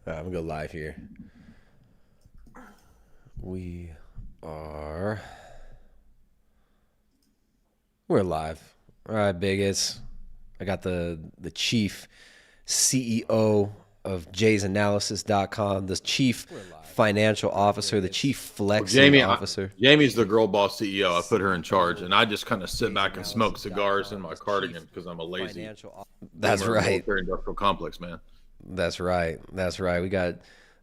All right, I'm gonna go live here. We are. We're live. All right, bigots. I got the chief CEO of jaysanalysis.com, the chief financial officer, the chief Well, flexing officer. Jamie's the girl boss CEO. I put her in charge, and I just kind of sit back and smoke cigars in my cardigan because I'm a lazy That's boomer right. military industrial complex man. That's right. That's right. We got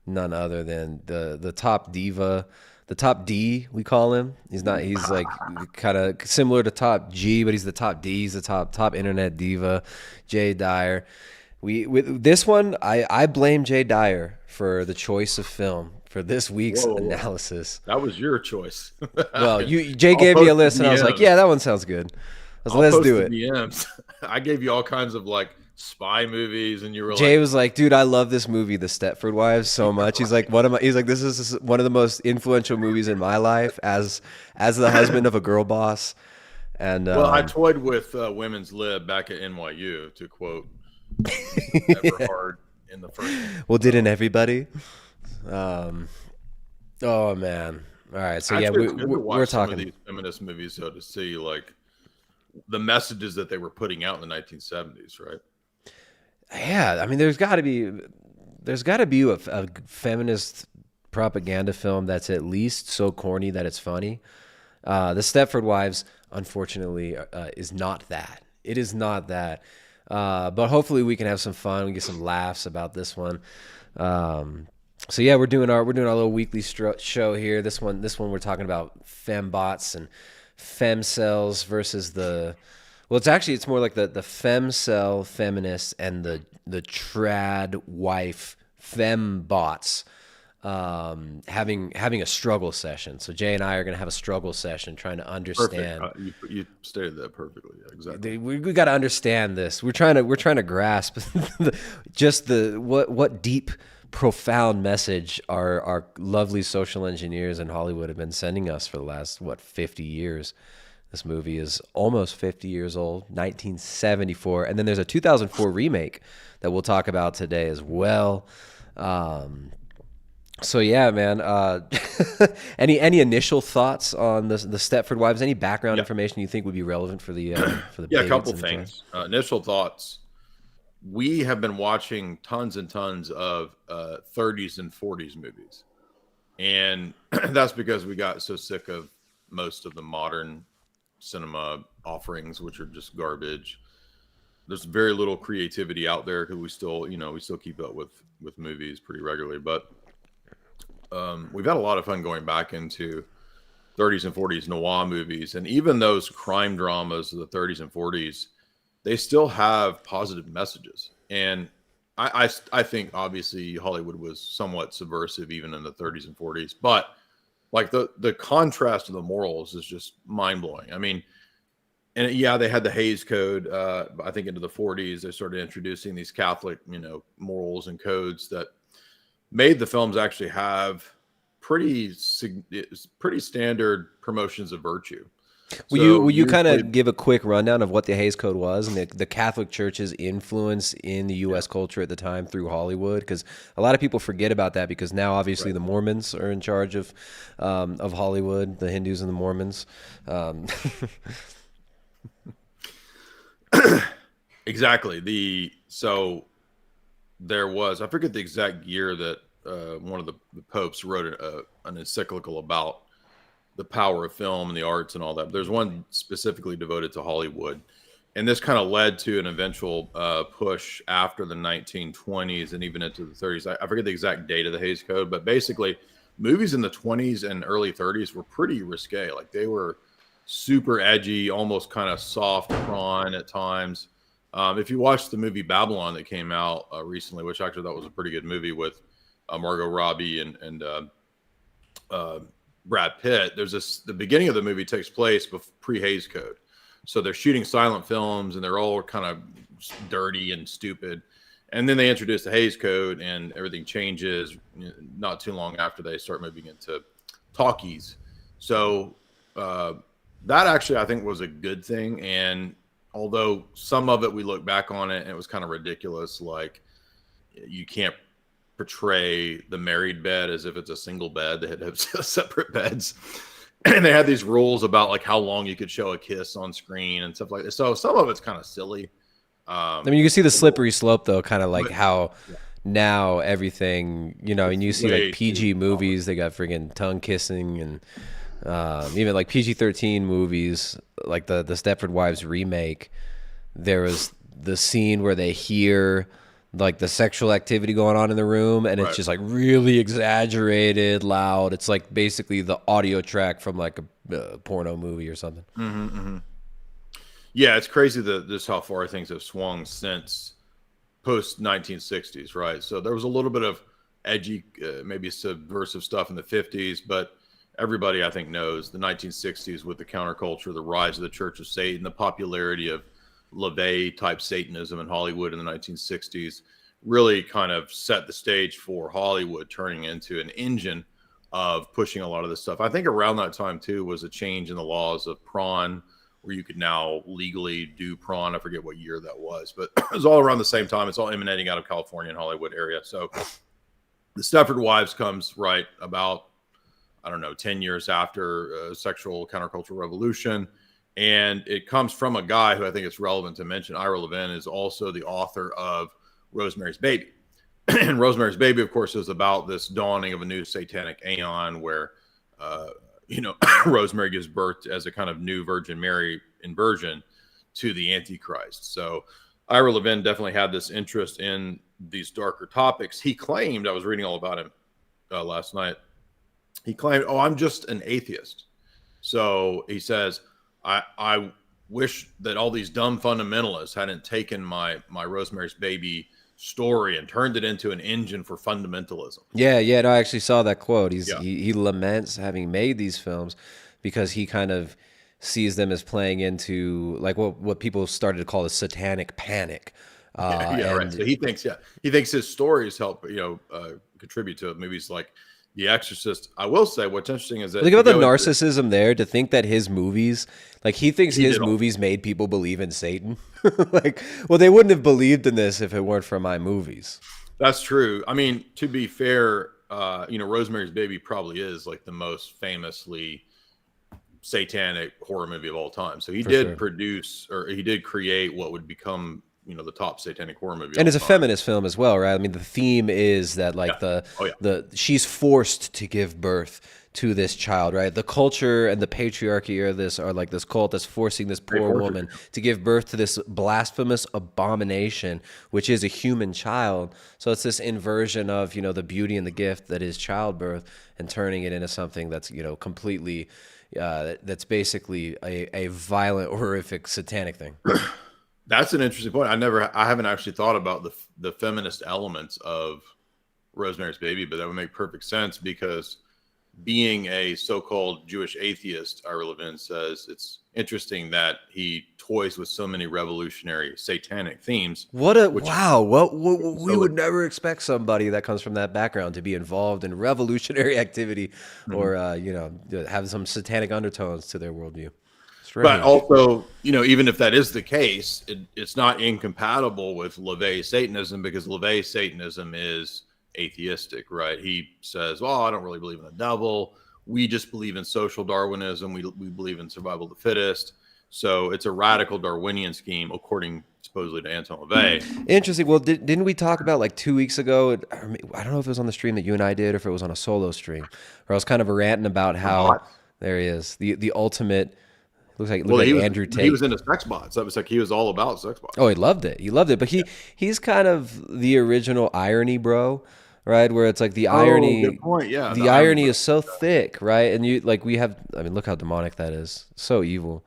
none other than the top diva, the top D, we call him. He's not. He's like kind of similar to top G, but he's the top D. He's the top internet diva, Jay Dyer. We with this one, I blame Jay Dyer for the choice of film for this week's Whoa, analysis. that was your choice. Well, Jay I'll gave me a post the list, and I was like, DMs. yeah, that one sounds good. I was I'll like, let's post do the it. DMs. I gave you all kinds of like spy movies, and you were Jay like, was like, dude, I love this movie, The Stepford Wives, so much. He's like, he's like, this is one of the most influential movies in my life as the husband of a girl boss. And "Well, I toyed with women's lib back at NYU," to quote Everhard in the first one. well, didn't So everybody? Um, oh man. All right, so yeah, actually, it's good to we're watch some of talking. these feminist movies though to see like the messages that they were putting out in the 1970s, right? Yeah, I mean, there's got to be a feminist propaganda film that's at least so corny that it's funny. The Stepford Wives, unfortunately, is not that. It is not that. But hopefully, we can have some fun. We get some laughs about this one. So yeah, we're doing our little weekly show here. This one we're talking about fembots and femcels versus the. Well, it's more like the femcel feminists and the Tradwife fembots having a struggle session. So Jay and I are going to have a struggle session trying to Perfect. understand. You stated that perfectly. Yeah, exactly. We got to understand this. We're trying to grasp just the what deep, profound message our lovely social engineers in Hollywood have been sending us for the last 50 years. This movie is almost 50 years old, 1974, and then there's a 2004 remake that we'll talk about today as well. So yeah, man. Any initial thoughts on the Stepford Wives? Any background Yeah. information you think would be relevant for the Yeah, a bigots couple in the chat? things. Initial thoughts. We have been watching tons and tons of 30s and 40s movies. And that's because we got so sick of most of the modern cinema offerings, which are just garbage. There's very little creativity out there because we still keep up with movies pretty regularly. But we've had a lot of fun going back into 30s and 40s noir movies, and even those crime dramas of the 30s and 40s, they still have positive messages. And I think obviously Hollywood was somewhat subversive even in the 30s and 40s, but like the contrast of the morals is just mind blowing. I mean, and yeah, they had the Hayes Code. I think into the 40s, they started introducing these Catholic, morals and codes that made the films actually have pretty standard promotions of virtue. Will you So will you kind usually, of give a quick rundown of what the Hayes Code was and the Catholic Church's influence in the yeah, U.S. culture at the time through Hollywood? Because a lot of people forget about that because now obviously right. the Mormons are in charge of Hollywood, the Hindus and the Mormons. Um, Exactly. There was, I forget the exact year that one of the popes wrote an encyclical about the power of film and the arts and all that. But there's one specifically devoted to Hollywood, and this kind of led to an eventual push after the 1920s and even into the 30s. I forget the exact date of the Hays Code, but basically, movies in the 20s and early 30s were pretty risque. Like they were super edgy, almost kind of soft prawn at times. If you watch the movie Babylon that came out recently, which actually that was a pretty good movie with Margot Robbie and uh, Brad Pitt, the beginning of the movie takes place pre Hays Code. So they're shooting silent films and they're all kind of dirty and stupid. And then they introduce the Hays Code and everything changes not too long after they start moving into talkies. So that actually I think was a good thing. And although some of it we look back on it and it was kind of ridiculous, like you can't portray the married bed as if it's a single bed. They had to have separate beds. And they had these rules about like how long you could show a kiss on screen and stuff like that. So some of it's kind of silly. I mean, you can see the slippery slope though, kind of like but, how now everything, you know, and you see like PG movies, they got friggin' tongue kissing, and even like PG-13 movies, like the Stepford Wives remake, there was the scene where they hear like the sexual activity going on in the room, and it's just like really exaggerated, loud. It's like basically the audio track from like a porno movie or something. Yeah, it's crazy that just how far things have swung since post 1960s, right? So there was a little bit of edgy, maybe subversive stuff in the 50s, but everybody I think knows the 1960s with the counterculture, the rise of the Church of Satan, the popularity of LaVey type Satanism in Hollywood in the 1960s really kind of set the stage for Hollywood turning into an engine of pushing a lot of this stuff. I think around that time too was a change in the laws of prawn, where you could now legally do prawn. I forget what year that was, but it was all around the same time. It's all emanating out of California and Hollywood area. So the Stepford Wives comes right about, I don't know, 10 years after sexual countercultural revolution. And it comes from a guy who I think it's relevant to mention. Ira Levin is also the author of Rosemary's Baby. And Rosemary's Baby, of course, is about this dawning of a new satanic aeon where, Rosemary gives birth as a kind of new Virgin Mary inversion to the Antichrist. So Ira Levin definitely had this interest in these darker topics. He claimed, I was reading all about him last night. He claimed, I'm just an atheist. So he says, I wish that all these dumb fundamentalists hadn't taken my Rosemary's Baby story and turned it into an engine for fundamentalism. Yeah, no, I actually saw that quote. He laments having made these films because he kind of sees them as playing into like what people started to call the satanic panic. Right. So he thinks his stories help contribute to movies like The Exorcist. I will say what's interesting is that think about the narcissism there, to think that his movies, like he thinks his movies made people believe in Satan. Like, well, they wouldn't have believed in this if it weren't for my movies. That's true. I mean, to be fair, Rosemary's Baby probably is like the most famously satanic horror movie of all time. So he did produce, or he did create what would become the top satanic horror movie. And it's a feminist film as well, right? I mean, the theme is that like she's forced to give birth to this child, right? The culture and the patriarchy of this are like this cult that's forcing this poor woman to give birth to this blasphemous abomination, which is a human child. So it's this inversion of, the beauty and the gift that is childbirth, and turning it into something that's, completely, that's basically a violent, horrific, satanic thing. That's an interesting point. I haven't actually thought about the feminist elements of Rosemary's Baby, but that would make perfect sense because being a so-called Jewish atheist, Ira Levin says it's interesting that he toys with so many revolutionary satanic themes. Wow. We would never expect somebody that comes from that background to be involved in revolutionary activity or, have some satanic undertones to their worldview. But also, even if that is the case, it's not incompatible with LaVey Satanism, because LaVey Satanism is atheistic, right? He says, I don't really believe in the devil. We just believe in social Darwinism. We believe in survival of the fittest. So it's a radical Darwinian scheme, according supposedly to Anton LaVey. Interesting. Well, didn't we talk about like 2 weeks ago? I don't know if it was on the stream that you and I did or if it was on a solo stream, where I was kind of ranting about how there he is, the ultimate. Looks like Andrew Tate. He was into sex bots. That was like he was all about sex bots. Oh, he loved it. But he's kind of the original irony bro, right? Where it's like the irony. Good point. Yeah, the irony is so thick, right? And look how demonic that is. So evil.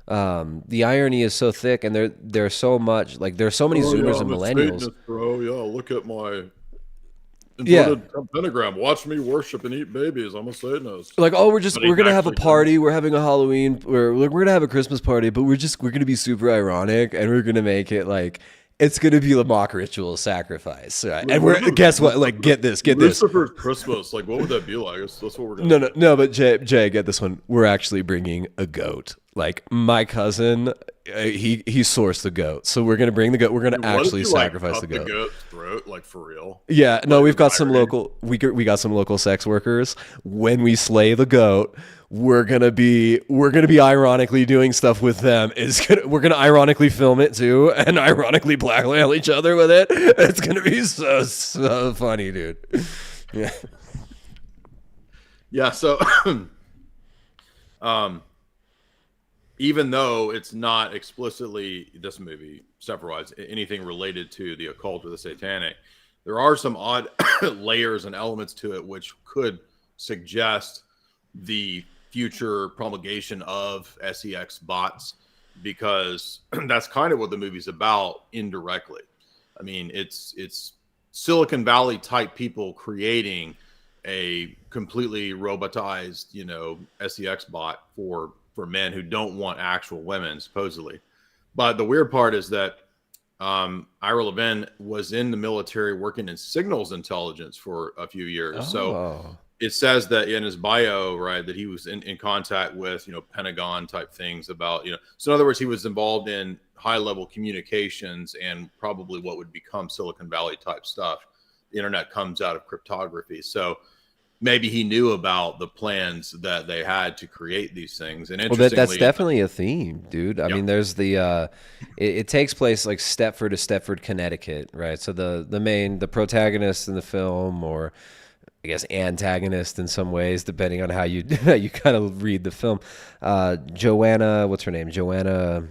The irony is so thick, and there's so much, like there's so many Zoomers and millennials. Satanist, bro, look at my inverted pentagram. Watch me worship and eat babies. I'm a Satanist. Like, we're gonna have a party. We're having a Halloween. We're gonna have a Christmas party, but we're gonna be super ironic, and we're gonna make it like it's gonna be a mock ritual sacrifice, right? And guess what? Like, get this. Lucifer's Christmas. Like, what would that be like? That's what we're gonna. No. But Jay, get this one. We're actually bringing a goat. Like, my cousin he sourced the goat, so we're gonna bring the goat. We're gonna Dude, what if actually you, sacrifice cut the goat. goat's throat, like, for real? Yeah, no, Like we've an got some irony? local. We got some local sex workers. When we slay the goat, we're gonna be ironically doing stuff with them. We're gonna ironically film it too, and ironically blackmail each other with it. It's gonna be so funny, dude. Yeah. Yeah. So, um, even though it's not explicitly this movie, Stepford anything related to the occult or the satanic, there are some odd layers and elements to it which could suggest the future promulgation of sex bots, because that's kind of what the movie's about indirectly. I mean, it's Silicon Valley type people creating a completely robotized, sex bot for men who don't want actual women, supposedly. But the weird part is that Ira Levin was in the military working in signals intelligence for a few years. So Oh. it says that in his bio, right, that he was in contact with, Pentagon type things about, so in other words, he was involved in high level communications and probably what would become Silicon Valley type stuff. The internet comes out of cryptography. So maybe he knew about the plans that they had to create these things. And Well, interestingly, that's definitely a theme, dude. I mean, there's it takes place like Stepford to Stepford, Connecticut, right? So the protagonist in the film, or I guess antagonist in some ways, depending on how you kind of read the film. Joanna, what's her name? Joanna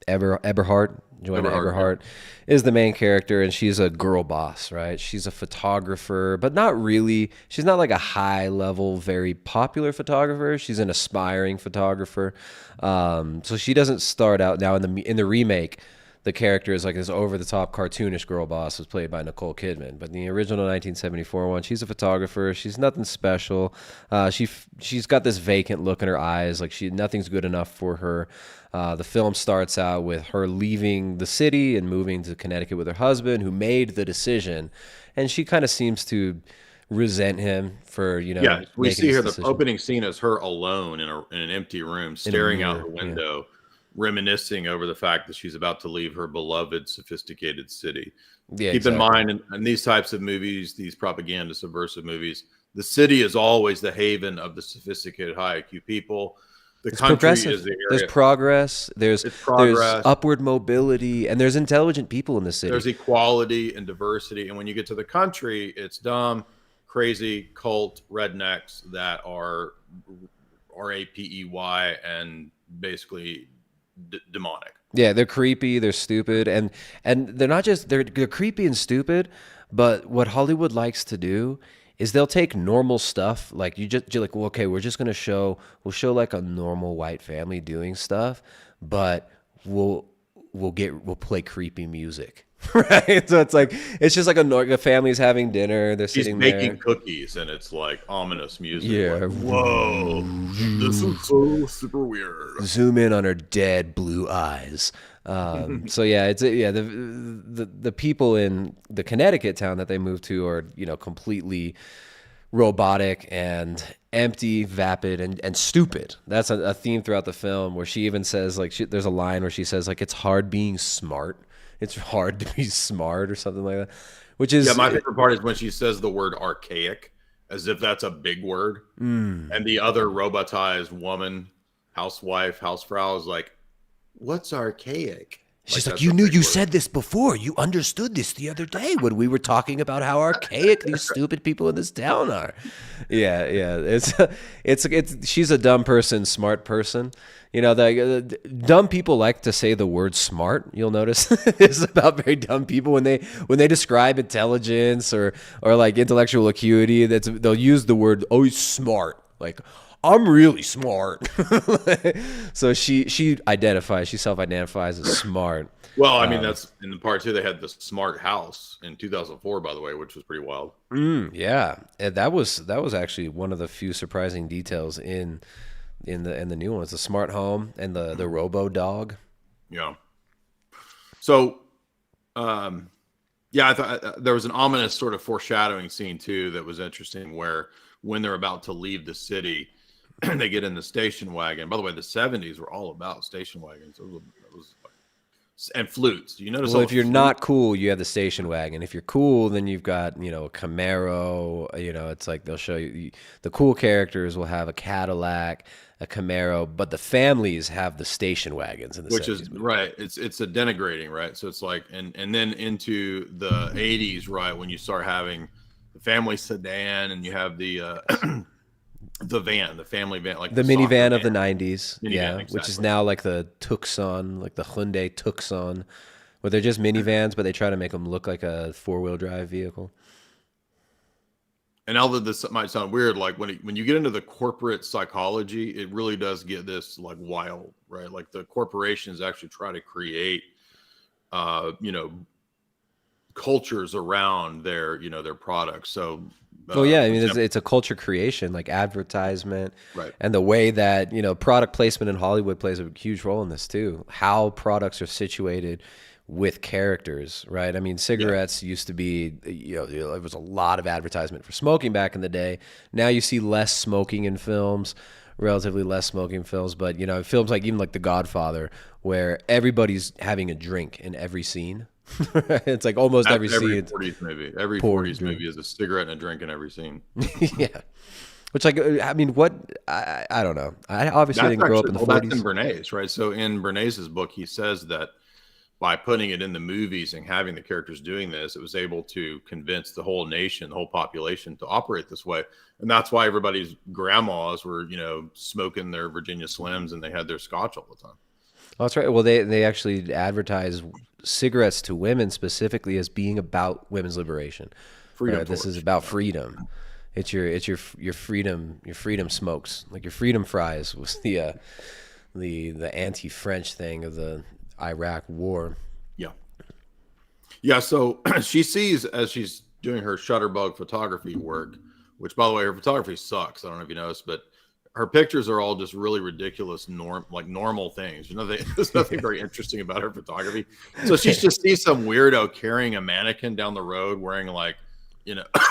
Eberhart. Joanna Eberhart is the main character, and she's a girl boss, right? She's a photographer, but not really. She's not like a high level, very popular photographer. She's an aspiring photographer. So she doesn't start out now in the remake. The character is like this over-the-top cartoonish girl boss, was played by Nicole Kidman. But in the original 1974 one, she's a photographer. She's nothing special. She's got this vacant look in her eyes, like nothing's good enough for her. The film starts out with her leaving the city and moving to Connecticut with her husband, who made the decision, and she kind of seems to resent him for yeah, we making see this here decision. the opening scene is her alone in an empty room, staring out the window, reminiscing over the fact that she's about to leave her beloved, sophisticated city. Yeah, Keep in mind, in these types of movies, these propaganda subversive movies, the city is always the haven of the sophisticated, high IQ people. The country is the area. There's progress. There's upward mobility, and there's intelligent people in the city. There's equality and diversity. And when you get to the country, it's dumb, crazy, cult rednecks that are rapey and basically demonic. Yeah, they're creepy, they're stupid, and they're not just they're creepy and stupid, but what Hollywood likes to do is they'll take normal stuff, like you're like, well, okay, we'll show like a normal white family doing stuff, but we'll play creepy music. Right, so it's just like a family's having dinner. They're He's sitting making there. cookies, and it's like ominous music. Yeah. Like, whoa, this is so super weird. Zoom in on her dead blue eyes. So yeah, the people in the Connecticut town that they moved to are completely robotic and empty, vapid, and stupid. That's a theme throughout the film, where she even says there's a line where she says it's hard being smart. It's hard to be smart, or something like that. Which is my favorite part is when she says the word archaic, as if that's a big word, and the other robotized woman, housewife, housefrau, is like, "What's archaic?" She's like, you said this before. You understood this the other day when we were talking about how archaic these stupid people in this town are. Yeah. It's she's a dumb person, smart person. The dumb people like to say the word smart. You'll notice it's about very dumb people when they describe intelligence or like intellectual acuity. They'll use the word, "Oh, he's smart." Like, I'm really smart. So she self-identifies as smart. Well, I mean, that's in the part two. They had the smart house in 2004, by the way, which was pretty wild. Yeah, and that was actually one of the few surprising details in the new ones. The smart home and the robo dog. Yeah. So, I thought there was an ominous sort of foreshadowing scene too that was interesting, where when they're about to leave the city, they get in the station wagon. By the way, the 70s were all about station wagons. And flutes. You notice? Well, all if the you're flutes? not cool, you have the station wagon. If you're cool, then you've got, a Camaro. It's like they'll show you the cool characters will have a Cadillac, a Camaro, but the families have the station wagons in the Which 70s is movie. right. It's a denigrating, right? So it's like, and then into the 80s, right, when you start having the family sedan and you have the the van, the family van, like The soccer minivan of van. the 90s, Minivan, yeah, which is exactly. now like the Tucson, like the Hyundai Tucson, where they're just minivans, but they try to make them look like a four-wheel drive vehicle. And although this might sound weird, like when you get into the corporate psychology, it really does get this like wild, right? Like the corporations actually try to create, you know, cultures around their products. So, Well, yeah, I for mean, example, it's a culture creation, like advertisement, right. and the way that, product placement in Hollywood plays a huge role in this too. How products are situated with characters, right? I mean, Yeah. cigarettes used to be, there was a lot of advertisement for smoking back in the day. Now you see less smoking in films, relatively less smoking films, but, films like even like The Godfather, where everybody's having a drink in every scene. It's like almost That's every every scene. 40s movie. Every Poured 40s drink. movie is a cigarette and a drink in every scene. Yeah. Which, like, I mean, I don't know. I obviously That's didn't grow up actually, in the well, that's in 40s. Bernays, right? So in Bernays's book, he says that by putting it in the movies and having the characters doing this, it was able to convince the whole nation, the whole population to operate this way. And that's why everybody's grandmas were, smoking their Virginia Slims and they had their scotch all the time. Oh, that's right. Well, they actually advertise cigarettes to women specifically as being about women's liberation. Freedom This is torch. about freedom. It's your freedom smokes. Like your freedom fries was the anti-French thing of the Iraq war. Yeah. Yeah. So she sees as she's doing her shutterbug photography work, which by the way, her photography sucks. I don't know if you noticed, but her pictures are all just really ridiculous, normal things. There's nothing very interesting about her photography. So she just sees some weirdo carrying a mannequin down the road wearing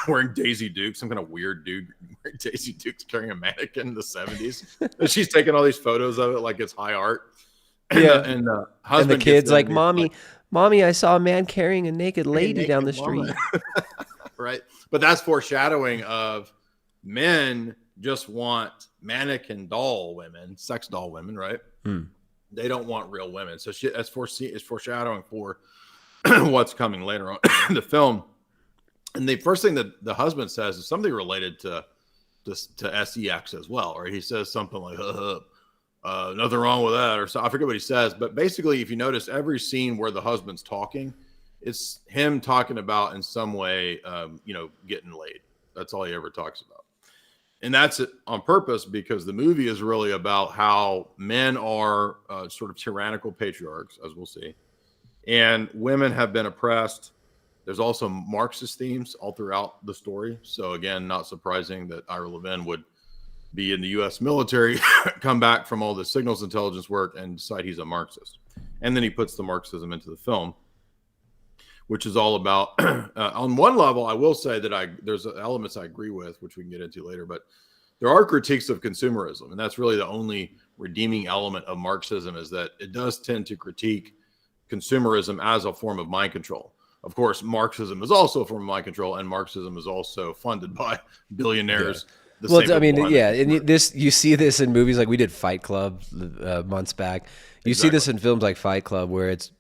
wearing Daisy Duke, some kind of weird dude wearing Daisy Dukes carrying a mannequin in the 70s. And she's taking all these photos of it like it's high art. Yeah. And the And the husband gets kid's there like, and he's Mommy, I saw a man carrying a naked "Hey, lady down the naked street." woman." Right? But that's foreshadowing of men just want mannequin doll women, sex doll women, right? Hmm. They don't want real women. So it's foreshadowing for what's coming later on in the film. And the first thing that the husband says is something related to sex as well, right? He says something like, nothing wrong with that, or so. I forget what he says, but basically, if you notice every scene where the husband's talking, it's him talking about in some way, getting laid. That's all he ever talks about. And that's it on purpose because the movie is really about how men are sort of tyrannical patriarchs, as we'll see, and women have been oppressed. There's also Marxist themes all throughout the story. So again, not surprising that Ira Levin would be in the U.S. military, come back from all the signals intelligence work and decide he's a Marxist. And then he puts the Marxism into the film, which is all about, on one level, I will say that there's elements I agree with, which we can get into later, but there are critiques of consumerism. And that's really the only redeeming element of Marxism is that it does tend to critique consumerism as a form of mind control. Of course, Marxism is also a form of mind control, and Marxism is also funded by billionaires. Yeah. Well, I mean, yeah, and you see this in movies like we did Fight Club months back. You see this in films like Fight Club where it's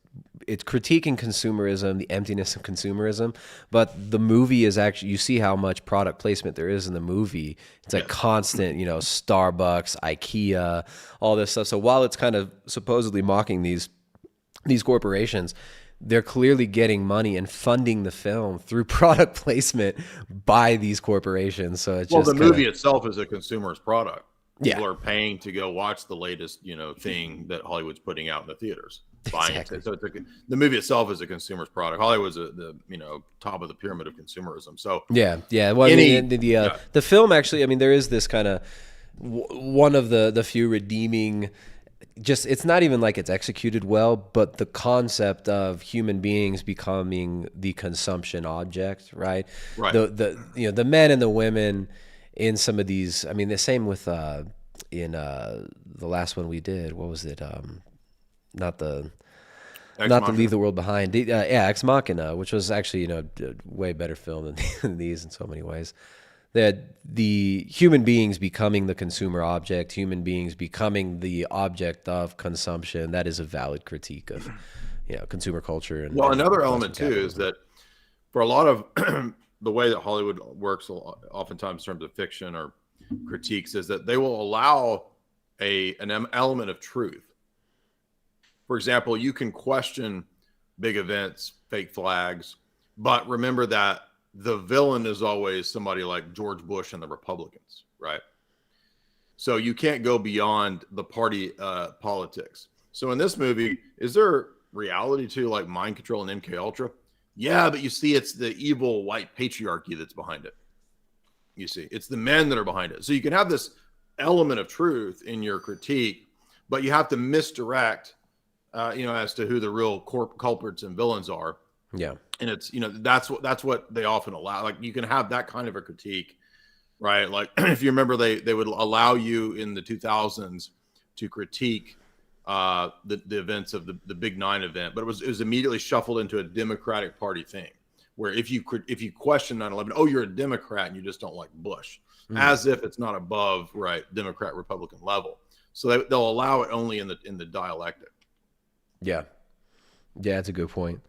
critiquing consumerism, the emptiness of consumerism, but the movie is actually, you see how much product placement there is in the movie. It's like constant, Starbucks, IKEA, all this stuff. So while it's kind of supposedly mocking these corporations, they're clearly getting money and funding the film through product placement by these corporations. So it's the movie itself is a consumer's product. People Yeah. are paying to go watch the latest, thing that Hollywood's putting out in the theaters. Buying Exactly. it. So the movie itself is a consumer's product. Hollywood's the top of the pyramid of consumerism. So Yeah. Well, the film actually, I mean, there is this kind of one of the few redeeming. Just it's not even like it's executed well, but the concept of human beings becoming the consumption object, right? Right. The men and the women in some of these. I mean, the same with in the last one we did. What was it? Not the Ex not to Machina. leave the world behind. Ex Machina, which was actually a way better film than these in so many ways. That the human beings becoming the consumer object, human beings becoming the object of consumption. That is a valid critique of consumer culture. And Well, another and element too is capitalism. that for a lot of the way that Hollywood works, oftentimes in terms of fiction or critiques, is that they will allow an element of truth. For example, you can question big events, fake flags, but remember that the villain is always somebody like George Bush and the Republicans, right? So you can't go beyond the party politics. So in this movie, is there reality to like mind control and MK Ultra? Yeah, but you see, it's the evil white patriarchy that's behind it. You see, it's the men that are behind it. So you can have this element of truth in your critique, but you have to misdirect, as to who the real culprits and villains are. Yeah. And it's, that's what they often allow. Like you can have that kind of a critique, right? Like if you remember, they would allow you in the 2000s to critique the events of the Big 9 event, but it was immediately shuffled into a Democratic Party thing, where if you question 9/11, oh, you're a Democrat and you just don't like Bush, as if it's not above Democrat Republican level. So they'll allow it only in the dialectic. Yeah, that's a good point.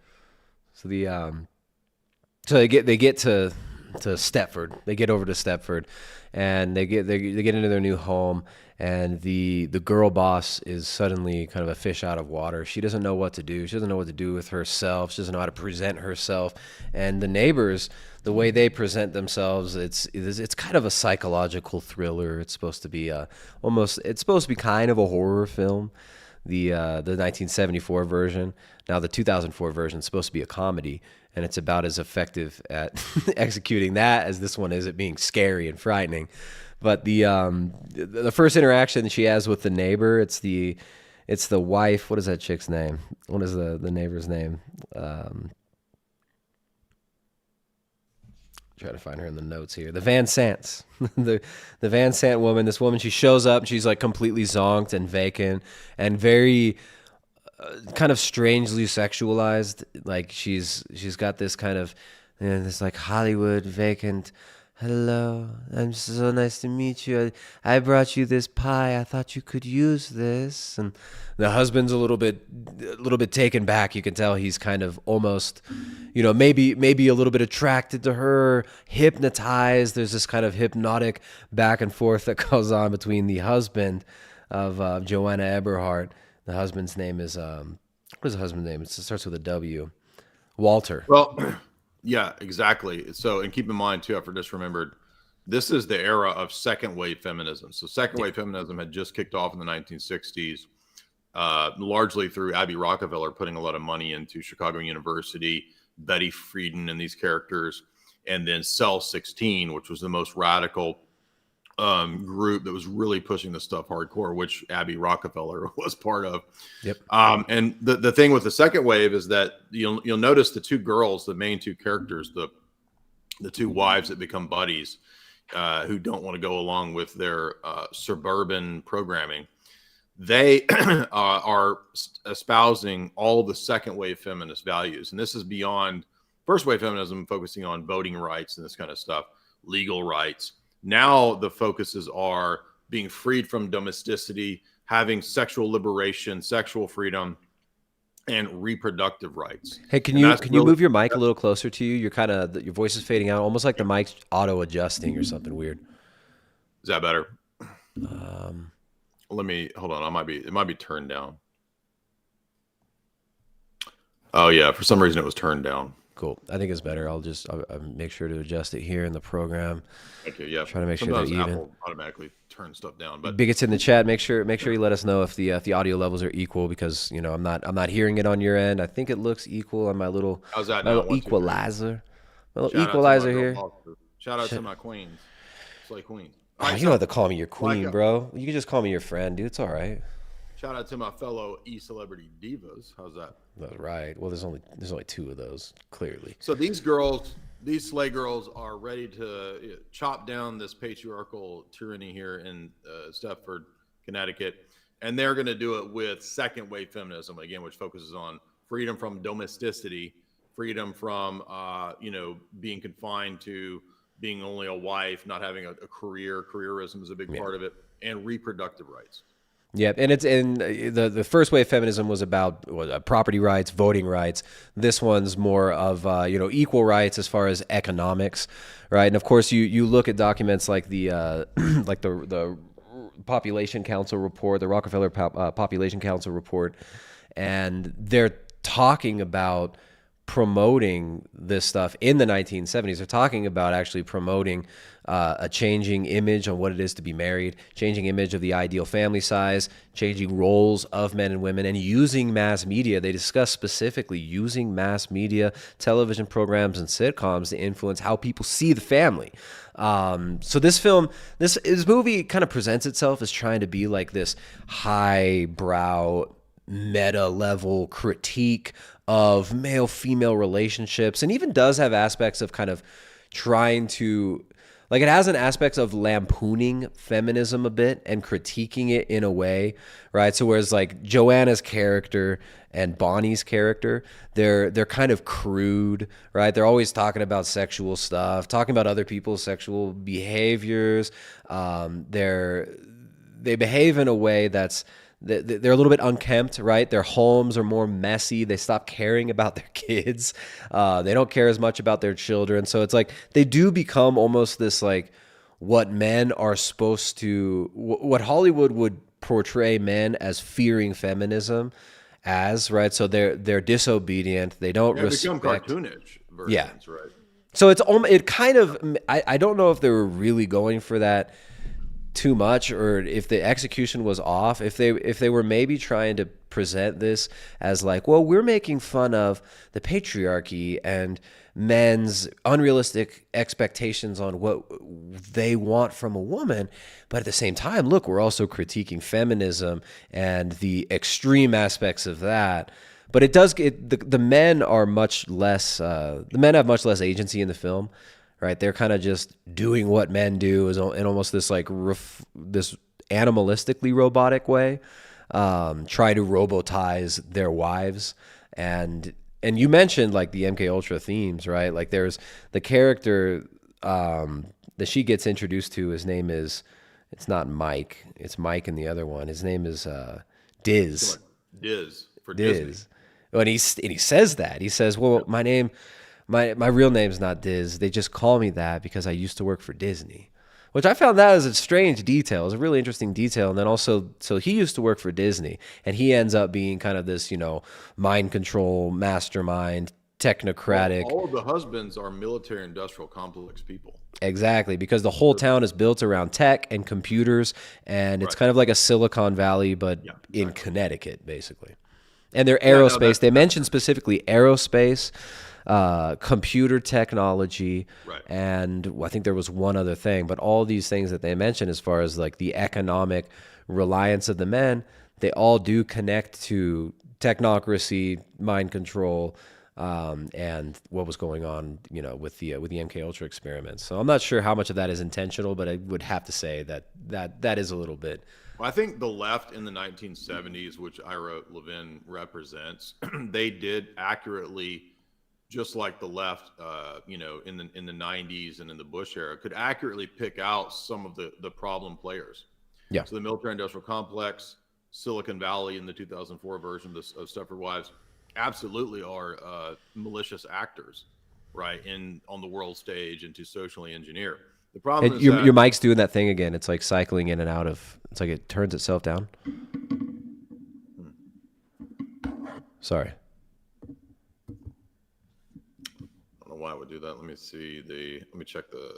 So so they get to Stepford. They get over to Stepford, and they get into their new home. And the girl boss is suddenly kind of a fish out of water. She doesn't know what to do. She doesn't know what to do with herself. She doesn't know how to present herself. And the neighbors, the way they present themselves, it's kind of a psychological thriller. It's supposed to be it's supposed to be kind of a horror film. The 1974 version. Now the 2004 version is supposed to be a comedy, and it's about as effective at executing that as this one is at being scary and frightening. But the first interaction she has with the neighbor, it's the wife. What is that chick's name? What is the neighbor's name? Try to find her in the notes here. The Van Sants, the Van Sant woman. This woman, she shows up. She's like completely zonked and vacant and very kind of strangely sexualized. Like she's got this kind of this like Hollywood vacant. Hello, I'm so nice to meet you. I brought you this pie. I thought you could use this. And the husband's a little bit taken back. You can tell he's kind of almost, maybe a little bit attracted to her, hypnotized. There's this kind of hypnotic back and forth that goes on between the husband of Joanna Eberhardt. The husband's name is what is the husband's name? It starts with a W. Walter. Well. Yeah, exactly. So, and keep in mind too, I just remembered, this is the era of second wave feminism. So second wave feminism had just kicked off in the 1960s, largely through Abby Rockefeller putting a lot of money into Chicago University, Betty Friedan and these characters, and then Cell 16, which was the most radical group that was really pushing the stuff hardcore, which Abby Rockefeller was part of. Yep. And the thing with the second wave is that you'll notice the two girls, the main two characters, the two wives that become buddies, who don't want to go along with their suburban programming. They are espousing all the second wave feminist values, and this is beyond first wave feminism, focusing on voting rights and this kind of stuff, legal rights. Now the focuses are being freed from domesticity, having sexual liberation, sexual freedom, and reproductive rights. Hey, can you move your mic a little closer to you? Your voice is fading out, almost like the mic's auto adjusting or something weird. Is that better? Let me hold on. It might be turned down. Oh yeah, for some reason it was turned down. Cool. I think it's better. I'll make sure to adjust it here in the program. Okay, yeah. Trying to make Sometimes sure they're even. Apple automatically turns stuff down. But Bigots in the chat, make sure you let us know if the audio levels are equal, because I'm not hearing it on your end. I think it looks equal on my little how's that my now? little equalizer. My little Shout out to equalizer my girl here. Foster. Shout out to my queens. Slay queens. Oh, you don't have to call me your queen, bro. You can just call me your friend, dude. It's all right. Shout out to my fellow e-celebrity divas. How's that? That's right. Well, there's only two of those, clearly. So these slay girls are ready to chop down this patriarchal tyranny here in Stepford, Connecticut. And they're going to do it with second wave feminism, again, which focuses on freedom from domesticity, freedom from, being confined to being only a wife, not having a career. Careerism is a big part of it, and reproductive rights. Yeah, and the first wave feminism was about property rights, voting rights. This one's more of equal rights as far as economics, right? And of course, you look at documents like the the Population Council report, the Rockefeller Population Council report, and they're talking about promoting this stuff in the 1970s. They're talking about actually promoting a changing image on what it is to be married, changing image of the ideal family size, changing roles of men and women, and using mass media. They discuss specifically using mass media, television programs, and sitcoms to influence how people see the family. So this movie kind of presents itself as trying to be like this highbrow, meta-level critique of male-female relationships, and even does have aspects of kind of trying to, like, it has an aspects of lampooning feminism a bit and critiquing it in a way, right? So whereas like Joanna's character and Bonnie's character, they're kind of crude, right? They're always talking about sexual stuff, talking about other people's sexual behaviors. They behave in a way that's, they're a little bit unkempt, right? Their homes are more messy. They stop caring about their kids. They don't care as much about their children. So it's like they do become almost this like what men are supposed to, what Hollywood would portray men as fearing feminism as, right? So they're disobedient. They don't respect. Become cartoonish versions, right? So it kind of, I don't know if they were really going for that too much, or if the execution was off, if they were maybe trying to present this as like, well, we're making fun of the patriarchy and men's unrealistic expectations on what they want from a woman, but at the same time, look, we're also critiquing feminism and the extreme aspects of that. But it does get the men are much less the men have much less agency in the film, right? They're kind of just doing what men do in almost this like this animalistically robotic way, try to robotize their wives. And you mentioned like the MK Ultra themes, right? Like there's the character that she gets introduced to. His name is, it's not Mike, it's Mike and the other one. His name is Diz. Diz for Diz. Disney. And he says that. He says, well, my real name's not Diz. They just call me that because I used to work for Disney, which I found that as a strange detail. It's a really interesting detail. And then also, so he used to work for Disney, and he ends up being kind of this, mind control mastermind, technocratic. All of the husbands are military industrial complex people. Exactly, because the whole town is built around tech and computers, and it's kind of like a Silicon Valley, but in Connecticut, basically. And they're aerospace. They mentioned specifically aerospace, computer technology, and I think there was one other thing, but all these things that they mentioned as far as like the economic reliance of the men, they all do connect to technocracy, mind control, and what was going on, with the MK Ultra experiments. So I'm not sure how much of that is intentional, but I would have to say that is a little bit. Well, I think the left in the 1970s, which Ira Levin represents, they did accurately, just like the left, in the 90s and in the Bush era, could accurately pick out some of the problem players. Yeah. So the military-industrial complex, Silicon Valley in the 2004 version of Stepford Wives, absolutely are malicious actors, right, on the world stage and to socially engineer. The problem is your mic's doing that thing again. It's like cycling in and out of. It's like it turns itself down. Sorry. I don't know why it would do that. Let me see Let me check the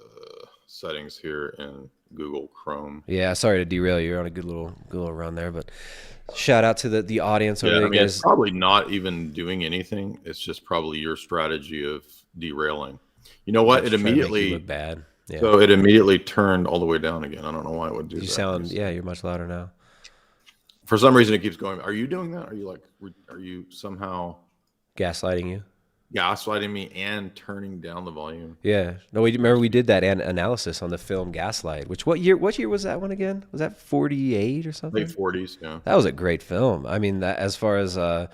settings here in Google Chrome. Yeah, sorry to derail you. You're on a good little run there, but shout out to the audience. Yeah, it's probably not even doing anything. It's just probably your strategy of derailing. You know what? It immediately look bad. Yeah. So it immediately turned all the way down again. I don't know why it would do that. You're much louder now. For some reason, it keeps going. Are you doing that? Are you like? Are you somehow Gaslighting you? gaslighting me and turning down the volume? Yeah. No, remember we did that analysis on the film Gaslight. Which what year? What year was that one again? Was that 48 or something? Late 40s. Yeah. That was a great film. I mean, that as far as an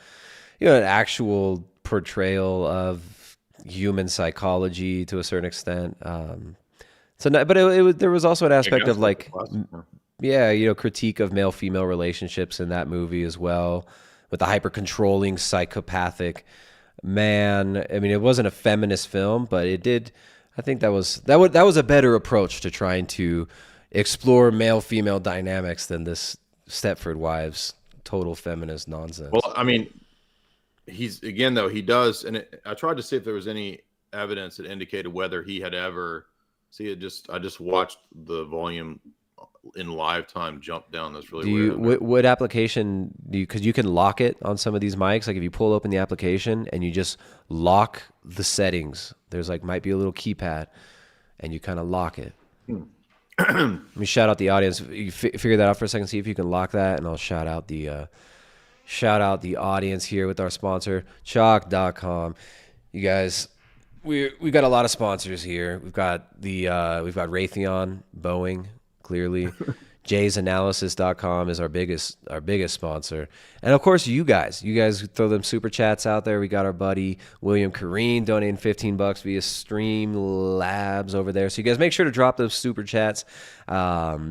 actual portrayal of human psychology to a certain extent. But there was also an aspect of like, critique of male-female relationships in that movie as well, with the hyper-controlling psychopathic man. I mean, it wasn't a feminist film, but it did. I think that was a better approach to trying to explore male-female dynamics than this Stepford Wives total feminist nonsense. Well, I mean, he does, and I tried to see if there was any evidence that indicated whether he had ever. See, I just watched the volume in live time jump down. That's really weird. What application do you? Because you can lock it on some of these mics. Like if you pull open the application and you just lock the settings, there's like might be a little keypad, and you kind of lock it. Let me shout out the audience. You figure that out for a second. See if you can lock that, and I'll shout out the audience here with our sponsor, Chalk.com. You guys, we got a lot of sponsors here. We've got Raytheon, Boeing, clearly. JaysAnalysis.com is our biggest sponsor. And of course, you guys throw them super chats out there. We got our buddy William Kareen donating $15 via Streamlabs over there. So you guys make sure to drop those super chats. Let's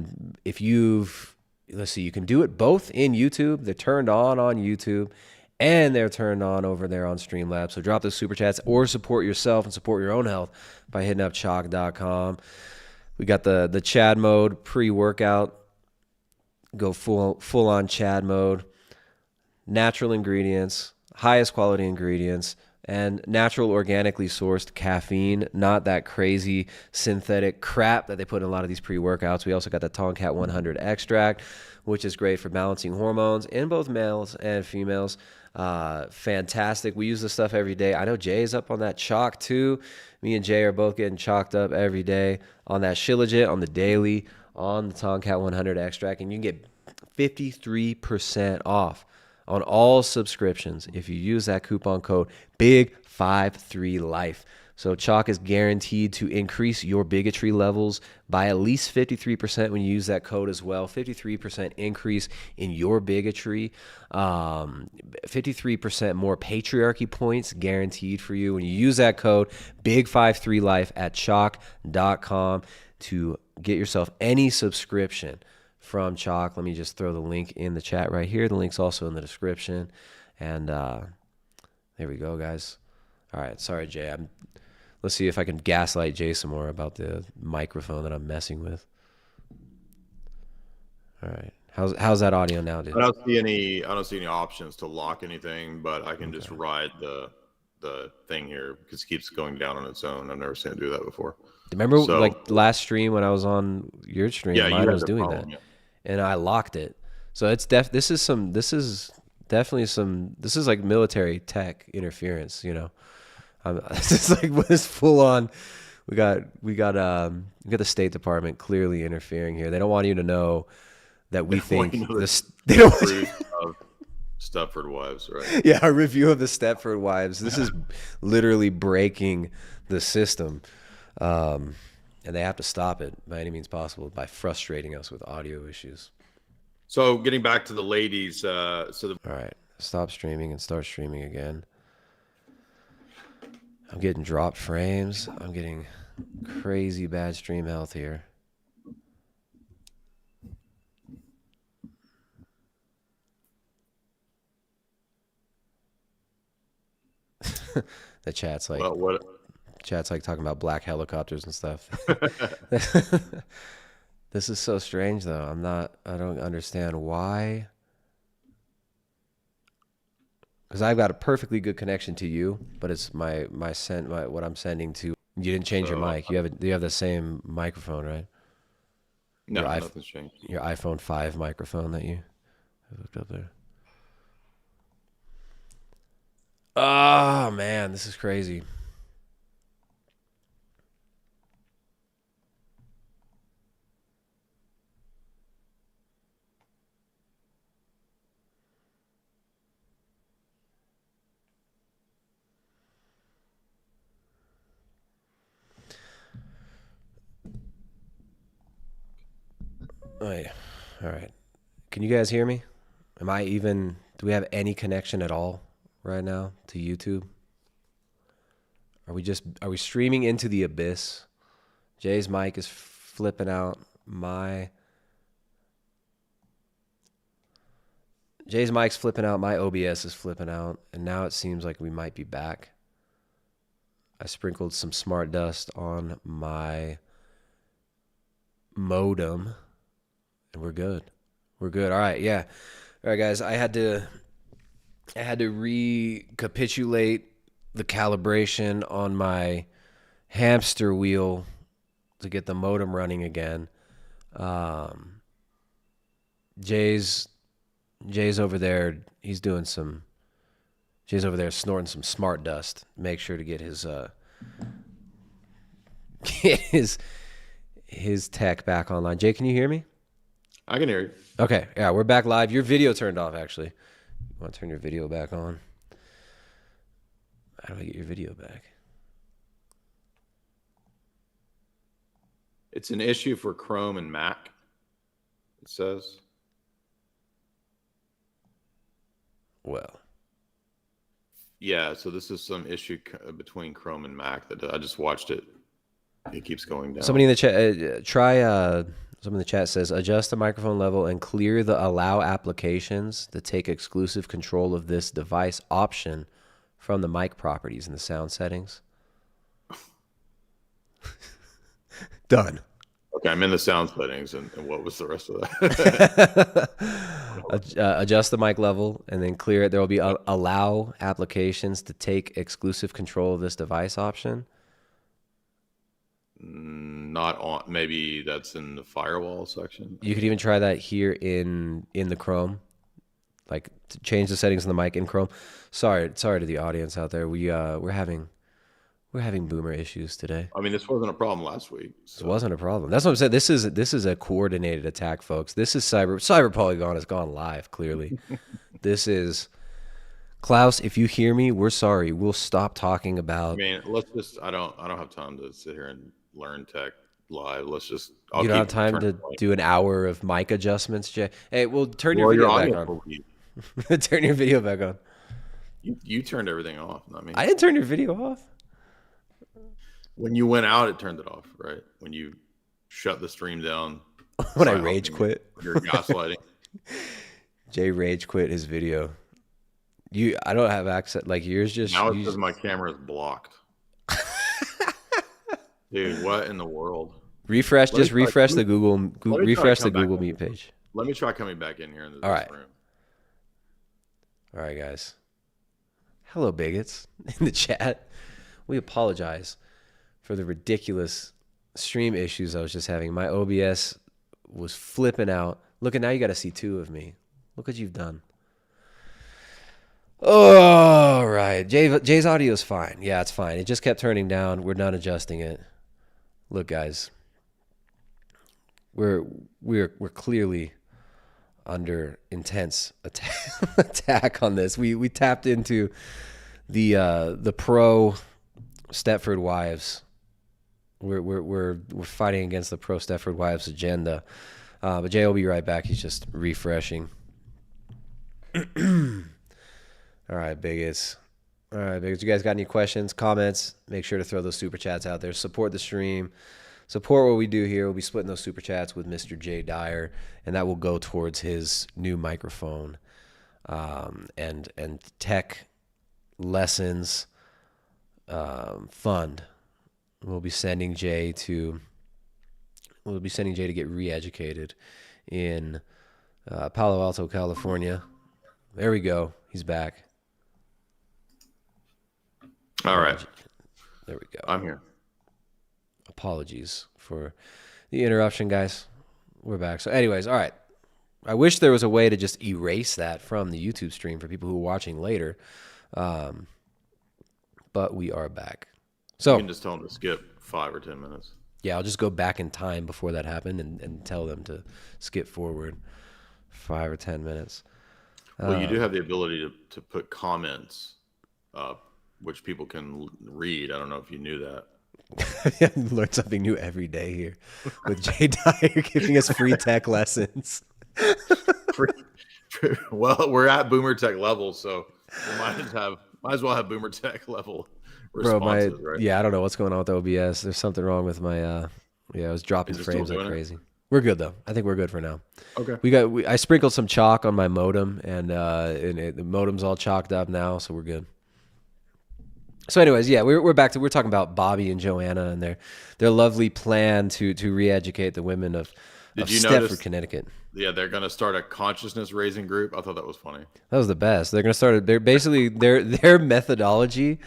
see, you can do it both in YouTube. They're turned on YouTube, and they're turned on over there on Streamlabs. So drop those super chats or support yourself and support your own health by hitting up Chalk.com. We got the Chad mode pre-workout. Go full on Chad mode. Natural ingredients, highest quality ingredients, and natural organically sourced caffeine, not that crazy synthetic crap that they put in a lot of these pre-workouts. We also got the Tomcat 100 extract, which is great for balancing hormones in both males and females. Fantastic. We use this stuff every day. I know Jay's up on that chalk too. Me and Jay are both getting chalked up every day on that Shilajit, on the daily, on the Tomcat 100 extract, and you can get 53% off on all subscriptions if you use that coupon code BIG53LIFE. So Chalk is guaranteed to increase your bigotry levels by at least 53% when you use that code as well. 53% increase in your bigotry. 53% more patriarchy points guaranteed for you when you use that code BIG53LIFE at Chalk.com to get yourself any subscription from Chalk. Let me just throw the link in the chat right here. The link's also in the description. And there we go, guys. All right. Sorry, Jay. Let's see if I can gaslight Jay some more about the microphone that I'm messing with. All right. How's that audio now, dude? I don't see any options to lock anything, but I can just ride the thing here because it keeps going down on its own. I've never seen it do that before. Remember like last stream when I was on your stream, mine was doing that. Yeah. And I locked it. So it's this is like military tech interference, you know. It's just like when it's full on. We got the State Department clearly interfering here. They don't want you to know that we think they don't want Stepford Wives, right? Yeah, our review of the Stepford Wives. This is literally breaking the system. And they have to stop it by any means possible by frustrating us with audio issues. So getting back to the ladies, all right, stop streaming and start streaming again. I'm getting dropped frames. I'm getting crazy bad stream health here. The chat's like, chat's like talking about black helicopters and stuff. This is so strange, though. I don't understand why. Because I've got a perfectly good connection to you, but it's what I'm sending to. You didn't change your mic. You have the same microphone, right? No, nothing's changed. Your iPhone 5 microphone that you hooked up there. Oh man, this is crazy. Wait. All right. Can you guys hear me? Do we have any connection at all right now to YouTube? Are we streaming into the abyss? Jay's mic is flipping out. Jay's mic's flipping out. My OBS is flipping out. And now it seems like we might be back. I sprinkled some smart dust on my modem. And we're good. We're good. All right. Yeah. All right, guys. I had to recapitulate the calibration on my hamster wheel to get the modem running again. Jay's over there. Jay's over there snorting some smart dust. Make sure to get his tech back online. Jay, can you hear me? I can hear you. Okay. Yeah, we're back live. Your video turned off, actually. You want to turn your video back on? How do I get your video back? It's an issue for Chrome and Mac, it says. Well. Yeah, so this is some issue between Chrome and Mac that I just watched it. It keeps going down. Somebody in the chat, someone in the chat says, adjust the microphone level and clear the allow applications to take exclusive control of this device option from the mic properties in the sound settings. Done. Okay, I'm in the sound settings, and what was the rest of that? Adjust the mic level and then clear it. There will be allow applications to take exclusive control of this device option. Not on. Maybe that's in the firewall section. You could even try that here in the Chrome, like to change the settings on the mic in Chrome. Sorry to the audience out there. We're having boomer issues today. I mean, this wasn't a problem last week. So. It wasn't a problem. That's what I'm saying. This is a coordinated attack, folks. This is Cyber Polygon has gone live. Clearly, this is Klaus. If you hear me, we're sorry. We'll stop talking about. I mean, let's just. I don't have time to sit here and learn tech live. Let's just. You don't have time to do an hour of mic adjustments, Jay. Hey, well, turn your video back on. Turn your video back on. You turned everything off, not me. I didn't turn your video off. When you went out, it turned it off, right? When you shut the stream down. When I rage quit. You're gaslighting. Jay rage quit his video. I don't have access. Like yours just. Now it says my camera is blocked. Dude, what in the world? Refresh the Google Meet page. Let me try coming back in here in this room. All right, guys. Hello, bigots in the chat. We apologize for the ridiculous stream issues I was just having. My OBS was flipping out. Look, at now you got to see two of me. Look what you've done. All right. Jay's audio is fine. Yeah, it's fine. It just kept turning down. We're not adjusting it. Look, guys. We're clearly under intense attack on this. We tapped into the pro Stepford wives. We're fighting against the pro Stepford wives agenda. But Jay will be right back. He's just refreshing. All right, bigots. You guys got any questions, comments? Make sure to throw those super chats out there. Support the stream. Support what we do here. We'll be splitting those super chats with Mr. Jay Dyer, and that will go towards his new microphone and tech lessons fund. We'll be sending Jay to get re-educated in Palo Alto, California. There we go. He's back. All right. There we go. I'm here. Apologies for the interruption, guys. We're back. So anyways, all right. I wish there was a way to just erase that from the YouTube stream for people who are watching later. But we are back. So you can just tell them to skip 5 or 10 minutes. Yeah, I'll just go back in time before that happened and tell them to skip forward 5 or 10 minutes. Well, you do have the ability to put comments up, which people can read. I don't know if you knew that. Learn something new every day here with Jay Dyer giving us free tech lessons. Well, we're at boomer tech level, so we might as well have boomer tech level Bro, responses, right? I don't know what's going on with OBS. There's something wrong with my I was dropping Is it frames still like doing it? crazy. We're good though. I think we're good for now. Okay. I sprinkled some chalk on my modem, and the modem's all chalked up now, so we're good. So, anyways, yeah, we're back to we're talking about Bobby and Joanna and their lovely plan to re-educate the women of Did you Stepford, notice? Connecticut. Yeah, they're going to start a consciousness raising group. I thought that was funny. That was the best. They're gonna start. They're basically their methodology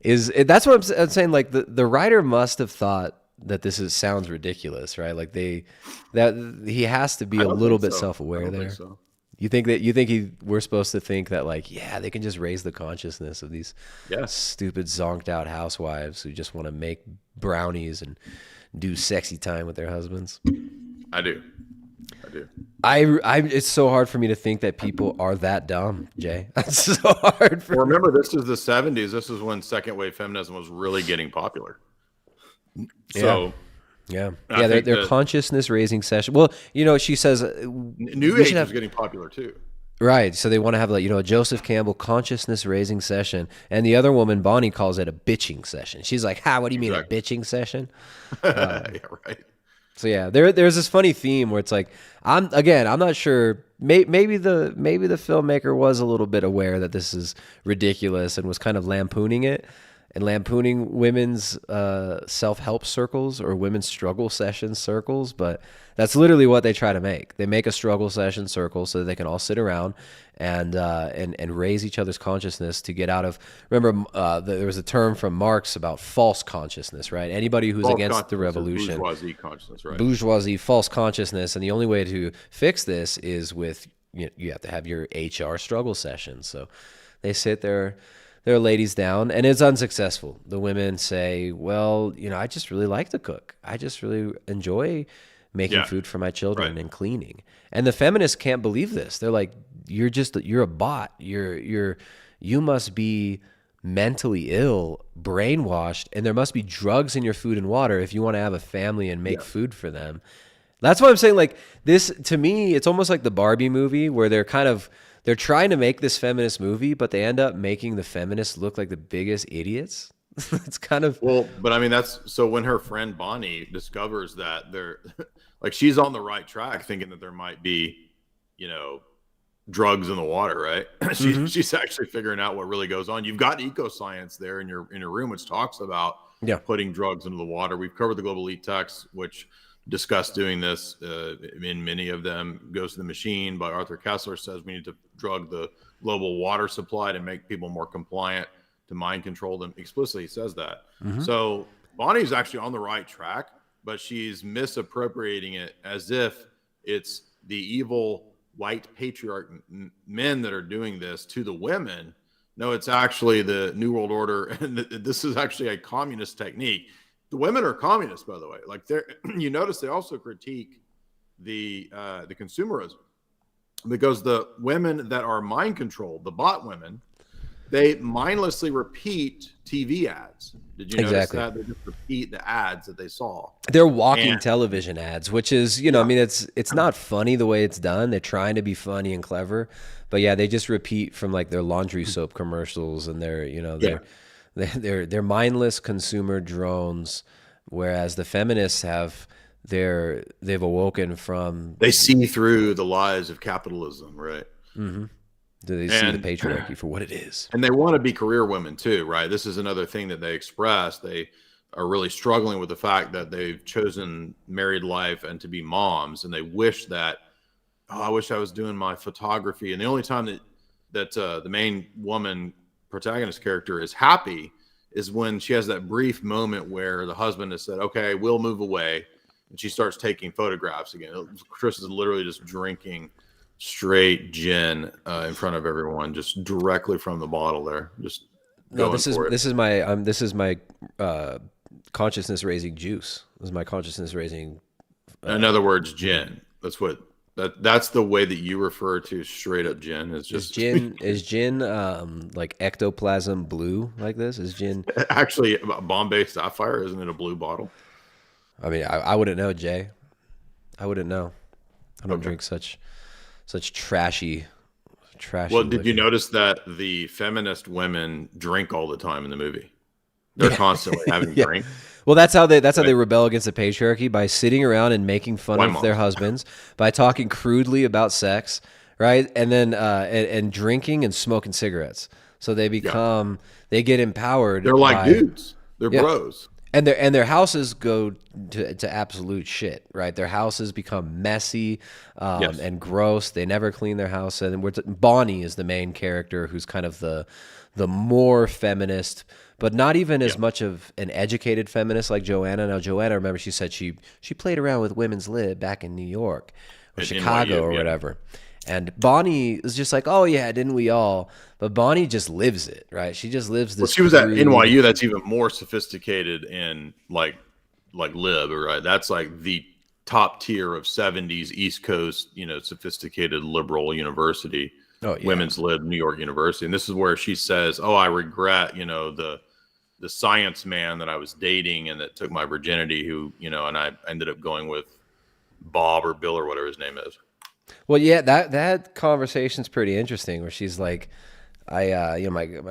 is that's what I'm saying. Like the writer must have thought that sounds ridiculous, right? Like that he has to be I a don't little think bit so. self-aware I don't there. think so. You think we're supposed to think that like, yeah, they can just raise the consciousness of these stupid zonked out housewives who just want to make brownies and do sexy time with their husbands. I do. It's so hard for me to think that people are that dumb, Jay. That's so hard for Well, remember, this is the 70s. This is when second wave feminism was really getting popular. So yeah. I Yeah, think their that consciousness raising session. Well, she says New we Age should is have getting popular too. right. So they want to have like, a Joseph Campbell consciousness raising session. And the other woman, Bonnie, calls it a bitching session. She's like, what do you mean a bitching session? Yeah, right. So yeah, there's this funny theme where it's like I'm not sure. Maybe the filmmaker was a little bit aware that this is ridiculous and was kind of lampooning it and lampooning women's self-help circles or women's struggle session circles. But that's literally what they try to make. They make a struggle session circle so that they can all sit around and raise each other's consciousness to get out of. Remember, there was a term from Marx about false consciousness, right? Anybody who's against the revolution, bourgeoisie consciousness, right? Bourgeoisie, false consciousness, and the only way to fix this is with you have to have your HR struggle session. So they sit their ladies down, and it's unsuccessful. The women say, "Well, I just really like to cook. I just really enjoy making food for my children and cleaning." And the feminists can't believe this. They're like, "You're a bot. You must be mentally ill, brainwashed, and there must be drugs in your food and water if you want to have a family and make food for them." That's why I'm saying, like, this, to me, it's almost like the Barbie movie where they're trying to make this feminist movie, but they end up making the feminists look like the biggest idiots. It's kind of... Well, but I mean, so when her friend Bonnie discovers that they're like, she's on the right track thinking that there might be, drugs in the water, right? She's actually figuring out what really goes on. You've got ecoscience there in your room, which talks about putting drugs into the water. We've covered the Global Elite texts, which discuss doing this in many of them. Goes to the Machine by Arthur Kessler says we need to drug the global water supply to make people more compliant, to mind control them. Explicitly says that. So Bonnie's actually on the right track, but she's misappropriating it as if it's the evil white patriarch men that are doing this to the women. No, it's actually the New World Order, and this is actually a communist technique. The women are communists, by the way. Like, you notice they also critique the consumerism, because the women that are mind controlled, the bot women, they mindlessly repeat TV ads. Did you notice that? They just repeat the ads that they saw. They're walking television ads, which is, I mean, it's not funny the way it's done. They're trying to be funny and clever, but yeah, they just repeat from like their laundry soap commercials and they're mindless consumer drones, whereas the feminists they've awoken from... They see through the lies of capitalism, right? Mm-hmm. They see the patriarchy for what it is. And they want to be career women too, right? This is another thing that they express. They are really struggling with the fact that they've chosen married life and to be moms, and they wish that, I wish I was doing my photography. And the only time that the main woman protagonist character is happy is when she has that brief moment where the husband has said, "Okay, we'll move away," and she starts taking photographs again. Chris is literally just drinking straight gin in front of everyone, just directly from the bottle there. Just this is my consciousness raising juice. This is my consciousness raising. In other words, gin. That's what That's the way that you refer to straight up gin. Is Is just gin like ectoplasm blue like this? Is gin? actually Bombay Sapphire, isn't it a blue bottle? I mean, I wouldn't know, Jay. I wouldn't know. I don't Okay. drink such trashy. Well, did you liquor. notice that the feminist women drink all the time in the movie? They're constantly having Yeah. drink. Well, that's how they Right? rebel against the patriarchy, by sitting around and making fun Wine of their moms. husbands, by talking crudely about sex, right? And then and drinking and smoking cigarettes. So they Yeah. they get empowered They're like by, dudes. They're yeah. bros. And their houses go to absolute shit, right? Their houses become messy Yes. and gross. They never clean their house. And Bonnie is the main character, who's kind of the more feminist, but not even as Yeah. much of an educated feminist like Joanna. Now, Joanna, remember, she said she played around with women's lib back in New York or At Chicago NYU, or yeah. whatever. And Bonnie is just like, oh yeah, didn't we all? But Bonnie just lives it, right? She just lives Well, this she was at crude. NYU. That's even more sophisticated and like lib, right? That's like the top tier of 70s East Coast, sophisticated liberal university, Oh yeah. women's lib, New York University. And this is where she says, "Oh, I regret, the science man that I was dating and that took my virginity, who, and I ended up going with Bob or Bill or whatever his name is." Well, yeah, that conversation's pretty interesting. Where she's like, I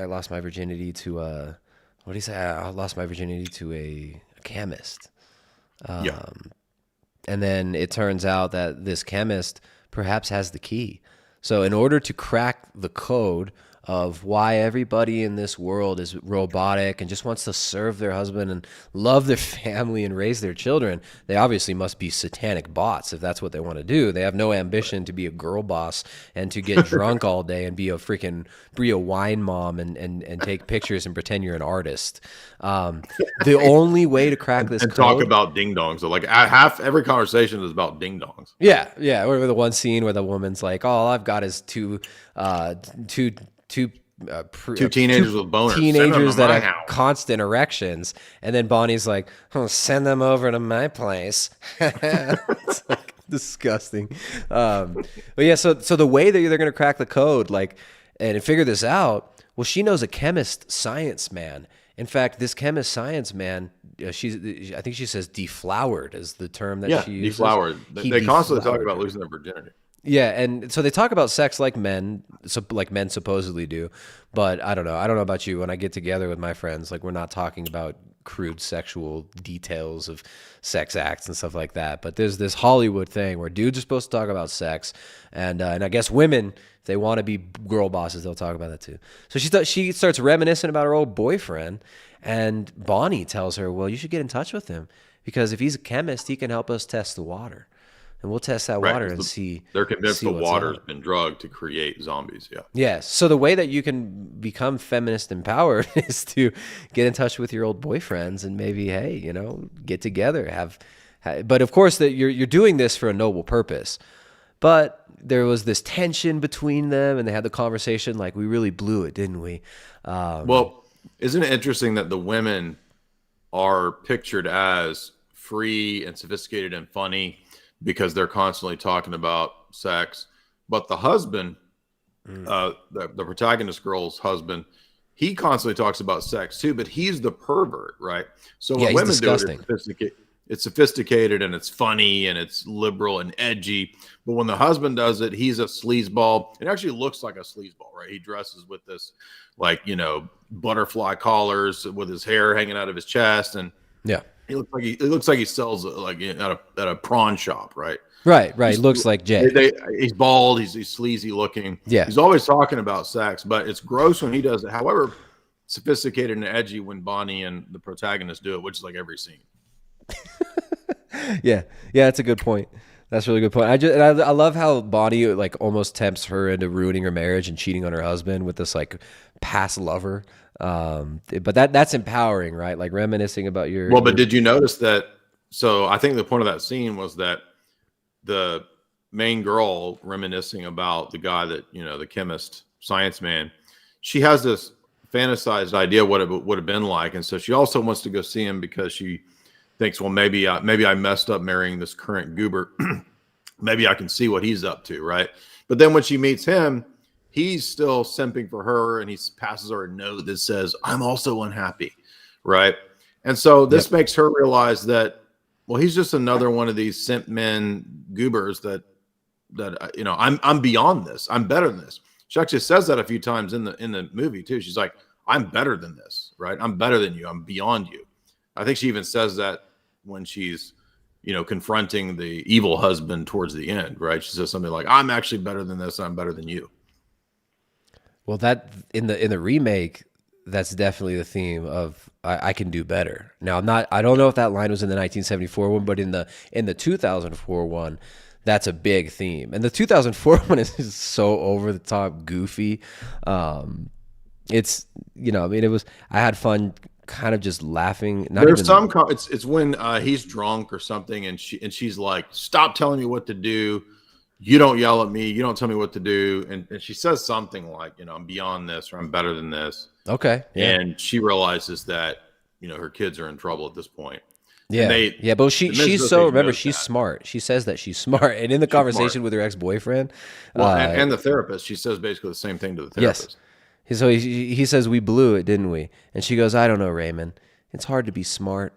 lost my virginity to what do you say? I lost my virginity to a chemist, Yeah. and then it turns out that this chemist perhaps has the key. So, in order to crack the code of why everybody in this world is robotic and just wants to serve their husband and love their family and raise their children, they obviously must be satanic bots if that's what they want to do. They have no ambition to be a girl boss and to get drunk all day and be a wine mom and take pictures and pretend you're an artist. The only way to crack this And code, talk about ding dongs. So like half every conversation is about ding dongs. yeah. Or the one scene where the woman's like, "Oh, all I've got is two Teenagers with boners. Send them teenagers to that my have house." constant erections," and then Bonnie's like, "Oh, send them over to my place." It's like disgusting. But yeah, so the way that they're gonna crack the code, like, and figure this out, well, she knows a chemist science man. In fact, this chemist science man, I think she says deflowered is the term that Yeah, she uses. deflowered. He They constantly talk deflowered about her. losing their virginity. Yeah, and so they talk about sex like men, like men supposedly do. But I don't know. I don't know about you. When I get together with my friends, like, we're not talking about crude sexual details of sex acts and stuff like that. But there's this Hollywood thing where dudes are supposed to talk about sex, and I guess women, if they want to be girl bosses, they'll talk about that too. So she starts reminiscing about her old boyfriend, and Bonnie tells her, "Well, you should get in touch with him because if he's a chemist, he can help us test the water." And we'll test that Right. water and see. They're convinced the what's water's up. been drugged to create zombies. Yeah. Yes. So the way that you can become feminist empowered is to get in touch with your old boyfriends and maybe, hey, get together. But of course, that you're doing this for a noble purpose. But there was this tension between them, and they had the conversation like, "We really blew it, didn't we?" Well, isn't it interesting that the women are pictured as free and sophisticated and funny because they're constantly talking about sex, but the husband, the protagonist girl's husband, he constantly talks about sex too, but he's the pervert, right? So when Yeah, he's women disgusting. do it, it's sophisticated and it's funny and it's liberal and edgy. But when the husband does it, he's a sleazeball. It actually looks like a sleazeball, right? He dresses with this, like, butterfly collars with his hair hanging out of his chest, and Yeah. it looks like he sells like at a prawn shop, right? Right. He looks like Jay. He's bald. He's sleazy looking. Yeah. He's always talking about sex, but it's gross when he does it. However, sophisticated and edgy when Bonnie and the protagonist do it, which is like every scene. Yeah, that's a good point. That's a really good point. I love how Bonnie like almost tempts her into ruining her marriage and cheating on her husband with this like past lover. But that's empowering, right? Like reminiscing about your. Well, but did you notice that? So I think the point of that scene was that the main girl reminiscing about the guy that, the chemist science man, she has this fantasized idea what it would have been like. And so she also wants to go see him because she thinks, well, maybe I messed up marrying this current goober. maybe I can see what he's up to, right? But then when she meets him, he's still simping for her, and he passes her a note that says, "I'm also unhappy," right? And so this makes her realize that, well, he's just another one of these simp men goobers that I'm beyond this. I'm better than this. She actually says that a few times in the movie too. She's like, "I'm better than this, right? I'm better than you. I'm beyond you." I think she even says that when she's, confronting the evil husband towards the end, right? She says something like, "I'm actually better than this. I'm better than you." Well, that in the remake, that's definitely the theme of I can do better. Now, I don't know if that line was in the 1974 one, but in the 2004 one, that's a big theme. And the 2004 one is so over the top goofy. It's I had fun kind of just laughing. It's when he's drunk or something, and she's like, "Stop telling me what to do. You don't yell at me. You don't tell me what to do." And she says something like, "I'm beyond this," or "I'm better than this." Okay. Yeah. And she realizes that, her kids are in trouble at this point. Yeah. But she's smart. She says that she's smart. And in the conversation with her ex-boyfriend. And the therapist, she says basically the same thing to the therapist. Yes. So he says, "We blew it, didn't we?" And she goes, "I don't know, Raymond. It's hard to be smart."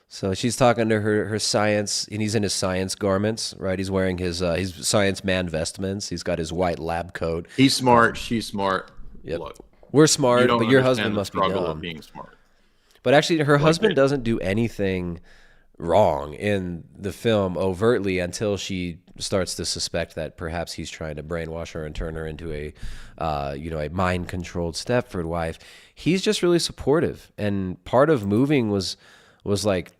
So she's talking to her science, and he's in his science garments, right? He's wearing his science man vestments. He's got his white lab coat. He's smart. She's smart. Yep. Look, we're smart, but your husband must be dumb. Of being smart. But actually, her husband doesn't do anything wrong in the film overtly until she starts to suspect that perhaps he's trying to brainwash her and turn her into a mind-controlled Stepford wife. He's just really supportive, and part of moving was like,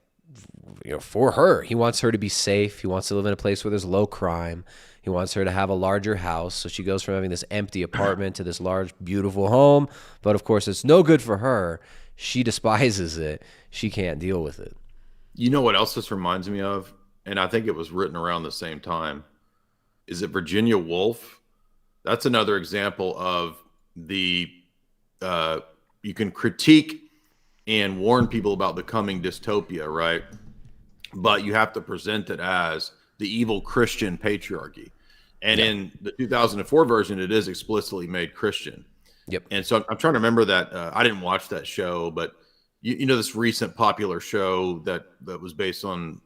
for her. He wants her to be safe. He wants to live in a place where there's low crime. He wants her to have a larger house. So she goes from having this empty apartment to this large, beautiful home. But of course, it's no good for her. She despises it. She can't deal with it. You know what else this reminds me of? And I think it was written around the same time. Is it Virginia Woolf? That's another example of you can critique and warn people about the coming dystopia, right? But you have to present it as the evil Christian patriarchy. And in the 2004 version, it is explicitly made Christian. Yep. And so I'm trying to remember that. I didn't watch that show, but you know this recent popular show that was based on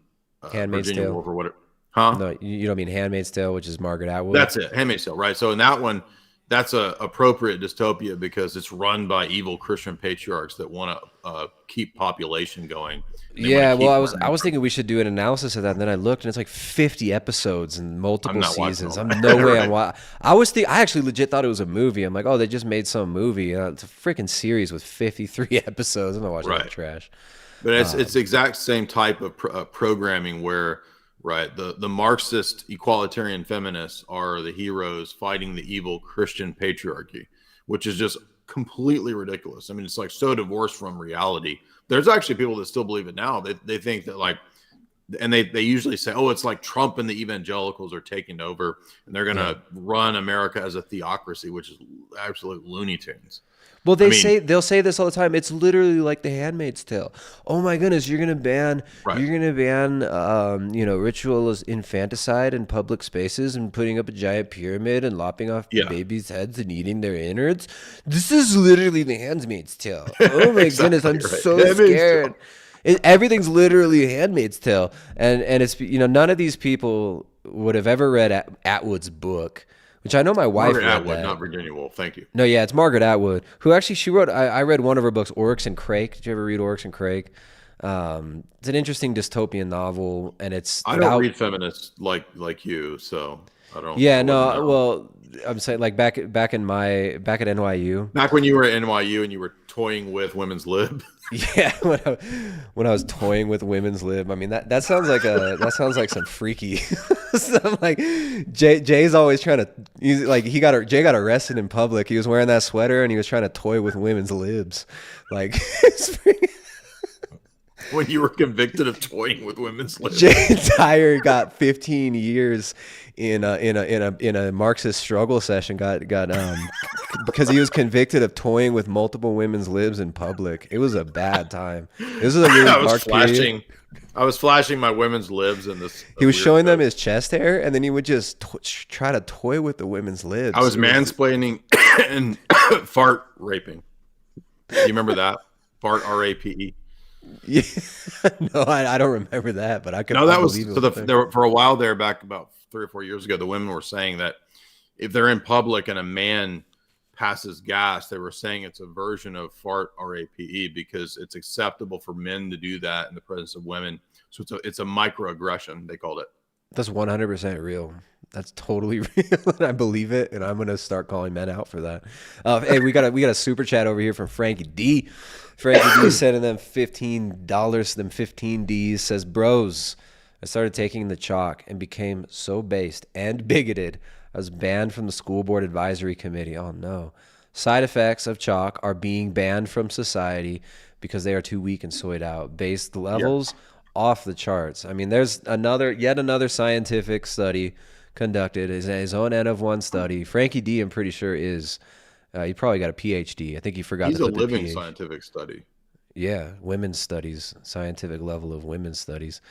Handmaid's Virginia Tale. Woolf or whatever. Huh? No, you don't mean Handmaid's Tale, which is Margaret Atwood? That's it, Handmaid's Tale, right? So in that one, that's a appropriate dystopia because it's run by evil Christian patriarchs that want to keep population going. Yeah, well, I was thinking we should do an analysis of that, and then I looked, and it's like 50 episodes and multiple seasons. I'm no way I'm watching. I actually legit thought it was a movie. I'm like, oh, they just made some movie. It's a freaking series with 53 episodes. I'm not watching that trash. But it's the exact same type of programming where, right, the Marxist equalitarian feminists are the heroes fighting the evil Christian patriarchy, which is just completely ridiculous. I mean, it's like so divorced from reality. There's actually people that still believe it now. They think that, like, and they usually say, oh, it's like Trump and the evangelicals are taking over and they're going to run America as a theocracy, which is absolute Looney Tunes. Well, they'll say this all the time. It's literally like The Handmaid's Tale. Oh my goodness, you're gonna ban ritual infanticide in public spaces and putting up a giant pyramid and lopping off babies' heads and eating their innards. This is literally The Handmaid's Tale. Oh my goodness, I'm so scared. Everything's literally Handmaid's Tale, and it's none of these people would have ever read Atwood's book. Which I know my wife Margaret read Atwood, that. not Virginia Woolf. Thank you. No, yeah, it's Margaret Atwood, who actually she wrote. I read one of her books, Oryx and Crake. Did you ever read Oryx and Crake? It's an interesting dystopian novel, and I don't read feminists like you, so I don't. Yeah, no. Well, I'm saying like back at NYU. Back when you were at NYU and you were toying with women's lib. Yeah, when I was toying with women's lib. I mean that sounds like some freaky. So like Jay's always trying to. Jay got arrested in public. He was wearing that sweater and he was trying to toy with women's libs. Like when you were convicted of toying with women's libs. Jay Dyer got 15 years in a Marxist struggle session. Got because he was convicted of toying with multiple women's libs in public. It was a bad time. This is a really dark period. I was flashing my women's libs in this. He was showing them his chest hair, and then he would just try to toy with the women's libs. I was mansplaining and fart raping. You remember that? Fart, R-A-P-E. Yeah. No, I don't remember that, but I could. No, that was for a while there, back about 3 or 4 years ago. The women were saying that if they're in public and a man passes gas, they were saying it's a version of fart, R-A-P-E, because it's acceptable for men to do that in the presence of women. So it's a microaggression, they called it. That's 100% real. That's totally real, and I believe it. And I'm gonna start calling men out for that. Hey, we got a super chat over here from Frankie D. Frankie D sending them $15. Them 15 Ds says, "Bros, I started taking the chalk and became so based and bigoted. I was banned from the school board advisory committee. Oh no! Side effects of chalk are being banned from society because they are too weak and soyed out. Based levels off the charts. I mean, there's yet another scientific study." Conducted his own N of 1 study. Frankie D, I'm pretty sure he probably got a PhD. I think he forgot. He's a living scientific study. Yeah, women's studies, scientific level of women's studies.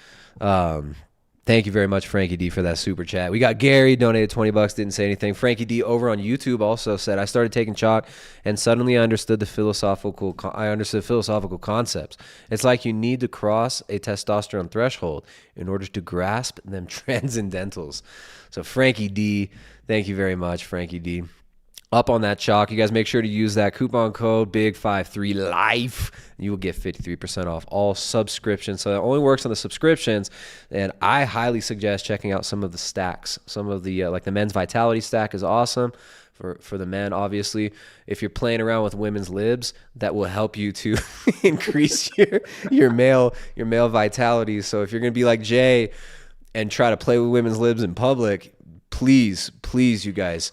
Thank you very much, Frankie D, for that super chat. We got Gary donated $20, didn't say anything. Frankie D over on YouTube also said, "I started taking chalk and suddenly I understood philosophical concepts. It's like you need to cross a testosterone threshold in order to grasp them transcendentals." So Frankie D, thank you very much, Frankie D. Up on that chalk. You guys make sure to use that coupon code BIG53LIFE. You will get 53% off all subscriptions. So it only works on the subscriptions. And I highly suggest checking out some of the stacks. Some of the, like the men's vitality stack is awesome for the men, obviously. If you're playing around with women's libs, that will help you to increase your male vitality. So if you're going to be like Jay and try to play with women's libs in public, please, you guys,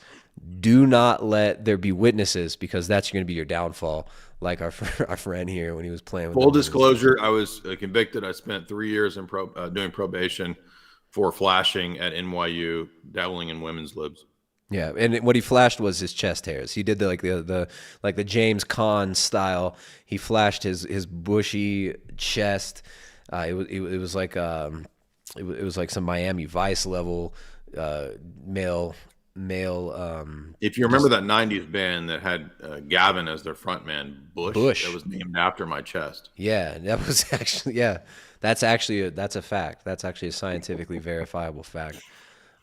do not let there be witnesses, because that's going to be your downfall. Like our friend here when he was playing with full disclosure, I was convicted. I spent 3 years in doing probation for flashing at NYU, dabbling in women's libs. Yeah, and what he flashed was his chest hairs. He did the James Caan style. He flashed his bushy chest. It was like some Miami Vice level male. If you remember that 90s band that had Gavin as their front man, Bush, that was named after my chest. Yeah, that was actually, that's a fact. That's actually a scientifically verifiable fact.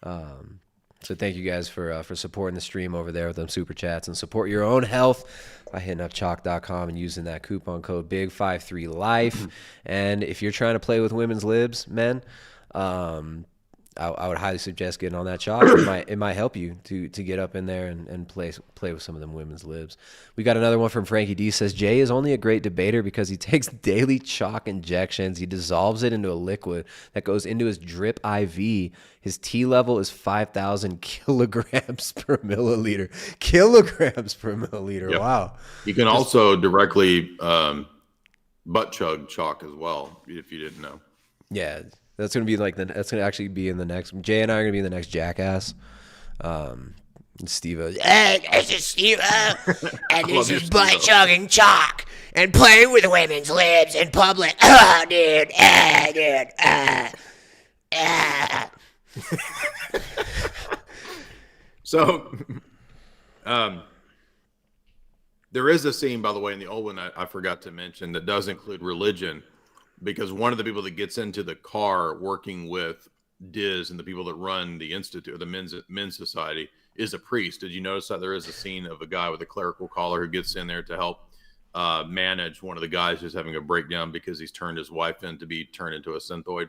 So thank you guys for supporting the stream over there with them super chats, and support your own health by hitting up chalk.com and using that coupon code BIG53LIFE. And if you're trying to play with women's libs, men, I would highly suggest getting on that chalk. It might help you to get up in there and play with some of them women's libs. We got another one from Frankie D. Says, "Jay is only a great debater because he takes daily chalk injections. He dissolves it into a liquid that goes into his drip IV. His T level is 5,000 kilograms per milliliter." Kilograms per milliliter. Yep. Wow. You can also directly butt chug chalk as well, if you didn't know. Yeah. That's gonna be that's gonna actually be in the next. Jay and I are gonna be in the next Jackass. Steve, "Hey, this is Steve, and this is butt chugging chalk and playing with women's libs in public." Oh, dude, So, there is a scene, by the way, in the old one I forgot to mention that does include religion. Because one of the people that gets into the car working with Diz and the people that run the institute, or the men's society, is a priest. Did you notice that there is a scene of a guy with a clerical collar who gets in there to help manage one of the guys who's having a breakdown because he's turned his wife in to be turned into a synthoid?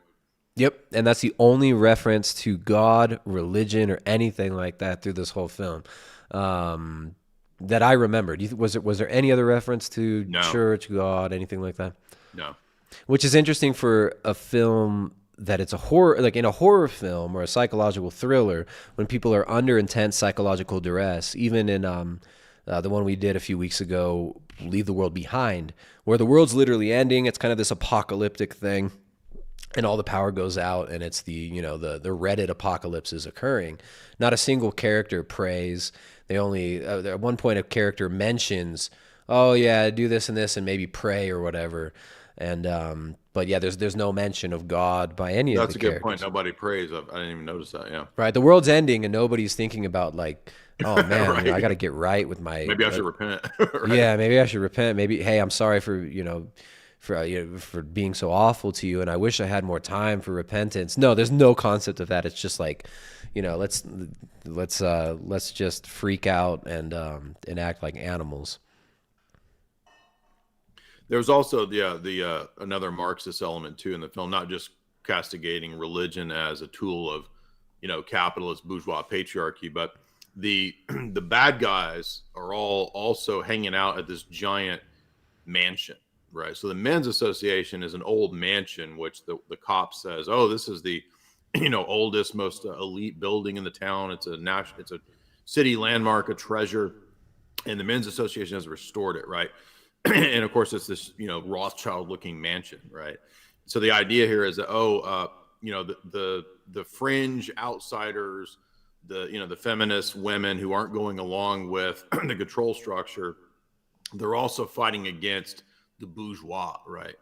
Yep, and that's the only reference to God, religion, or anything like that through this whole film that I remembered. Was there any other reference to church, God, anything like that? No. Which is interesting for a film that it's a horror, like in a horror film or a psychological thriller, when people are under intense psychological duress, even in the one we did a few weeks ago, Leave the World Behind, where the world's literally ending. It's kind of this apocalyptic thing. and all the power goes out, and it's the the Reddit apocalypse is occurring. Not a single character prays. They only at one point a character mentions, oh yeah, do this and this and maybe pray or whatever. And but yeah, there's no mention of God by any of That's the a good characters. point. Nobody prays. I didn't even notice that. Yeah. Right, the world's ending and nobody's thinking about like, oh man, Right. I got to get right with my. Maybe I should repent. Right. Yeah, maybe I should repent. Maybe, hey, I'm sorry for for being so awful to you, and I wish I had more time for repentance. No, there's no concept of that. It's just like, let's just freak out and act like animals. There's also the another Marxist element too in the film, not just castigating religion as a tool of capitalist bourgeois patriarchy, but the the bad guys are all also hanging out at this giant mansion, right? So the men's association is an old mansion, which the cop says, oh, this is the oldest, most elite building in the town. It's a city landmark, a treasure, and the men's association has restored it, right? And of course, it's this Rothschild looking mansion, right? So the idea here is that the fringe outsiders, the feminist women who aren't going along with the control structure, they're also fighting against the bourgeois, right?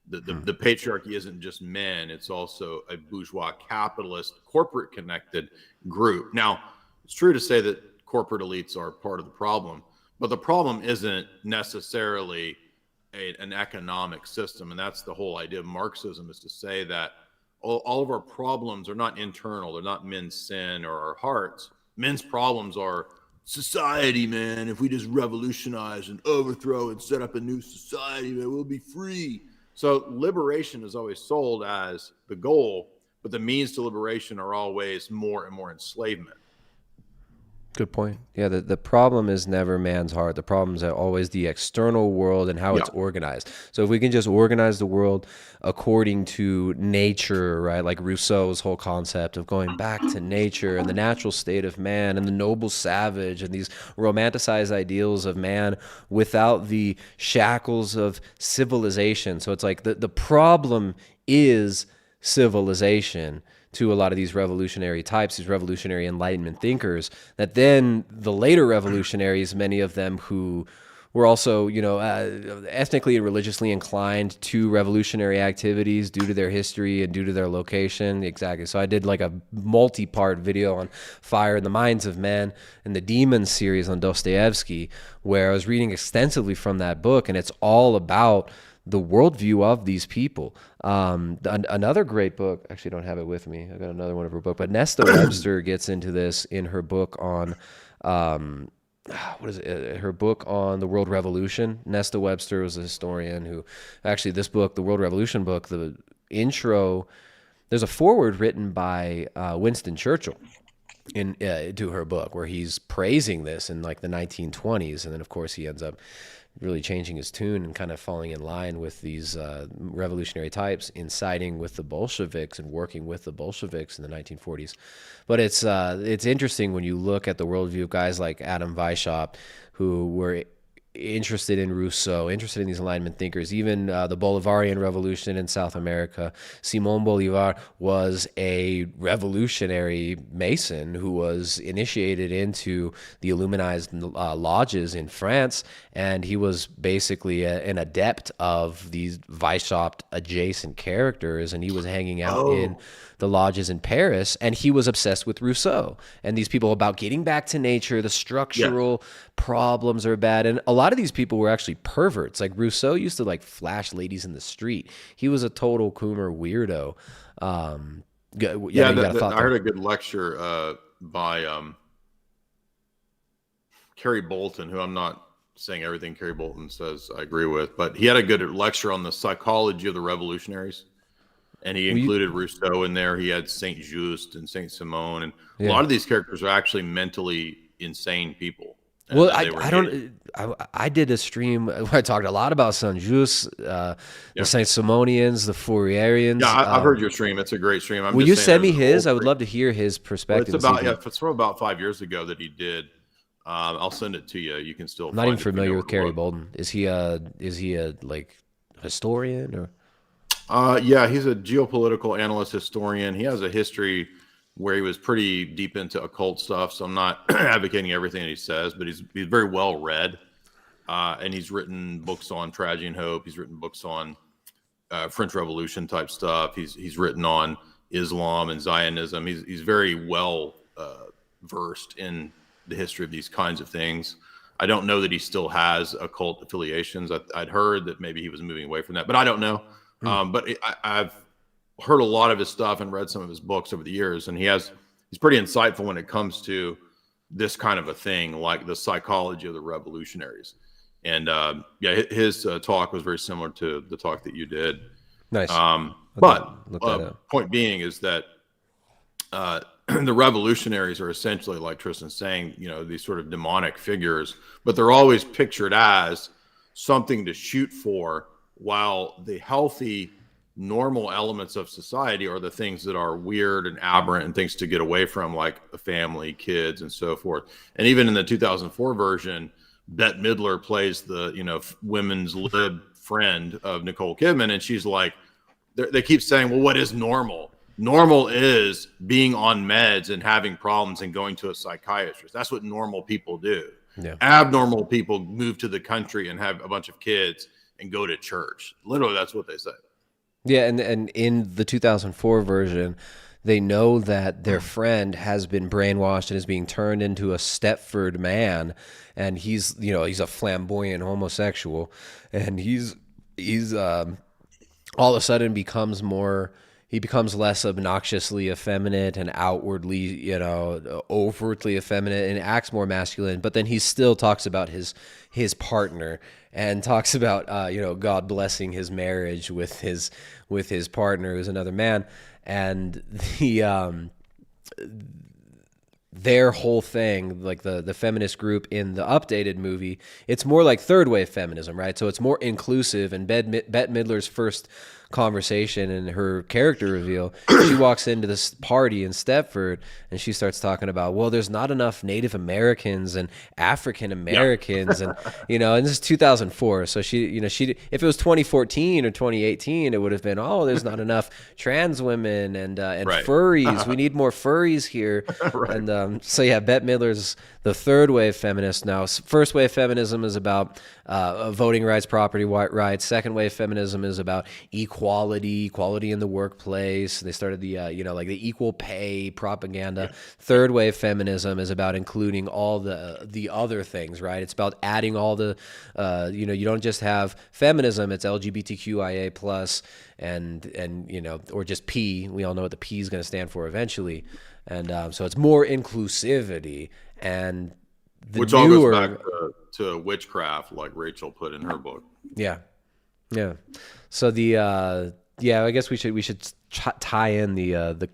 The patriarchy isn't just men; it's also a bourgeois, capitalist, corporate connected group. Now, it's true to say that corporate elites are part of the problem, but the problem isn't necessarily an economic system, and that's the whole idea of Marxism, is to say that all of our problems are not internal. They're not men's sin or our hearts. Men's problems are society, man. If we just revolutionize and overthrow and set up a new society, man, we'll be free. So liberation is always sold as the goal, but the means to liberation are always more and more enslavement. Good point. Yeah, the problem is never man's heart. The problem is always the external world and how it's organized. So if we can just organize the world according to nature, right? Like Rousseau's whole concept of going back to nature and the natural state of man and the noble savage and these romanticized ideals of man without the shackles of civilization. So it's like the problem is civilization to a lot of these revolutionary types, these revolutionary Enlightenment thinkers, that then the later revolutionaries, many of them who were also, ethnically and religiously inclined to revolutionary activities due to their history and due to their location. Exactly. So I did like a multi-part video on Fire in the Minds of Men and the Demon series on Dostoevsky, where I was reading extensively from that book, and it's all about the worldview of these people. Another great book, actually don't have it with me, I got another one of her book, but Nesta Webster gets into this in her book on, her book on the World Revolution. Nesta Webster was a historian who, actually this book, the World Revolution book, the intro, there's a foreword written by Winston Churchill to her book where he's praising this in like the 1920s, and then of course he ends up really changing his tune and kind of falling in line with these revolutionary types, inciting with the Bolsheviks and working with the Bolsheviks in the 1940s. But it's interesting when you look at the worldview of guys like Adam Weishaupt, who were interested in Rousseau, interested in these Enlightenment thinkers, even the Bolivarian Revolution in South America. Simón Bolívar was a revolutionary Mason who was initiated into the Illuminized lodges in France, and he was basically an adept of these Weishaupt adjacent characters, and he was hanging out in the lodges in Paris, and he was obsessed with Rousseau and these people about getting back to nature. The structural problems are bad, and a lot of these people were actually perverts. Like Rousseau used to like flash ladies in the street. He was a total Coomer weirdo. I heard a good lecture by Kerry Bolton, who I'm not saying everything Kerry Bolton says I agree with, but he had a good lecture on the psychology of the revolutionaries. And he included Rousseau in there. He had Saint Just and Saint Simon, and a lot of these characters are actually mentally insane people. Well, I did a stream where I talked a lot about Saint Just, the Saint Simonians, the Fourierians. Yeah, I've heard your stream. It's a great stream. Will you send me his? I would love to hear his perspective. It's from about 5 years ago that he did. I'll send it to you. You can still. I'm not even familiar with Kerry Bolton. Is he a like historian or? Yeah, he's a geopolitical analyst, historian. He has a history where he was pretty deep into occult stuff. So I'm not advocating everything that he says, but he's very well read, and he's written books on tragedy and hope. He's written books on French Revolution type stuff. He's written on Islam and Zionism. He's very well versed in the history of these kinds of things. I don't know that he still has occult affiliations. I'd heard that maybe he was moving away from that, but I don't know. But I've heard a lot of his stuff and read some of his books over the years, and he's pretty insightful when it comes to this kind of a thing, like the psychology of the revolutionaries. And yeah, his talk was very similar to the talk that you did. Nice. Point being is that the revolutionaries are essentially, like Tristan's saying, these sort of demonic figures, but they're always pictured as something to shoot for, while the healthy, normal elements of society are the things that are weird and aberrant and things to get away from, like a family, kids, and so forth. And even in the 2004 version, Bette Midler plays the women's lib friend of Nicole Kidman, and she's like, they keep saying, well, what is normal? Normal is being on meds and having problems and going to a psychiatrist. That's what normal people do. Yeah. Abnormal people move to the country and have a bunch of kids and go to church. Literally, that's what they say. Yeah, and in the 2004 version, they know that their friend has been brainwashed and is being turned into a Stepford man, and he's a flamboyant homosexual, and he's all of a sudden becomes less obnoxiously effeminate and outwardly, overtly effeminate, and acts more masculine. But then he still talks about his partner and talks about, God blessing his marriage with his partner, who's another man. And their whole thing, like the feminist group in the updated movie, it's more like third wave feminism, right? So it's more inclusive. And Bette Midler's first conversation and her character reveal, she walks into this party in Stepford and she starts talking about, well, there's not enough Native Americans and African Americans, and and this is 2004, so she if it was 2014 or 2018, it would have been, there's not enough trans women and right. Furries. We need more furries here. Right. And so yeah, Bette Midler's the third wave feminist now. First wave feminism is about voting rights, property rights. Second wave feminism is about equality in the workplace. They started the the equal pay propaganda. Yeah. Third wave feminism is about including all the other things, right? It's about adding all the you don't just have feminism, it's LGBTQIA plus and or just P. We all know what the P is going to stand for eventually. And so it's more inclusivity, and which all goes back to witchcraft, like Rachel put in her book. Yeah. So I guess we should tie in the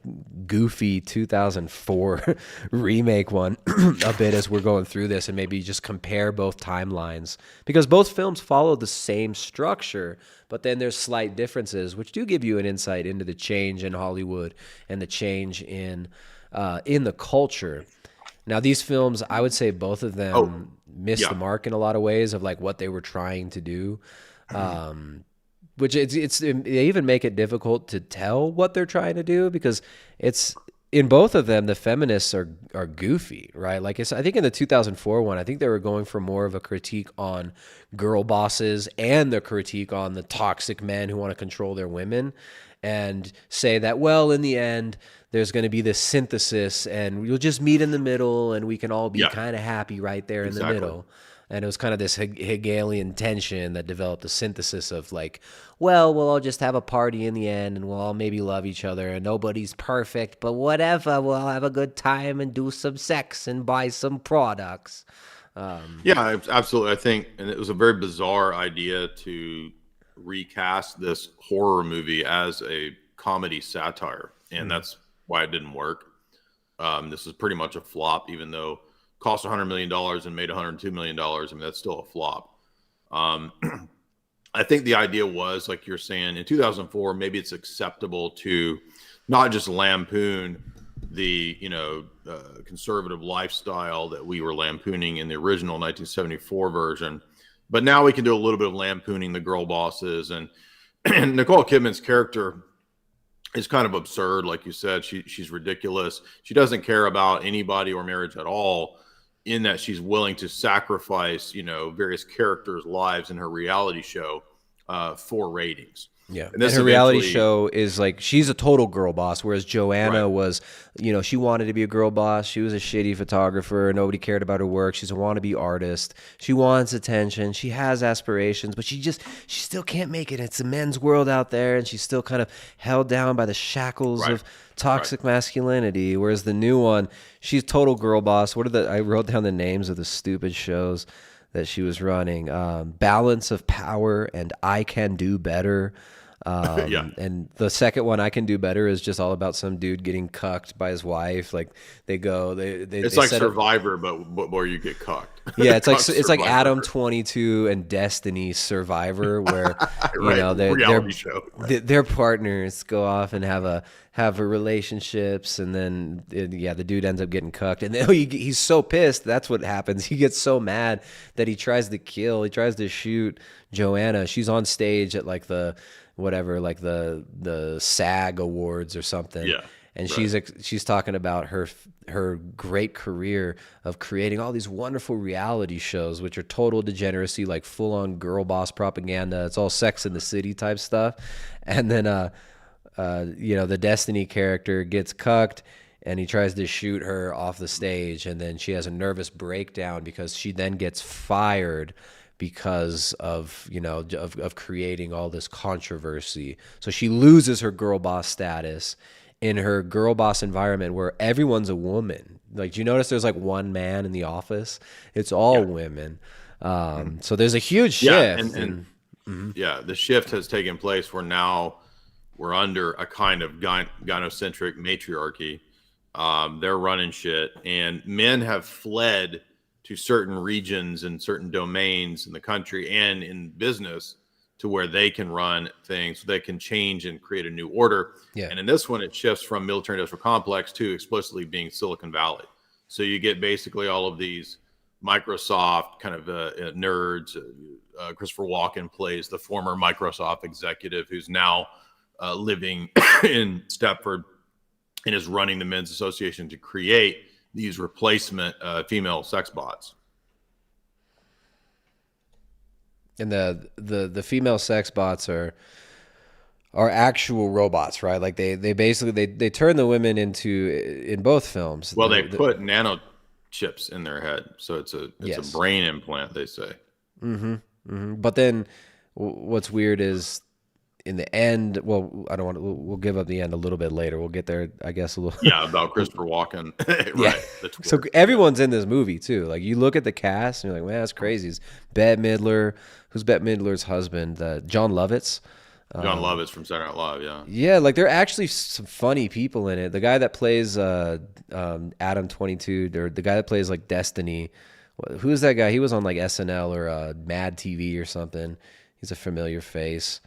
goofy 2004 remake one a bit as we're going through this, and maybe just compare both timelines, because both films follow the same structure, but then there's slight differences, which do give you an insight into the change in Hollywood and the change in the culture. Now, these films, I would say both of them missed the mark in a lot of ways of like what they were trying to do. Which they even make it difficult to tell what they're trying to do, because it's in both of them, the feminists are goofy, right? Like I think in the 2004 one, I think they were going for more of a critique on girl bosses and the critique on the toxic men who want to control their women, and say that, well, in the end, there's going to be this synthesis and we'll just meet in the middle and we can all be kind of happy right there in the middle. And it was kind of this Hegelian tension that developed a synthesis of like, well, we'll all just have a party in the end and we'll all maybe love each other and nobody's perfect, but whatever, we'll all have a good time and do some sex and buy some products. Yeah, absolutely. I think, and it was a very bizarre idea to recast this horror movie as a comedy satire, and that's why it didn't work. This is pretty much a flop, even though cost $100 million and made $102 million. I mean, that's still a flop. I think the idea was, like you're saying, in 2004, maybe it's acceptable to not just lampoon the, conservative lifestyle that we were lampooning in the original 1974 version, but now we can do a little bit of lampooning the girl bosses and and Nicole Kidman's character is kind of absurd. Like you said, she's ridiculous. She doesn't care about anybody or marriage at all, in that she's willing to sacrifice, various characters' lives in her reality show for ratings. Yeah. And this her reality show is like, she's a total girl boss, whereas Joanna was, she wanted to be a girl boss. She was a shitty photographer. Nobody cared about her work. She's a wannabe artist. She wants attention. She has aspirations, but she still can't make it. It's a men's world out there, and she's still kind of held down by the shackles of toxic masculinity. Whereas the new one, she's total girl boss. I wrote down the names of the stupid shows that she was running. Balance of Power and I Can Do Better. And the second one, I Can Do Better, is just all about some dude getting cucked by his wife. Like it's like Survivor, but where you get cucked. Yeah, it's like Adam 22 and Destiny Survivor, where their partners go off and have relationships, and then the dude ends up getting cucked, and then he's so pissed. That's what happens. He gets so mad that he tries to shoot Joanna. She's on stage at like the SAG Awards or something. Yeah. And she's talking about her great career of creating all these wonderful reality shows, which are total degeneracy, like full on girl boss propaganda. It's all Sex in the City type stuff. And then the Destiny character gets cucked, and he tries to shoot her off the stage, and then she has a nervous breakdown because she then gets fired because of creating all this controversy. So she loses her girl boss status in her girl boss environment where everyone's a woman. Like, do you notice there's like one man in the office? It's all women. So there's a huge shift. The shift has taken place where now we're under a kind of gynocentric matriarchy. They're running shit, and men have fled to certain regions and certain domains in the country and in business to where they can run things, they can change and create a new order. Yeah. And in this one, it shifts from military industrial complex to explicitly being Silicon Valley. So you get basically all of these Microsoft kind of nerds. Christopher Walken plays the former Microsoft executive who's now living in Stepford and is running the Men's Association to create these replacement female sex bots. And the female sex bots are actual robots, right? Like they basically they turn the women in both films. Well, they put nanochips in their head, so it's a brain implant, they say. But then what's weird is in the end, well, I don't want to, we'll give up the end a little bit later. We'll get there, I guess, a little. Yeah, about Christopher Walken. Right. So everyone's in this movie too. Like you look at the cast and you're like, man, that's crazy. It's Bette Midler. Who's Bette Midler's husband? John Lovitz. John Lovitz from Saturday Night Live, yeah. Yeah, like there are actually some funny people in it. The guy that plays Adam 22, or the guy that plays like Destiny. Who's that guy? He was on like SNL or Mad TV or something. He's a familiar face.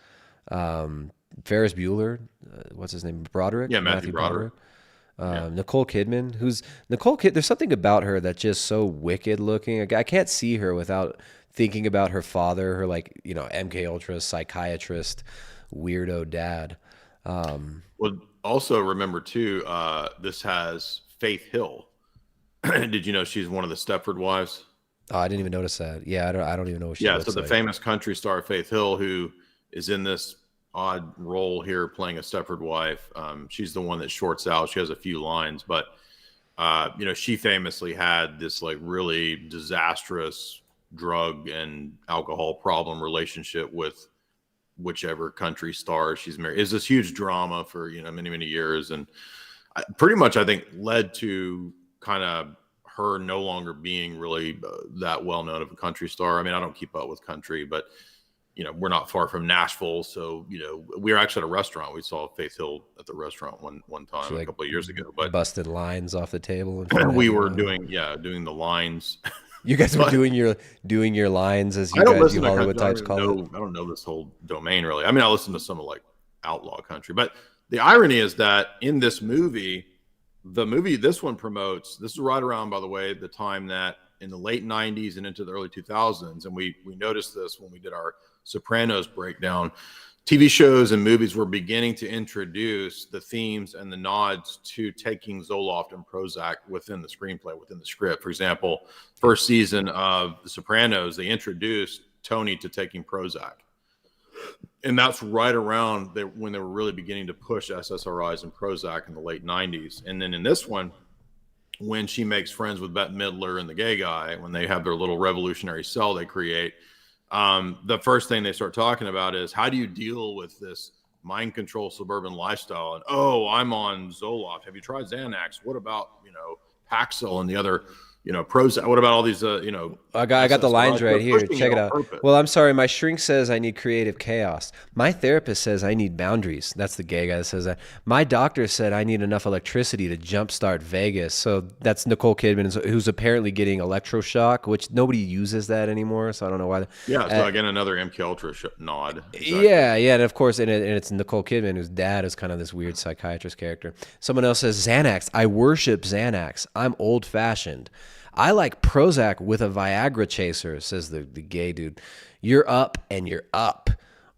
Ferris Bueller, what's his name? Broderick? Yeah, Matthew Broderick. Nicole Kidman, there's something about her that's just so wicked looking. I can't see her without thinking about her father, her like, MK Ultra psychiatrist, weirdo dad. Well, also remember too, this has Faith Hill. Did you know she's one of the Stepford wives? Oh, I didn't even notice that. Yeah, I don't even know what she looks so the like. famous country star Faith Hill, who is in this odd role here playing a Stepford wife. She's the one that shorts out. She has a few lines, but she famously had this like really disastrous drug and alcohol problem relationship with whichever country star she's married. Is this huge drama for many years, and pretty much I think led to kind of her no longer being really that well known of a country star. I mean, I don't keep up with country, but we're not far from Nashville, so we were actually at a restaurant. We saw Faith Hill at the restaurant one time a couple of years ago. But busted lines off the table. We were doing the lines. You guys were doing your lines as you Hollywood types call it. I don't know this whole domain really. I mean, I listen to some of like outlaw country, but the irony is that in this movie, this one promotes. This is right around, by the way, the time that in the late 90s and into the early 2000s, and we noticed this when we did our Sopranos breakdown. TV shows and movies were beginning to introduce the themes and the nods to taking Zoloft and Prozac within the screenplay, within the script. For example, first season of The Sopranos, they introduced Tony to taking Prozac. And that's right around when they were really beginning to push SSRIs and Prozac in the late 90s. And then in this one, when she makes friends with Bette Midler and the gay guy, when they have their little revolutionary cell they create, the first thing they start talking about is, how do you deal with this mind control suburban lifestyle? And, oh, I'm on Zoloft. Have you tried Xanax? What about, Paxil and the other, Prozac? What about all these, I got the lines right here. Check it out. Well, I'm sorry. My shrink says I need creative chaos. My therapist says I need boundaries. That's the gay guy that says that. My doctor said I need enough electricity to jumpstart Vegas. So that's Nicole Kidman, who's apparently getting electroshock, which nobody uses that anymore. So I don't know why. Yeah. So again, another MK Ultra nod. Exactly. Yeah. And of course, and it's Nicole Kidman, whose dad is kind of this weird psychiatrist character. Someone else says Xanax. I worship Xanax. I'm old fashioned. I like Prozac with a Viagra chaser, says the gay dude. You're up and you're up.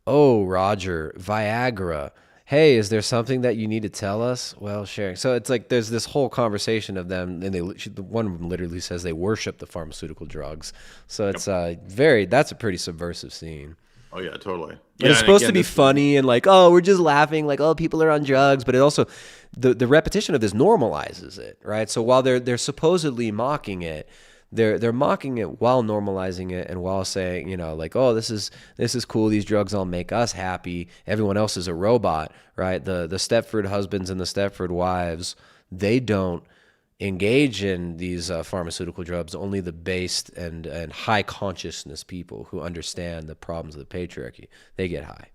Oh, Roger, Viagra. Hey, is there something that you need to tell us? Well, sharing. So it's like there's this whole conversation of them, and one of them literally says they worship the pharmaceutical drugs. So it's that's a pretty subversive scene. Oh yeah, totally. And it's supposed to be funny and like, oh, we're just laughing, like, oh, people are on drugs, but it also the repetition of this normalizes it, right? So while they're supposedly mocking it, they're mocking it while normalizing it and while saying, like, oh, this is cool, these drugs all make us happy, everyone else is a robot, right? The Stepford husbands and the Stepford wives, they don't engage in these pharmaceutical drugs. Only the based and high consciousness people who understand the problems of the patriarchy, they get high.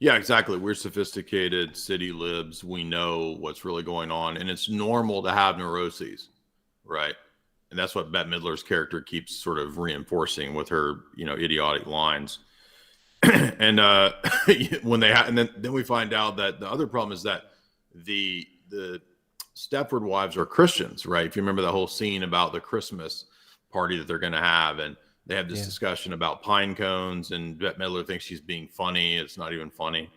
Yeah, exactly. We're sophisticated city libs. We know what's really going on, and it's normal to have neuroses, right? And that's what Bette Midler's character keeps sort of reinforcing with her, idiotic lines. And when and then we find out that the other problem is that the Stepford wives are Christians, right? If you remember the whole scene about the Christmas party that they're going to have, and they have this discussion about pine cones, and Bette Midler thinks she's being funny. It's not even funny.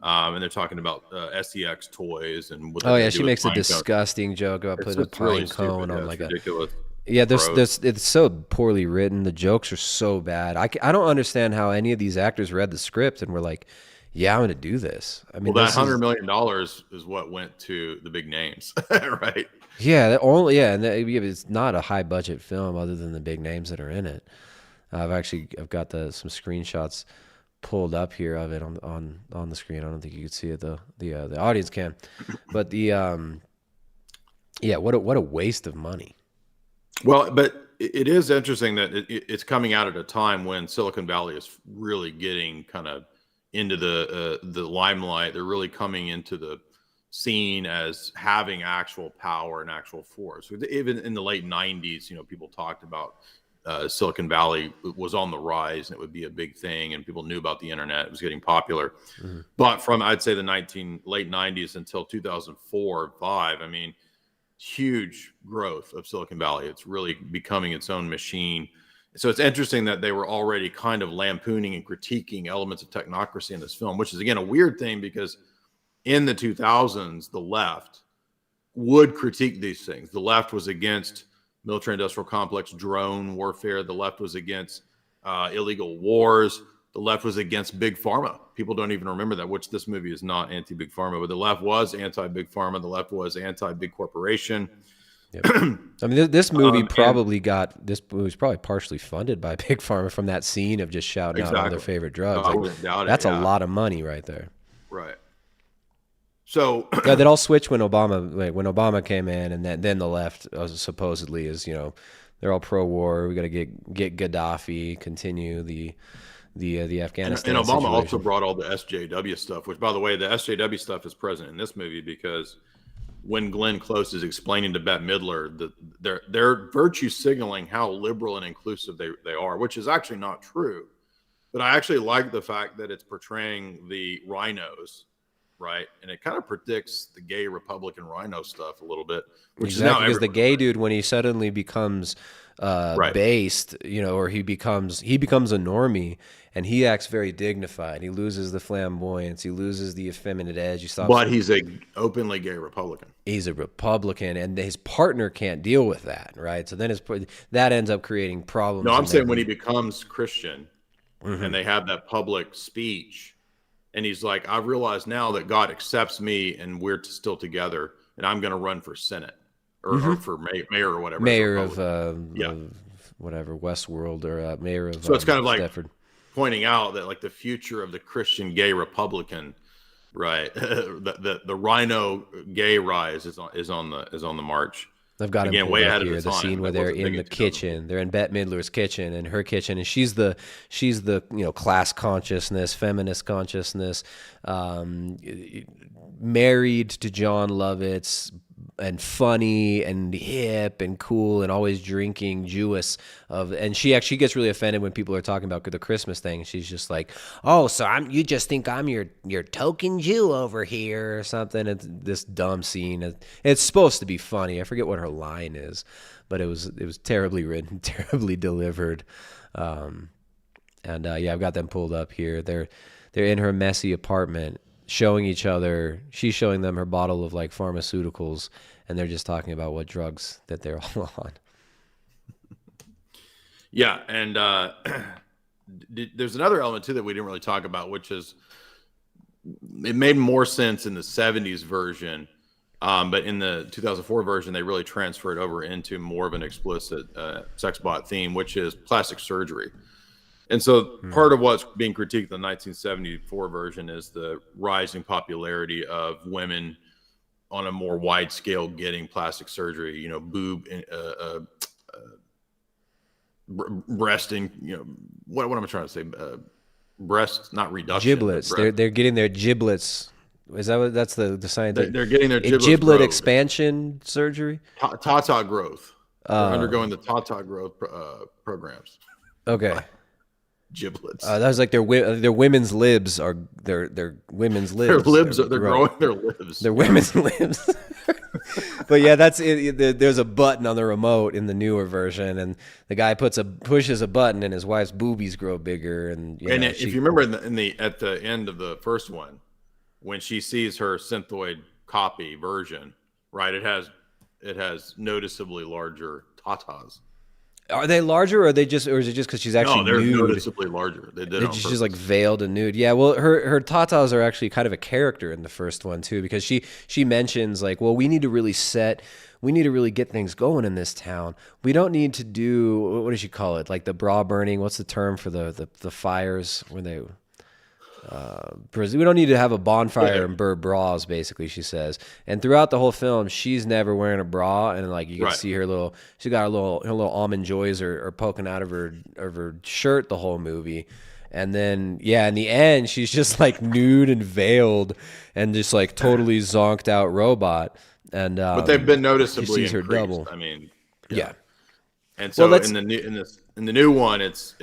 And they're talking about SEX toys and what. Oh yeah, she makes a disgusting joke about putting a pine cone on like ridiculous. It's so poorly written. The jokes are so bad. I don't understand how any of these actors read the script and were like, yeah, I'm going to do this. I mean, that $100 million is what went to the big names, right? Yeah, it's not a high budget film other than the big names that are in it. I've got some screenshots pulled up here of it on the screen. I don't think you can see it though. The audience can, but what a waste of money. Well, but it is interesting that it's coming out at a time when Silicon Valley is really getting kind of into the limelight. They're really coming into the scene as having actual power and actual force. Even in the late 90s, people talked about Silicon Valley was on the rise and it would be a big thing, and people knew about the internet. It was getting popular. Mm-hmm. But from, I'd say, the late 90s until 2004, 5, I mean, huge growth of Silicon Valley. It's really becoming its own machine. So it's interesting that they were already kind of lampooning and critiquing elements of technocracy in this film, which is, again, a weird thing because in the 2000s, the left would critique these things. The left was against military-industrial complex drone warfare. The left was against illegal wars. The left was against big pharma. People don't even remember that, which this movie is not anti-big pharma, but the left was anti-big pharma. The left was anti-big corporation. Yep. I mean, this movie this movie's probably partially funded by Big Pharma from that scene of just shouting out all their favorite drugs. That's a lot of money right there. Right. So that all switched when Obama came in, and then the left supposedly is they're all pro-war. We got to get Gaddafi, continue the Afghanistan. And Obama situation. also brought all the SJW stuff, which, by the way, the SJW stuff is present in this movie because when Glenn Close is explaining to Bette Midler they're virtue signaling how liberal and inclusive they are, which is actually not true. But I actually like the fact that it's portraying the rhinos right? And it kind of predicts the gay Republican rhino stuff a little bit, which Exactly, is now because the everywhere, gay right? dude, when he suddenly becomes Right. based, or he becomes a normie, and he acts very dignified. He loses the flamboyance. He loses the effeminate edge. He stops. But he's a openly gay Republican. He's a Republican, and his partner can't deal with that, right? So then that ends up creating problems. No, I'm in saying their- when he becomes Christian and they have that public speech, and he's like, I realize now that God accepts me and we're still together, and I'm going to run for Senate or for mayor or whatever. mayor as a of Republican. whatever, Westworld, or mayor of So it's kind of like Stepford. pointing out that like the future of the Christian gay Republican, right? the rhino gay rise is on the march. I've got him Again, pulled way up ahead of here. its The time. scene where That they're wasn't in big the in 2004. kitchen. They're in Bette Midler's kitchen, and her kitchen, and she's the class consciousness, feminist consciousness, married to John Lovitz, and funny and hip and cool and always drinking Jewish and she actually gets really offended when people are talking about the Christmas thing. She's just like, oh, so you just think I'm your token Jew over here or something. It's this dumb scene. It's supposed to be funny. I forget what her line is, but it was terribly written, terribly delivered. I've got them pulled up here. They're in her messy apartment, showing each other. She's showing them her bottle of like pharmaceuticals, and they're just talking about what drugs that they're all on. Yeah, and there's another element too that we didn't really talk about, which is it made more sense in the 70s version, but in the 2004 version, they really transferred over into more of an explicit sex bot theme, which is plastic surgery. And so part of what's being critiqued in the 1974 version is the rising popularity of women on a more wide scale getting plastic surgery, boob, breasting, what am I trying to say? Breast, not reduction. Giblets. They're getting their giblets. Is that what that's the scientific? They're getting their giblets giblet growth. Expansion surgery. Tata growth. They're undergoing the Tata growth programs. Okay. Giblets. That was like their women's libs are their women's libs. Their libs. They're growing their libs. Their women's libs. But yeah, that's it. There's a button on the remote in the newer version, and the guy pushes a button, and his wife's boobies grow bigger. And if you remember at the end of the first one, when she sees her synthoid copy version, right? It has noticeably larger tatas. Are they larger, or is it just because she's actually they're nude? noticeably larger. They did it on She's purpose. like veiled and nude. Yeah, well, her tatas are actually kind of a character in the first one too, because she mentions like, well, we need to really get things going in this town. We don't need to do, what does she call it? Like the bra burning. What's the term for the fires when they? We don't need to have a bonfire and burn bras, basically, she says. And throughout the whole film, she's never wearing a bra, and like you can see her she got her little almond joys are poking out of her shirt the whole movie. And then in the end, she's just like nude and veiled and just like totally zonked out robot. And but they've been noticeably sees her increased. double. I mean, yeah. And so Well, in the new one, it's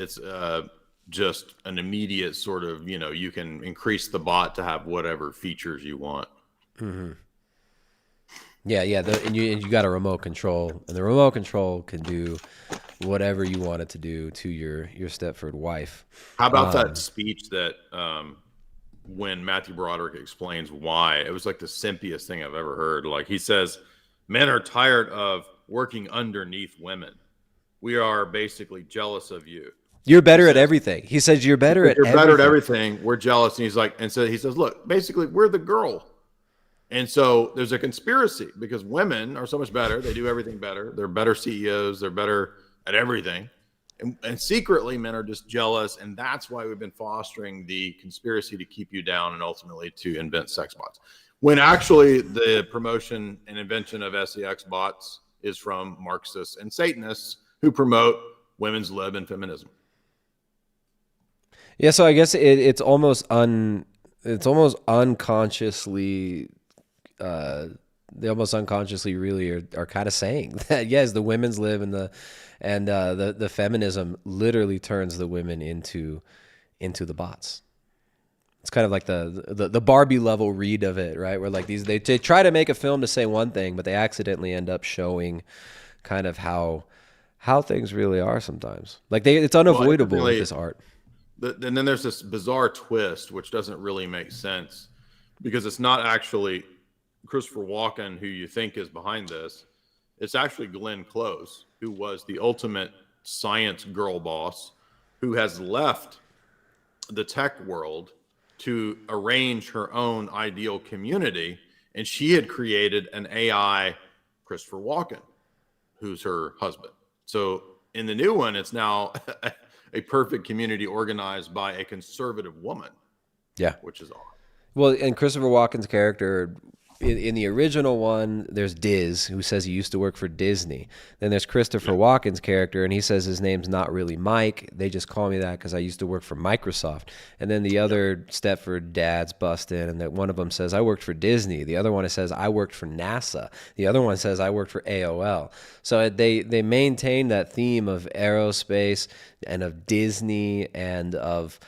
just an immediate sort of, you can increase the bot to have whatever features you want. Mm-hmm. Yeah. And you got a remote control, and the remote control can do whatever you want it to do to your Stepford wife. How about that speech that when Matthew Broderick explains why, it was like the simpiest thing I've ever heard. Like he says, men are tired of working underneath women. We are basically jealous of you. You're better at everything. He says you're better at everything. Better at everything. We're jealous. And he's like, and so he says, look, basically we're the girl. And so there's a conspiracy because women are so much better. They do everything better. They're better CEOs. They're better at everything. And secretly men are just jealous. And that's why we've been fostering the conspiracy to keep you down and ultimately to invent sex bots. When actually the promotion and invention of sex bots is from Marxists and Satanists who promote women's lib and feminism. Yeah, so I guess it's almost unconsciously, they almost unconsciously really are kind of saying that yes, the women's lib and the feminism literally turns the women into the bots. It's kind of like the Barbie level read of it, right? Where like they try to make a film to say one thing, but they accidentally end up showing kind of how things really are sometimes. Like it's unavoidable with this art. And then there's this bizarre twist, which doesn't really make sense because it's not actually Christopher Walken who you think is behind this. It's actually Glenn Close, who was the ultimate science girl boss, who has left the tech world to arrange her own ideal community. And she had created an AI Christopher Walken, who's her husband. So in the new one, it's now a perfect community organized by a conservative woman. Yeah. Which is odd. Well, and Christopher Walken's character in the original one, there's Diz, who says he used to work for Disney. Then there's Christopher Walken's character, and he says his name's not really Mike. They just call me that because I used to work for Microsoft. And then the other Stepford dads bust in, and that one of them says, I worked for Disney. The other one says, I worked for NASA. The other one says, I worked for AOL. So they maintain that theme of aerospace and of Disney and of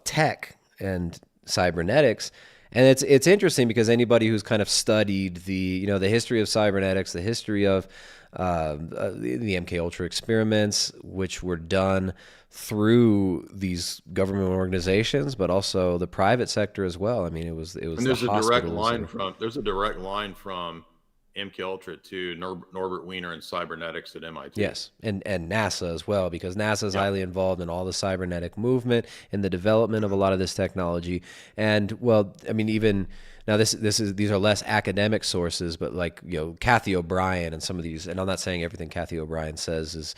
tech and cybernetics. And it's interesting because anybody who's kind of studied the history of cybernetics, the history of the MK Ultra experiments, which were done through these government organizations, but also the private sector as well. I mean, it was. And there's a direct line from MK Ultra to Norbert Wiener and cybernetics at MIT. Yes, and NASA as well, because NASA is highly involved in all the cybernetic movement and the development of a lot of this technology. And well, I mean, even now these are less academic sources, but like Kathy O'Brien and some of these. And I'm not saying everything Kathy O'Brien says is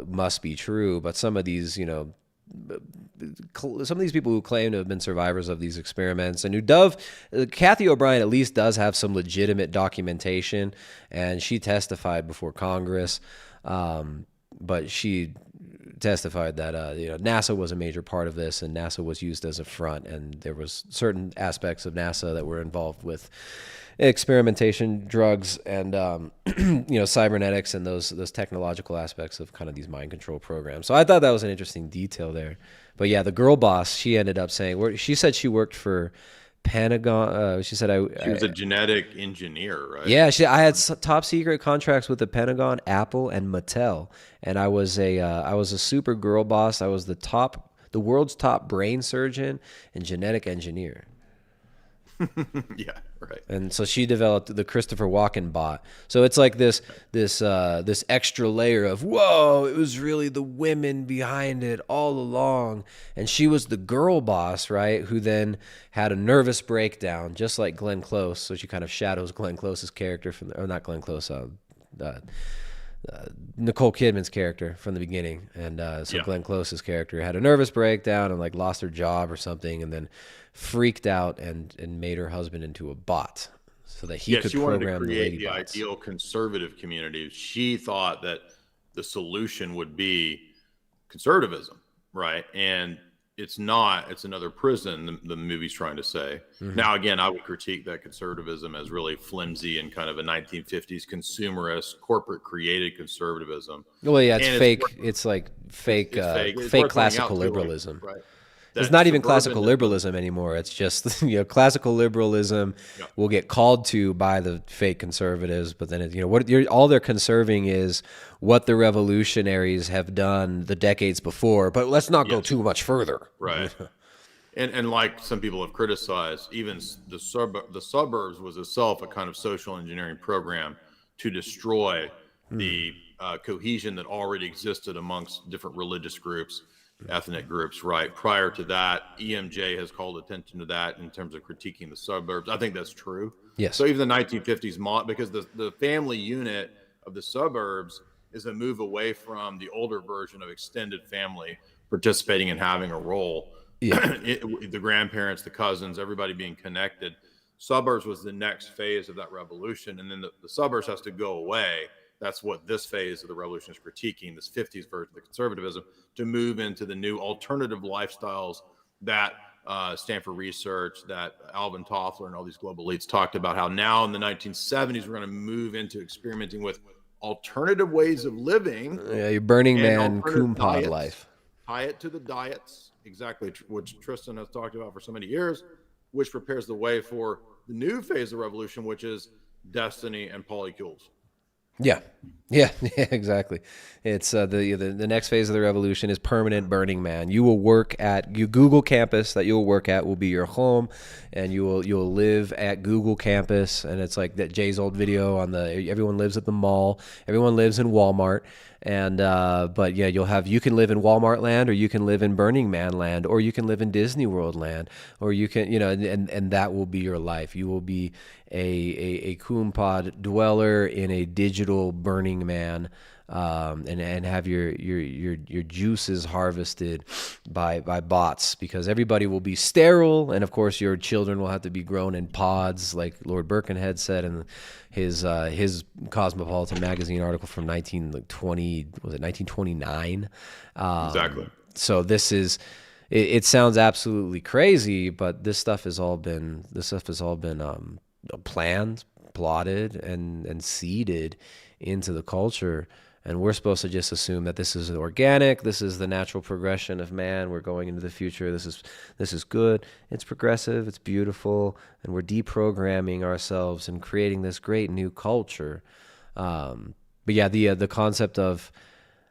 must be true, but some of these some of these people who claim to have been survivors of these experiments and Kathy O'Brien at least does have some legitimate documentation, and she testified before Congress, but she testified that NASA was a major part of this, and NASA was used as a front, and there was certain aspects of NASA that were involved with experimentation, drugs, and cybernetics, and those technological aspects of kind of these mind control programs. So I thought that was an interesting detail there. But yeah, the girl boss, she ended up saying, she said she worked for Pentagon. She said she was a genetic engineer, right? Yeah, I had top secret contracts with the Pentagon, Apple, and Mattel, and I was a super girl boss. I was the world's top brain surgeon and genetic engineer. Yeah, right. And so she developed the Christopher Walken bot. So it's like this extra layer of, whoa, it was really the women behind it all along. And she was the girl boss, right, who then had a nervous breakdown, just like Glenn Close. So she kind of shadows Glenn Close's character not Glenn Close, Nicole Kidman's character from the beginning. And Glenn Close's character had a nervous breakdown and like lost her job or something, and then freaked out and made her husband into a bot so that he could program the lady bots. The ideal conservative community. She thought that the solution would be conservatism, right? And it's not. It's another prison, the movie's trying to say. Mm-hmm. Now, again, I would critique that conservatism as really flammsy and kind of a 1950s consumerist, corporate-created conservatism. Well, yeah, it's fake. It's like fake classical liberalism. Right? It's not even classical liberalism anymore. It's just classical liberalism will get called to by the fake conservatives, but then all they're conserving is what the revolutionaries have done the decades before. But let's not go too much further, right? And like some people have criticized, even the suburbs was itself a kind of social engineering program to destroy the cohesion that already existed amongst different religious groups, ethnic groups, right? Prior to that, EMJ has called attention to that in terms of critiquing the suburbs. I think that's true. Yes. So even the 1950s, because the family unit of the suburbs is a move away from the older version of extended family participating and having a role. Yeah. The grandparents, the cousins, everybody being connected. Suburbs was the next phase of that revolution, and then the suburbs has to go away. That's what this phase of the revolution is critiquing, this 50s version of the conservatism, to move into the new alternative lifestyles that Stanford research, that Alvin Toffler and all these global elites talked about, how now in the 1970s, we're going to move into experimenting with alternative ways of living. Yeah, your Burning Man coon pod life. Tie it to the diets exactly which Tristan has talked about for so many years, which prepares the way for the new phase of revolution, which is destiny and polycules. Yeah, yeah, yeah, exactly. It's the next phase of the revolution is permanent Burning Man. You will work at your Google campus that you'll work at will be your home, and you'll live at Google campus. And it's like that Jay's old video on the everyone lives at the mall, everyone lives in Walmart, and but yeah, you can live in Walmart land, or you can live in Burning Man land, or you can live in Disney World land, or you can and that will be your life. You will be a Kumpad dweller in a digital Burning Man, and have your juices harvested by bots, because everybody will be sterile, and of course your children will have to be grown in pods, like Lord Birkenhead said in his Cosmopolitan magazine article from 1929. Exactly. So this is. It sounds absolutely crazy, but this stuff has all been planned, plotted, and seeded into the culture. And we're supposed to just assume that this is organic. This is the natural progression of man. We're going into the future. This is good. It's progressive. It's beautiful. And we're deprogramming ourselves and creating this great new culture. But yeah, the concept of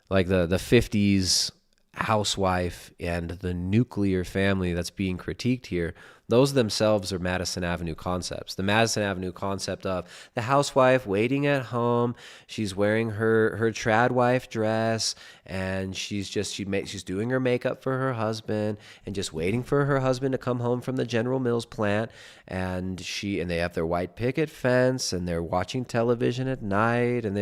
like the 50s housewife and the nuclear family that's being critiqued here, those themselves are Madison Avenue concepts. The Madison Avenue concept of the housewife waiting at home, she's wearing her Tradwife dress, and she's doing her makeup for her husband and just waiting for her husband to come home from the General Mills plant, and they have their white picket fence, and they're watching television at night, and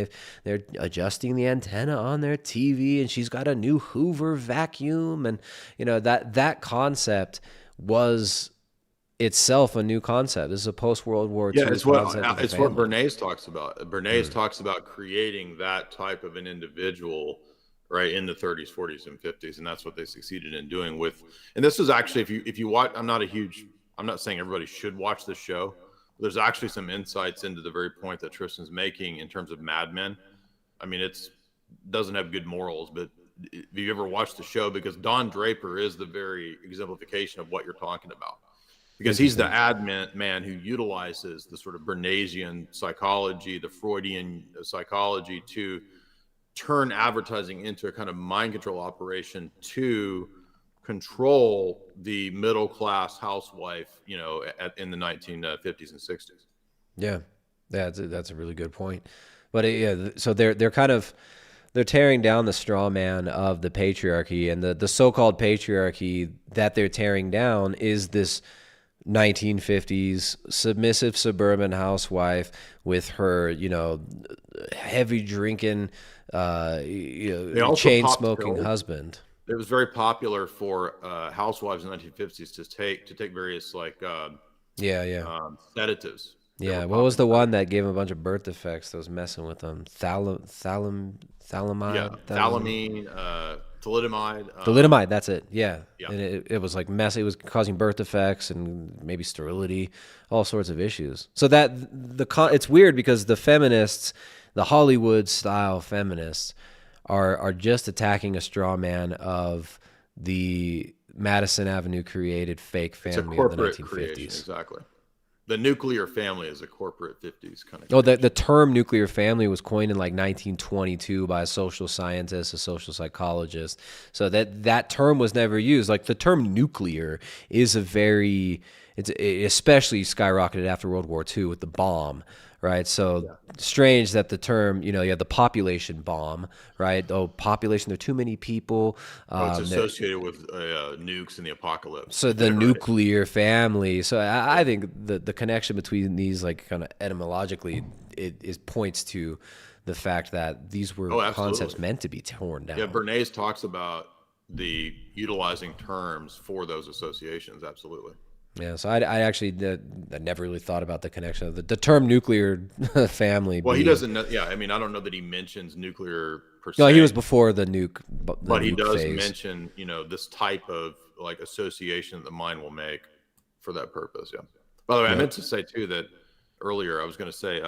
they're adjusting the antenna on their TV, and she's got a new Hoover vacuum, and that concept was itself a new concept. This is a post-World War II it's concept. It's what Bernays talks about. Bernays talks about creating that type of an individual, right, in the 30s, 40s, and 50s, and that's what they succeeded in doing with. And this is actually, if you watch, I'm not saying everybody should watch this show. But there's actually some insights into the very point that Tristan's making in terms of Mad Men. I mean, doesn't have good morals, but if you ever watched the show, because Don Draper is the very exemplification of what you're talking about. Because he's the admin man who utilizes the sort of Bernaysian psychology, the Freudian psychology, to turn advertising into a kind of mind control operation to control the middle class housewife, in the 1950s and 60s. Yeah, that's a really good point. But so they're tearing down the straw man of the patriarchy, and the so-called patriarchy that they're tearing down is this 1950s submissive suburban housewife with her, heavy drinking, chain smoking husband. It was very popular for housewives in the 1950s to take various sedatives. Yeah, what was the one that gave him a bunch of birth defects that was messing with them? Thalidomide? Yeah, thalamine, thalidomide. Thalidomide, that's it. Yeah. Yeah. And it was like messy. It was causing birth defects and maybe sterility, all sorts of issues. So it's weird because the feminists, the Hollywood-style feminists, are just attacking a straw man of the Madison Avenue created fake family of the 1950s. Creation, exactly. The nuclear family is a corporate 50s kind of. Oh, the term nuclear family was coined in like 1922 by a social scientist, a social psychologist. So that term was never used. Like the term nuclear is it especially skyrocketed after World War II with the bomb, right? So strange that the term, you have the population bomb, right? Oh, population, there are too many people. It's associated with nukes and the apocalypse. So the nuclear family. So I think the connection between these, like kind of etymologically, it points to the fact that these were concepts meant to be torn down. Yeah, Bernays talks about the utilizing terms for those associations. Absolutely. Yeah, so I actually I never really thought about the connection of the term nuclear family. Well, he doesn't know. Yeah, I mean, I don't know that he mentions nuclear per se. No, he was before the nuke. But he does mention, this type of like association that the mind will make for that purpose. Yeah. By the way, I meant to say too that earlier I was going to say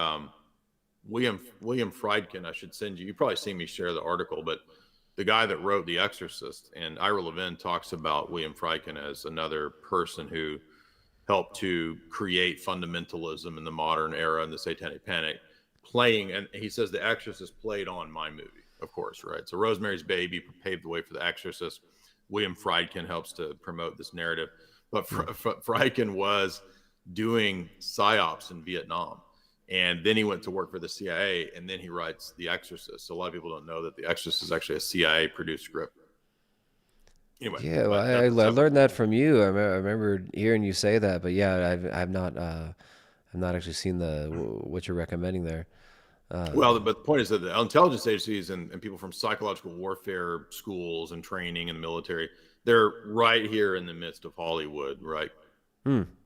William Friedkin. I should send you. You probably seen me share the article, but the guy that wrote The Exorcist, and Ira Levin talks about William Friedkin as another person who helped to create fundamentalism in the modern era and the Satanic Panic, playing, and he says The Exorcist played on my movie, of course, right? So Rosemary's Baby paved the way for The Exorcist. William Friedkin helps to promote this narrative. But Friedkin was doing psyops in Vietnam. And then he went to work for the CIA, and then he writes The Exorcist. So a lot of people don't know that The Exorcist is actually a CIA-produced script. Anyway, Yeah, well, I learned that from you. I remember hearing you say that, but yeah, I've not actually seen what you're recommending there. Well, but the point is that the intelligence agencies and people from psychological warfare schools and training in the military, they're right here in the midst of Hollywood, right?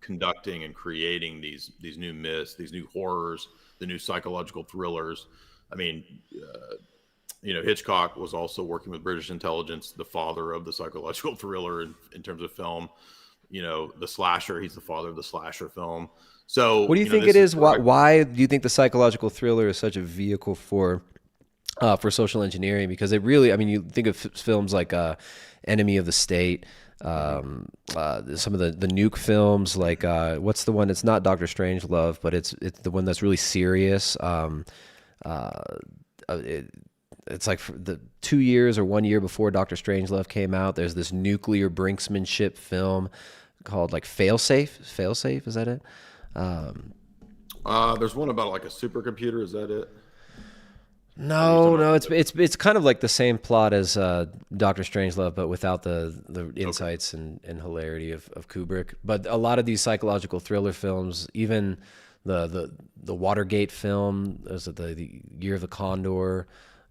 Conducting and creating these new myths, these new horrors, the new psychological thrillers. I mean, Hitchcock was also working with British intelligence, the father of the psychological thriller in terms of film. The slasher, he's the father of the slasher film. So what do you think it is? Why do you think the psychological thriller is such a vehicle for social engineering? Because it really, I mean, you think of films like Enemy of the State, some of the nuke films, like what's the one? It's not Doctor Strangelove, but it's the one that's really serious. It's like the 2 years or 1 year before Doctor Strangelove came out. There's this nuclear brinksmanship film called like Failsafe. Failsafe, is that it? There's one about like a supercomputer. Is that it? No, it's kind of like the same plot as Doctor Strangelove, but without the insights and hilarity of Kubrick. But a lot of these psychological thriller films, even the Watergate film, the Year of the Condor,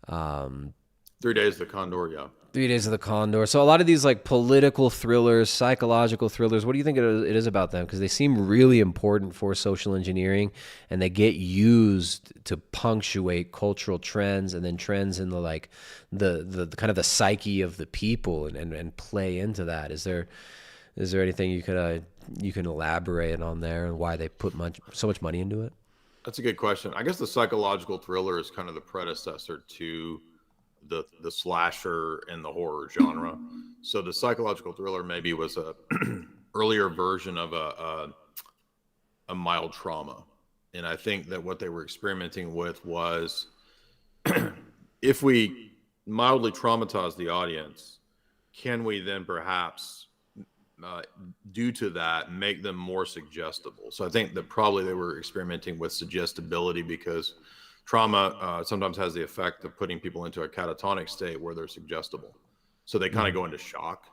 3 Days of the Condor, yeah. 3 Days of the Condor. So a lot of these like political thrillers, psychological thrillers, what do you think it is about them? Because they seem really important for social engineering, and they get used to punctuate cultural trends and then trends in the kind of the psyche of the people and play into that. Is there anything you can elaborate on there and why they put so much money into it? That's a good question. I guess the psychological thriller is kind of the predecessor to the slasher and the horror genre. So the psychological thriller maybe was a earlier version of a mild trauma. And I think that what they were experimenting with was if we mildly traumatize the audience, can we then perhaps due to that make them more suggestible? So I think that probably they were experimenting with suggestibility because trauma sometimes has the effect of putting people into a catatonic state where they're suggestible. So they kind of go into shock.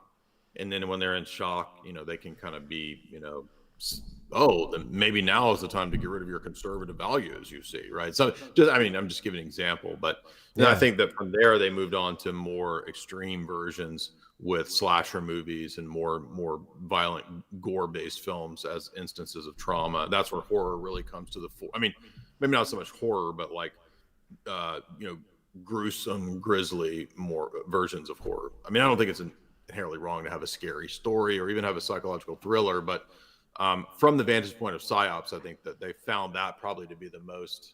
And then when they're in shock, they can kind of be, then maybe now is the time to get rid of your conservative values, you see, right? So I'm just giving an example, but I think that from there they moved on to more extreme versions with slasher movies and more violent gore-based films as instances of trauma. That's where horror really comes to the fore. I mean, maybe not so much horror, but like, gruesome, grisly, more versions of horror. I mean, I don't think it's inherently wrong to have a scary story or even have a psychological thriller, but from the vantage point of psyops, I think that they found that probably to be the most,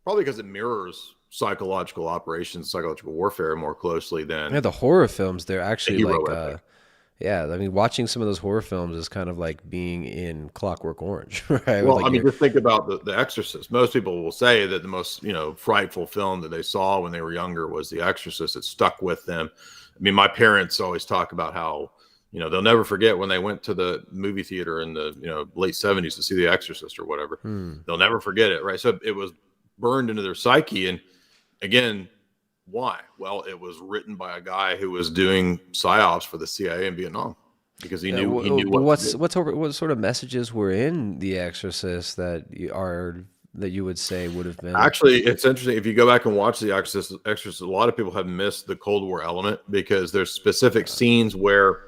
probably because it mirrors psychological operations, psychological warfare more closely than the horror films. They're actually like, I mean, watching some of those horror films is kind of like being in Clockwork Orange, right? Well, I mean, just think about the Exorcist. Most people will say that the most, frightful film that they saw when they were younger was The Exorcist. It stuck with them. I mean, my parents always talk about how, they'll never forget when they went to the movie theater in the, late 70s to see The Exorcist or whatever. They'll never forget it, right? So it was burned into their psyche. And again, why? Well, it was written by a guy who was doing psyops for the CIA in Vietnam because he knew. What sort of messages were in The Exorcist that you would say would have been? Actually, it's interesting. If you go back and watch The Exorcist, a lot of people have missed the Cold War element because there's specific scenes where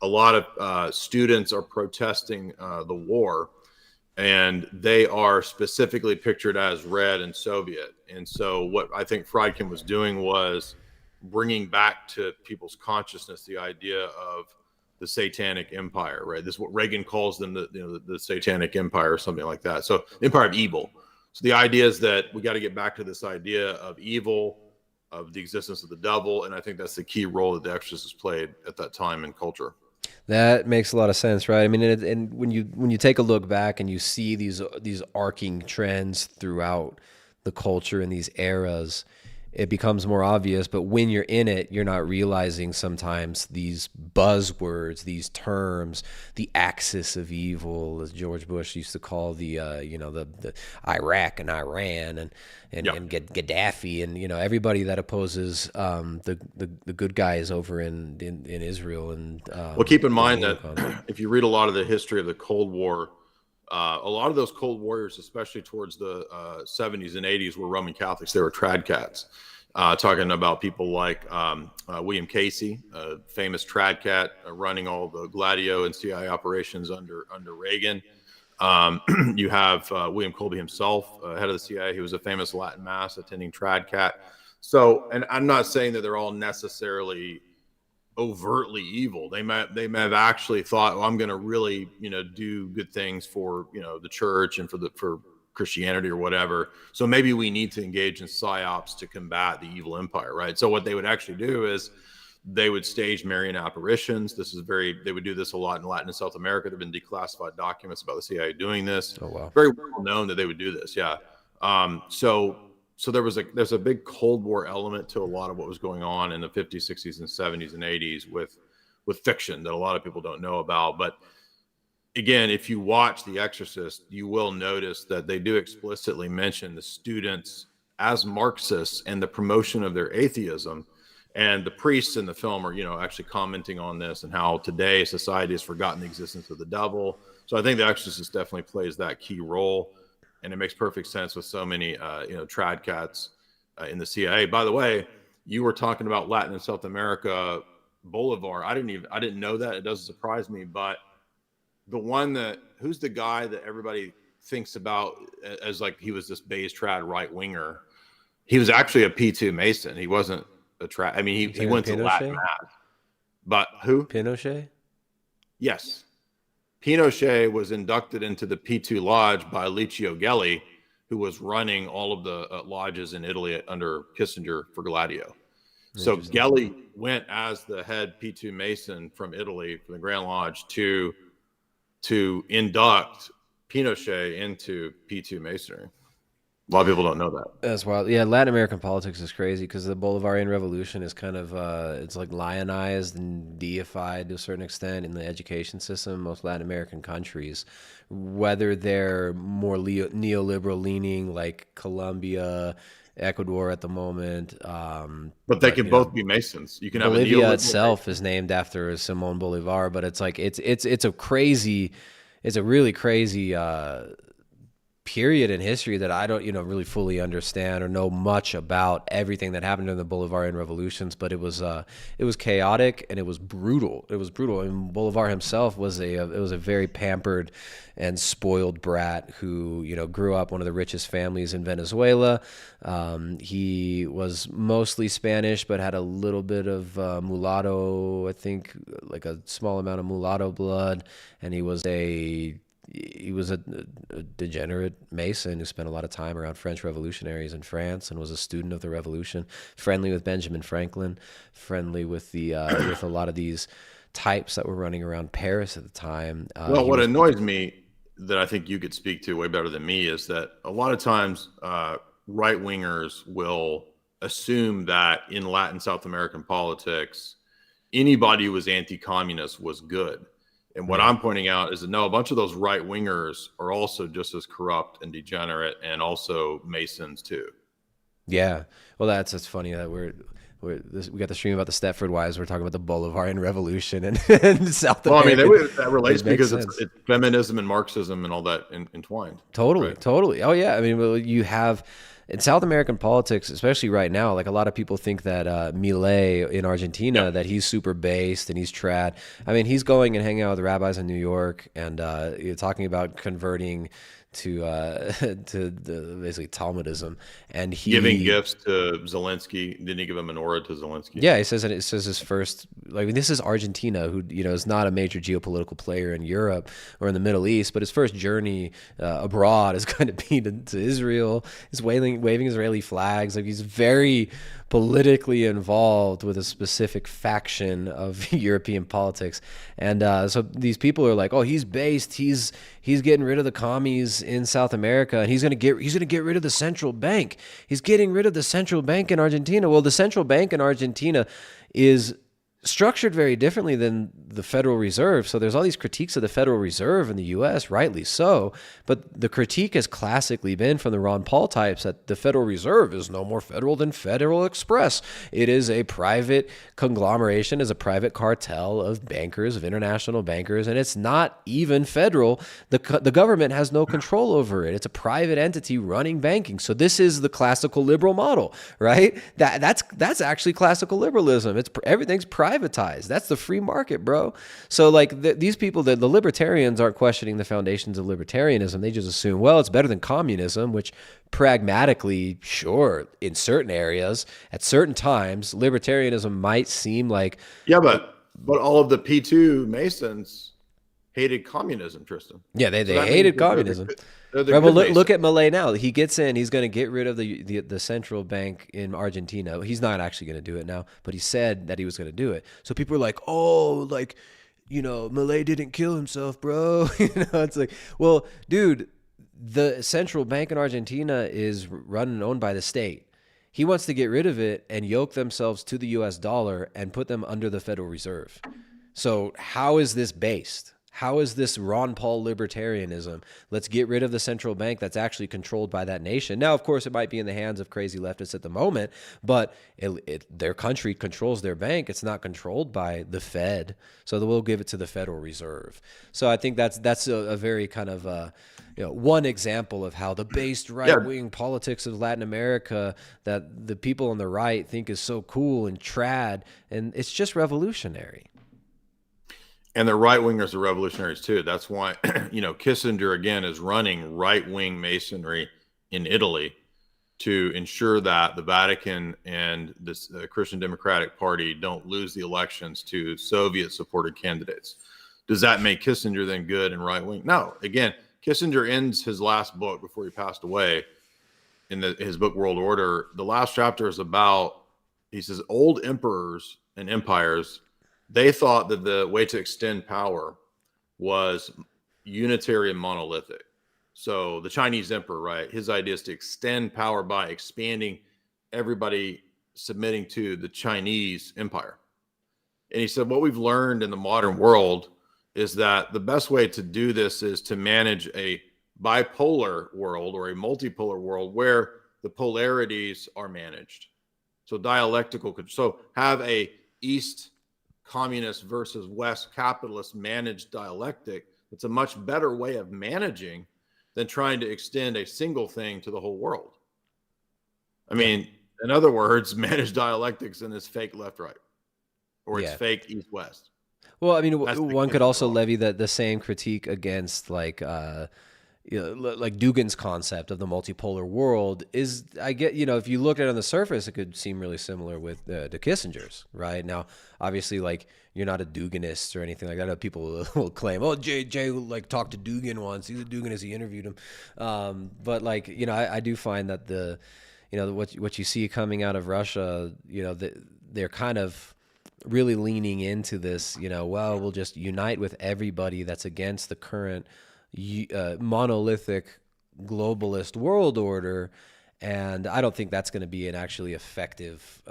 a lot of students are protesting the war, and they are specifically pictured as red and Soviet. And so what I think Friedkin was doing was bringing back to people's consciousness the idea of the Satanic Empire, right? This is what Reagan calls them, the Satanic Empire or something like that. So Empire of Evil. So the idea is that we got to get back to this idea of evil of the existence of the devil, and I think that's the key role that The Exorcist played at that time in culture. That makes a lot of sense, right? I mean, and when you take a look back and you see these arcing trends throughout the culture in these eras, it becomes more obvious. But when you're in it, you're not realizing sometimes these buzzwords, these terms, the axis of evil, as George Bush used to call the Iraq and Iran and Gaddafi and everybody that opposes the good guys over in Israel. And well, keep in mind that if you read a lot of the history of the Cold War, a lot of those Cold Warriors, especially towards the 70s and 80s, were Roman Catholics. They were trad cats. Talking about people like William Casey, a famous trad cat running all the Gladio and CIA operations under Reagan. You have William Colby himself, head of the CIA. He was a famous Latin Mass attending trad cat. So, and I'm not saying that they're all necessarily overtly evil. They may have actually thought, well, I'm going to really, do good things for, the church and for Christianity or whatever. So maybe we need to engage in psyops to combat the evil empire, right? So what they would actually do is they would stage Marian apparitions. They would do this a lot in Latin and South America. There've been declassified documents about the CIA doing this. Oh, wow. Very well known that they would do this. Yeah. So there's a big Cold War element to a lot of what was going on in the 50s, 60s, and 70s and 80s with fiction that a lot of people don't know about. But again, if you watch The Exorcist, you will notice that they do explicitly mention the students as Marxists and the promotion of their atheism. And the priests in the film are, actually commenting on this and how today society has forgotten the existence of the devil. So I think The Exorcist definitely plays that key role. And it makes perfect sense with so many, trad cats in the CIA. By the way, you were talking about Latin and South America Bolivar. I didn't know that. It doesn't surprise me. But who's the guy that everybody thinks about as like he was this beige trad right winger? He was actually a P2 Mason. He wasn't a trad. I mean, he went to Latin Mass. But who? Pinochet? Yes. Pinochet was inducted into the P2 Lodge by Licio Gelli, who was running all of the lodges in Italy under Kissinger for Gladio. So Gelli went as the head P2 Mason from Italy, from the Grand Lodge, to induct Pinochet into P2 Masonry. A lot of people don't know that. That's wild. Yeah, Latin American politics is crazy because the Bolivarian Revolution is kind of it's like lionized and deified to a certain extent in the education system. Most Latin American countries, whether they're more neoliberal leaning like Colombia, Ecuador at the moment, but they can both be Masons. You can have Bolivia itself is named after Simon Bolivar, but it's like it's a really crazy period in history that I don't, really fully understand or know much about everything that happened in the Bolivarian revolutions, but it was chaotic and it was brutal. It was brutal. And Bolivar himself was a very pampered and spoiled brat who, grew up one of the richest families in Venezuela. He was mostly Spanish, but had a little bit of mulatto, I think like a small amount of mulatto blood. And he was a degenerate Mason who spent a lot of time around French revolutionaries in France and was a student of the revolution, friendly with Benjamin Franklin, friendly with the with a lot of these types that were running around Paris at the time. Well, what annoys me that I think you could speak to way better than me is that a lot of times right-wingers will assume that in Latin South American politics, anybody who was anti-communist was good. And what I'm pointing out is that no, a bunch of those right wingers are also just as corrupt and degenerate, and also Masons too. Yeah, well, that's funny that we got the stream about the Stepford wives. We're talking about the Bolivarian Revolution and South America. Well, I mean, that relates because it's feminism and Marxism and all that entwined. Totally, right? Totally. Oh yeah, I mean, you have. In South American politics, especially right now, like a lot of people think that Milei in Argentina, that he's super based and he's trad. I mean, he's going and hanging out with rabbis in New York and talking about converting basically Talmudism, and he Giving gifts to Zelensky. Didn't he give a menorah to Zelensky? Yeah, he says, and it says his first, like, this is Argentina, who, is not a major geopolitical player in Europe or in the Middle East, but his first journey abroad is going to be to Israel. He's waving Israeli flags. Like, he's very politically involved with a specific faction of European politics. And so these people are like, oh, he's getting rid of the commies in South America, and he's gonna get rid of the central bank. He's getting rid of the central bank in Argentina. Well, the central bank in Argentina is structured very differently than the Federal Reserve. So there's all these critiques of the Federal Reserve in the U.S., rightly so. But the critique has classically been from the Ron Paul types that the Federal Reserve is no more federal than Federal Express. It is a private conglomeration, is a private cartel of bankers, of international bankers, and it's not even federal. The government has no control over it. It's a private entity running banking. So this is the classical liberal model, right? That's actually classical liberalism. Everything's privatized. That's the free market, bro. So like these people, the libertarians aren't questioning the foundations of libertarianism. They just assume, well, it's better than communism, which pragmatically, sure, in certain areas, at certain times, libertarianism might seem like... Yeah, but all of the P2 Masons hated communism, Tristan. Yeah, they hated communism. Right, well, look at Milei now. He gets in. He's going to get rid of the central bank in Argentina. He's not actually going to do it now, but he said that he was going to do it. So people are like, oh, like, Milei didn't kill himself, bro. It's like, well, dude, the central bank in Argentina is run and owned by the state. He wants to get rid of it and yoke themselves to the U.S. dollar and put them under the Federal Reserve. So how is this based? How is this Ron Paul libertarianism? Let's get rid of the central bank that's actually controlled by that nation. Now, of course, it might be in the hands of crazy leftists at the moment, but their country controls their bank. It's not controlled by the Fed, so we'll give it to the Federal Reserve. So I think that's a very kind of one example of how the based right-wing politics of Latin America that the people on the right think is so cool and trad, and it's just revolutionary. And the right-wingers are revolutionaries too. That's why, Kissinger, again, is running right-wing masonry in Italy to ensure that the Vatican and the Christian Democratic Party don't lose the elections to Soviet-supported candidates. Does that make Kissinger then good and right-wing? No. Again, Kissinger ends his last book before he passed away in his book, World Order. The last chapter is about, he says, old emperors and empires, they thought that the way to extend power was unitary and monolithic. So the Chinese emperor, right, his idea is to extend power by expanding everybody submitting to the Chinese empire. And he said, what we've learned in the modern world is that the best way to do this is to manage a bipolar world or a multipolar world where the polarities are managed. So dialectical, so have a East communist versus West capitalist managed dialectic. It's a much better way of managing than trying to extend a single thing to the whole world. I mean, in other words, manage dialectics in this fake left-right, or it's fake east-west. Well, I mean, one could also levy the same critique against like Dugin's concept of the multipolar world is, I get, if you look at it on the surface, it could seem really similar with the Kissinger's, right? Now, obviously, like, you're not a Duginist or anything like that. People will claim, oh, Jay like talked to Dugin once. He's a Duginist. He interviewed him. But like, I do find that what you see coming out of Russia, they're kind of really leaning into this, well, we'll just unite with everybody that's against the current monolithic globalist world order, and I don't think that's going to be an actually effective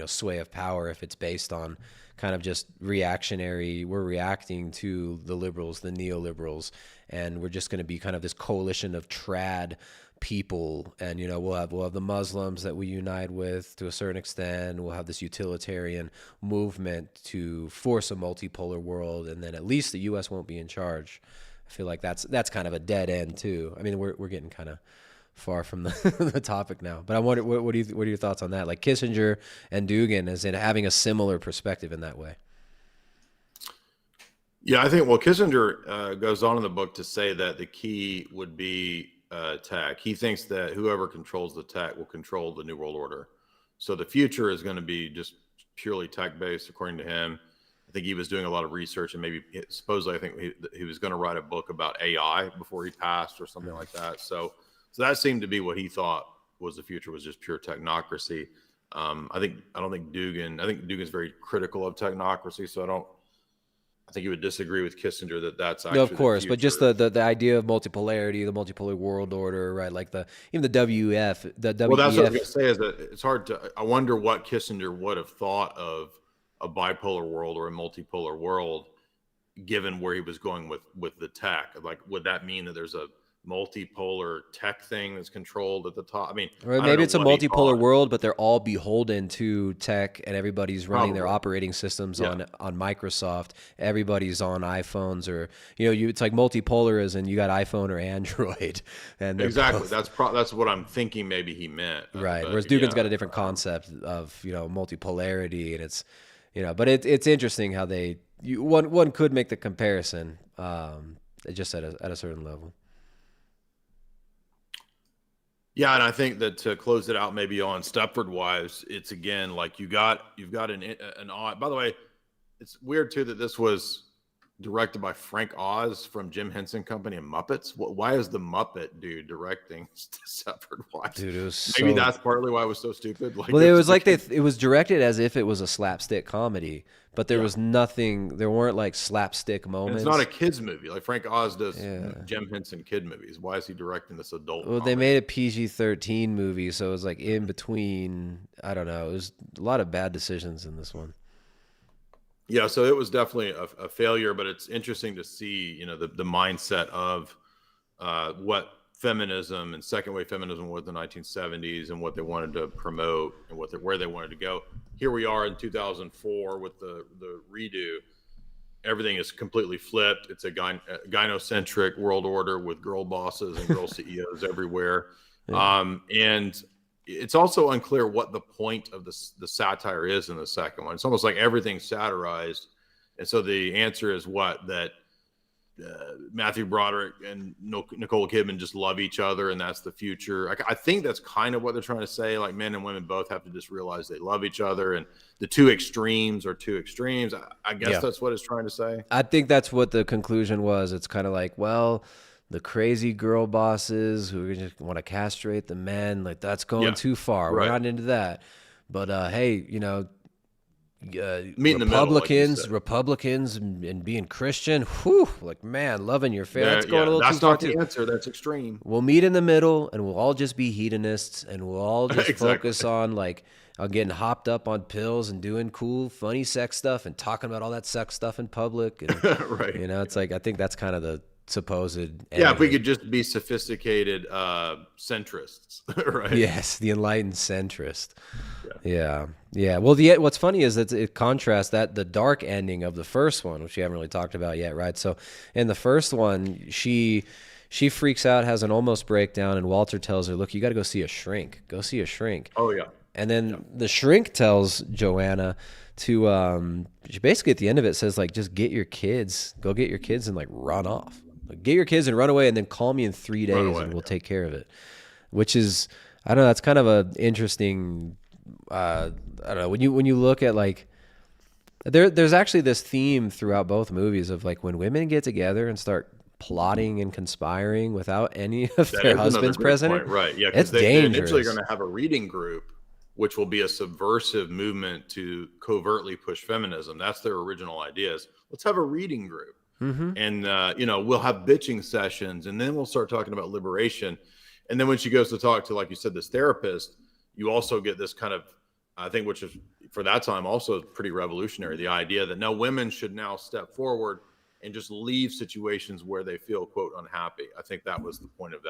sway of power if it's based on kind of just reactionary. We're reacting to the liberals, the neoliberals, and we're just going to be kind of this coalition of trad people, and we'll have the Muslims that we unite with to a certain extent. We'll have this utilitarian movement to force a multipolar world, and then at least the U.S. won't be in charge. I feel like that's kind of a dead end too. I mean, we're getting kind of far from the topic now, but I wonder what are your thoughts on that? Like Kissinger and Dugin as in having a similar perspective in that way. Yeah, I think, well, Kissinger goes on in the book to say that the key would be tech. He thinks that whoever controls the tech will control the New World Order. So the future is going to be just purely tech based, according to him. I think he was doing a lot of research, and maybe supposedly I think he was going to write a book about AI before he passed or something like that. So that seemed to be what he thought was the future, was just pure technocracy. I don't think Dugan. I think Dugan's very critical of technocracy, so I think you would disagree with Kissinger that that's actually No, of course, the but just future. the idea of multipolarity, the multipolar world order, right? Like even the WEF, the WEF. Well, that's what I was going to say. Is that it's hard to. I wonder what Kissinger would have thought of a bipolar world or a multipolar world, given where he was going with the tech. Like, would that mean that there's a multipolar tech thing that's controlled at the top? I mean, Or I don't maybe know it's a what he multipolar thought. world, but they're all beholden to tech, and everybody's running their Probably. operating systems Yeah. on Microsoft. Everybody's on iPhones, or it's like multipolar as in you got iPhone or Android, and they're Exactly. both- That's what I'm thinking. Maybe he meant. right. But Whereas Dugan's yeah, got a different concept of multipolarity, and it's but it's interesting how one could make the comparison, just at a certain level. Yeah, and I think that to close it out, maybe on Stepford Wives, it's again like you've got an odd. By the way, it's weird too that this was directed by Frank Oz from Jim Henson Company and Muppets. Why is the Muppet dude directing Stepford Wives? Dude, it was Maybe so that's partly why it was so stupid. Like, Well, it was like it was directed as if it was a slapstick comedy, but there was nothing. There weren't like slapstick and moments. it's not a kids movie. Like Frank Oz does Yeah. Jim Henson kid movies. Why is he directing this adult? Well, they comedy? made a PG-13 movie, so it was like in between. I don't know. It was a lot of bad decisions in this one. Yeah, so it was definitely a failure, but it's interesting to see, the mindset of what feminism and second wave feminism was in the 1970s and what they wanted to promote and where they wanted to go. Here we are in 2004 with the redo. Everything is completely flipped. It's a gynocentric world order with girl bosses and girl CEOs everywhere. Yeah. And it's also unclear what the point of the satire is in the second one. It's almost like everything's satirized. And so the answer is that Matthew Broderick and Nicole Kidman just love each other, and that's the future. I think that's kind of what they're trying to say. Like, men and women both have to just realize they love each other, and the two extremes are two extremes. I guess that's what it's trying to say. I think that's what the conclusion was. It's kind of like, well, the crazy girl bosses who just want to castrate the men, like that's going too far. We're Right. not into that. But hey, Meet in the middle, like you said. Republicans, and being Christian, whew, like man, loving your faith. That's going a little that's too far not the too. answer. That's extreme. We'll meet in the middle, and we'll all just be hedonists, and we'll all just Exactly. focus on getting hopped up on pills and doing cool, funny sex stuff and talking about all that sex stuff in public. And, Right. it's like I think that's kind of the supposed. Yeah, if we ending. could just be sophisticated centrists, right? Yes, the enlightened centrist. Yeah. Well, what's funny is that it contrasts the dark ending of the first one, which we haven't really talked about yet, right? So in the first one, she freaks out, has an almost breakdown, and Walter tells her, "Look, you got to go see a shrink. Go see a shrink." Oh yeah. And then the shrink tells Joanna to she basically at the end of it says like, just go get your kids and like run off. Like, get your kids and run away, and then call me in 3 days and we'll take care of it. Which is, I don't know, that's kind of a interesting. I don't know, when you look at like there's actually this theme throughout both movies of like when women get together and start plotting and conspiring without any of That their is another husbands good present. point, right? Yeah, It's because they're initially dangerous. going to have a reading group, which will be a subversive movement to covertly push feminism. That's their original ideas. Let's have a reading group, and we'll have bitching sessions, and then we'll start talking about liberation. And then when she goes to talk to, like you said, this therapist, you also get this kind of, I think, which is for that time also pretty revolutionary, the idea that no, women should now step forward and just leave situations where they feel, quote, unhappy. I think that was the point of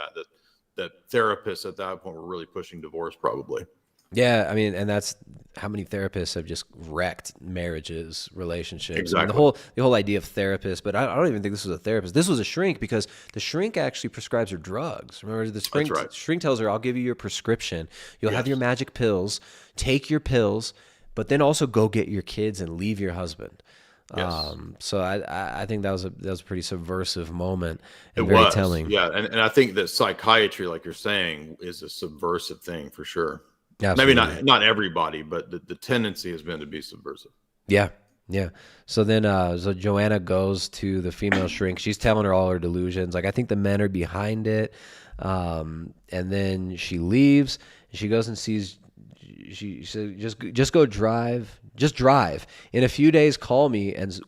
that therapists at that point were really pushing divorce, probably. Yeah, I mean, and that's how many therapists have just wrecked marriages, relationships. I mean, Exactly. the whole idea of therapist, but I don't even think this was a therapist. This was a shrink because the shrink actually prescribes her drugs. Remember, the shrink, right. shrink tells her, "I'll give you your prescription. You'll have Yes. your magic pills. Take your pills, but then also go get your kids and leave your husband." Yes. So I think that was a pretty subversive moment and It very was, telling. yeah, and I think that psychiatry, like you're saying, is a subversive thing for sure. Maybe Absolutely. not everybody, but the tendency has been to be subversive. Yeah. Yeah. So then, so Joanna goes to the female shrink. She's telling her all her delusions. Like, I think the men are behind it. And then she leaves. And she goes and sees. She said, "Just go drive. Just drive. In a few days, call me and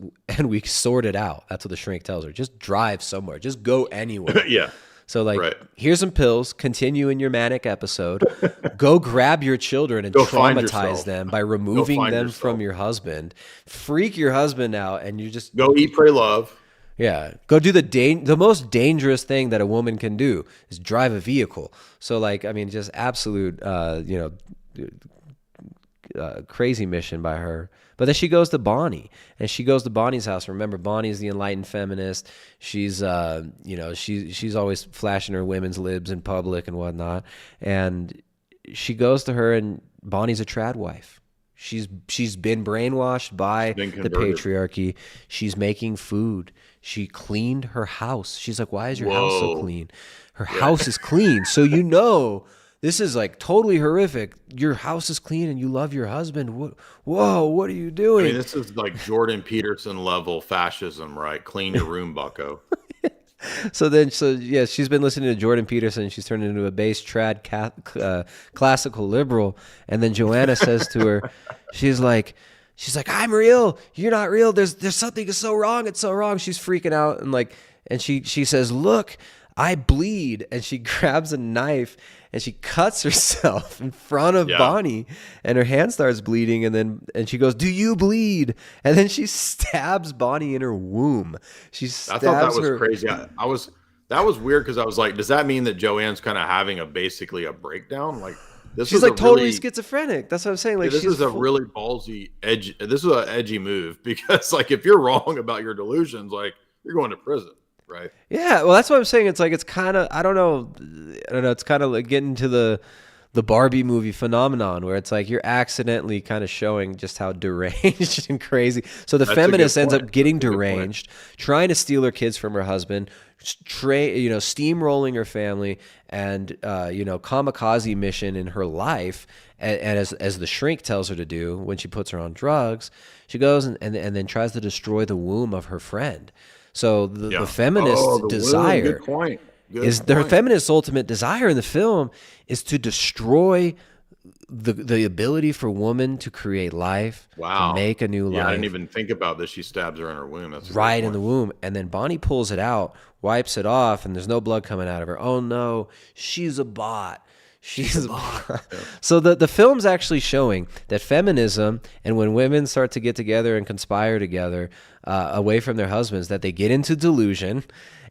we sort it out." That's what the shrink tells her. Just drive somewhere. Just go anywhere. Yeah, So like, right. here's some pills. Continue in your manic episode. Go grab your children and Go find traumatize yourself. them by removing find them yourself. from your husband. Freak your husband out, and you just Go eat, pray, love. go do the most dangerous thing that a woman can do is drive a vehicle. So like, I mean, just absolute crazy mission by her. But then she goes to Bonnie, and she goes to Bonnie's house. Remember, Bonnie's the enlightened feminist. She's she's always flashing her women's libs in public and whatnot. And she goes to her, and Bonnie's a tradwife. She's been brainwashed by the converted. patriarchy. She's making food. She cleaned her house. She's like, "Why is your house so Whoa. clean?" Her house is clean, so you know. This is like totally horrific. Your house is clean and you love your husband. Whoa, what are you I doing? mean, this is like Jordan Peterson level fascism, right? Clean your room, bucko. So yeah, she's been listening to Jordan Peterson. She's turned into a base trad classical liberal. And then Joanna says to her, she's like, "I'm real. You're not real. There's something is so wrong. It's so wrong." She's freaking out and she says, "Look, I bleed." And she grabs a knife and she cuts herself in front of Bonnie, and her hand starts bleeding. And she goes, "Do you bleed?" And then she stabs Bonnie in her womb. I thought that was crazy. That was weird because I was like, does that mean that Joanne's kind of having basically a breakdown? Like She's like totally schizophrenic. That's what I'm saying. Like, this is a really ballsy edge. This is an edgy move because like if you're wrong about your delusions, like you're going to prison. Right. Yeah, well, that's what I'm saying. It's like, it's kind of, I don't know. It's kind of like getting to the Barbie movie phenomenon where it's like you're accidentally kind of showing just how deranged and crazy. So the feminist ends up getting deranged, trying to steal her kids from her husband, steamrolling her family, and kamikaze mission in her life. And as the shrink tells her to do when she puts her on drugs, she goes and then tries to destroy the womb of her friend. So the feminist desire the feminist ultimate desire in the film is to destroy the ability for woman to create life, to make a new life. Yeah, I didn't even think about this. She stabs her in her womb. That's right in the womb. And then Bonnie pulls it out, wipes it off, and there's no blood coming out of her. Oh no, she's a bot. She's a bot. So the film's actually showing that feminism, and when women start to get together and conspire together away from their husbands, that they get into delusion,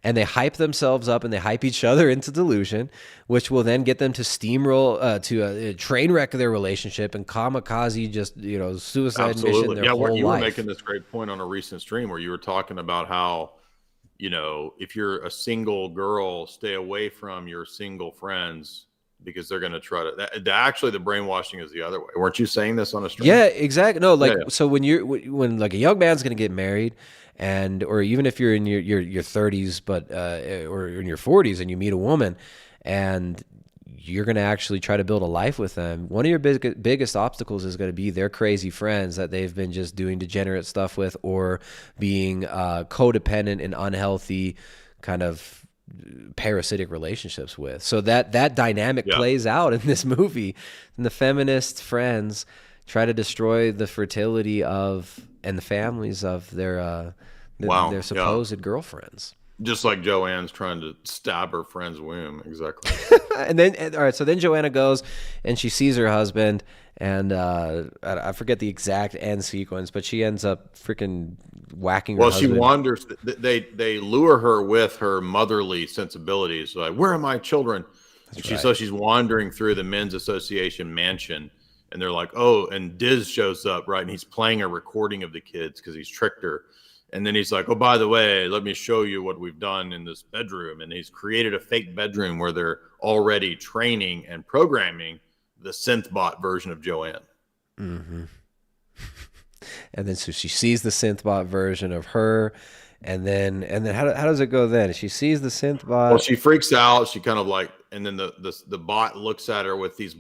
and they hype themselves up and they hype each other into delusion, which will then get them to steamroll to train wreck their relationship and kamikaze suicide mission their whole life. You were making this great point on a recent stream where you were talking about how, if you're a single girl, stay away from your single friends because they're going to try to. Actually, the brainwashing is the other way. Weren't you saying this on a stream? Yeah, exactly. No, so when like a young man's going to get married, or even if you're in your 30s, but or in your 40s, and you meet a woman, and you're going to actually try to build a life with them, one of your biggest obstacles is going to be their crazy friends that they've been just doing degenerate stuff with, or being codependent and unhealthy kind of parasitic relationships with. So that dynamic plays out in this movie, and the feminist friends try to destroy the fertility of and the families of their supposed girlfriends. Just like Joanne's trying to stab her friend's womb. Exactly. So then Joanna goes and she sees her husband, and I forget the exact end sequence, but she ends up freaking whacking her husband. She wanders. They lure her with her motherly sensibilities. Like, where are my children? So she's wandering through the Men's Association mansion, and they're like, oh, and Diz shows up, right? And he's playing a recording of the kids because he's tricked her. And then he's like, oh, by the way, let me show you what we've done in this bedroom. And he's created a fake bedroom where they're already training and programming the synth bot version of Joanne. Mm-hmm. And then so she sees the synthbot version of her, and then how does it go then? She sees the synthbot. Well, she freaks out. She kind of like, and then the bot looks at her with these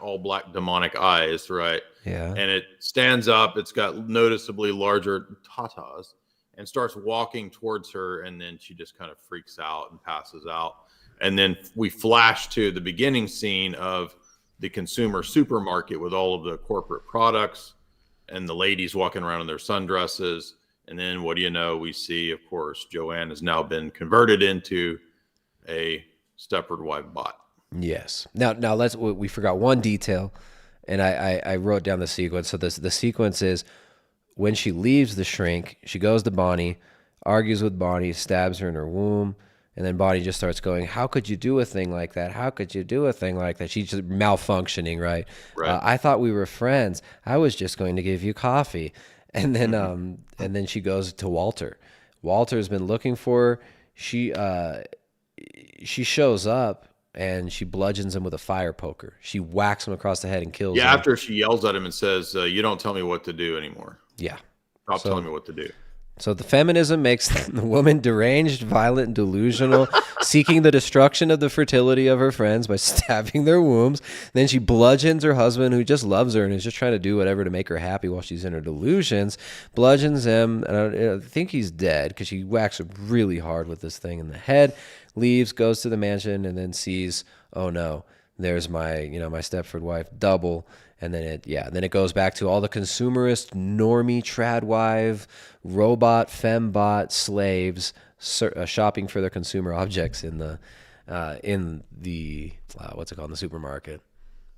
all black demonic eyes, right? Yeah. And it stands up. It's got noticeably larger tatas and starts walking towards her. And then she just kind of freaks out and passes out. And then we flash to the beginning scene of the consumer supermarket with all of the corporate products and the ladies walking around in their sundresses. And then what do you know? We see, of course, Joanne has now been converted into a Stepford wife bot. Yes. Now we forgot one detail, and I wrote down the sequence. So the sequence is when she leaves the shrink, she goes to Bonnie, argues with Bonnie, stabs her in her womb, and then Bonnie just starts going, "How could you do a thing like that? How could you do a thing like that?" She's just malfunctioning, right? Right. I thought we were friends. I was just going to give you coffee. And then she goes to Walter. Walter's been looking for her. She shows up and she bludgeons him with a fire poker. She whacks him across the head and kills him. Yeah, after she yells at him and says, "You don't tell me what to do anymore. Yeah. Stop telling me what to do." So the feminism makes the woman deranged, violent, and delusional, seeking the destruction of the fertility of her friends by stabbing their wombs. Then she bludgeons her husband, who just loves her and is just trying to do whatever to make her happy while she's in her delusions. Bludgeons him, and I think he's dead because she whacks him really hard with this thing in the head. Leaves, goes to the mansion, and then sees, oh no, there's my Stepford wife double. And then it goes back to all the consumerist, normie, tradwife, robot, fembot slaves shopping for their consumer objects in the what's it called, in the supermarket.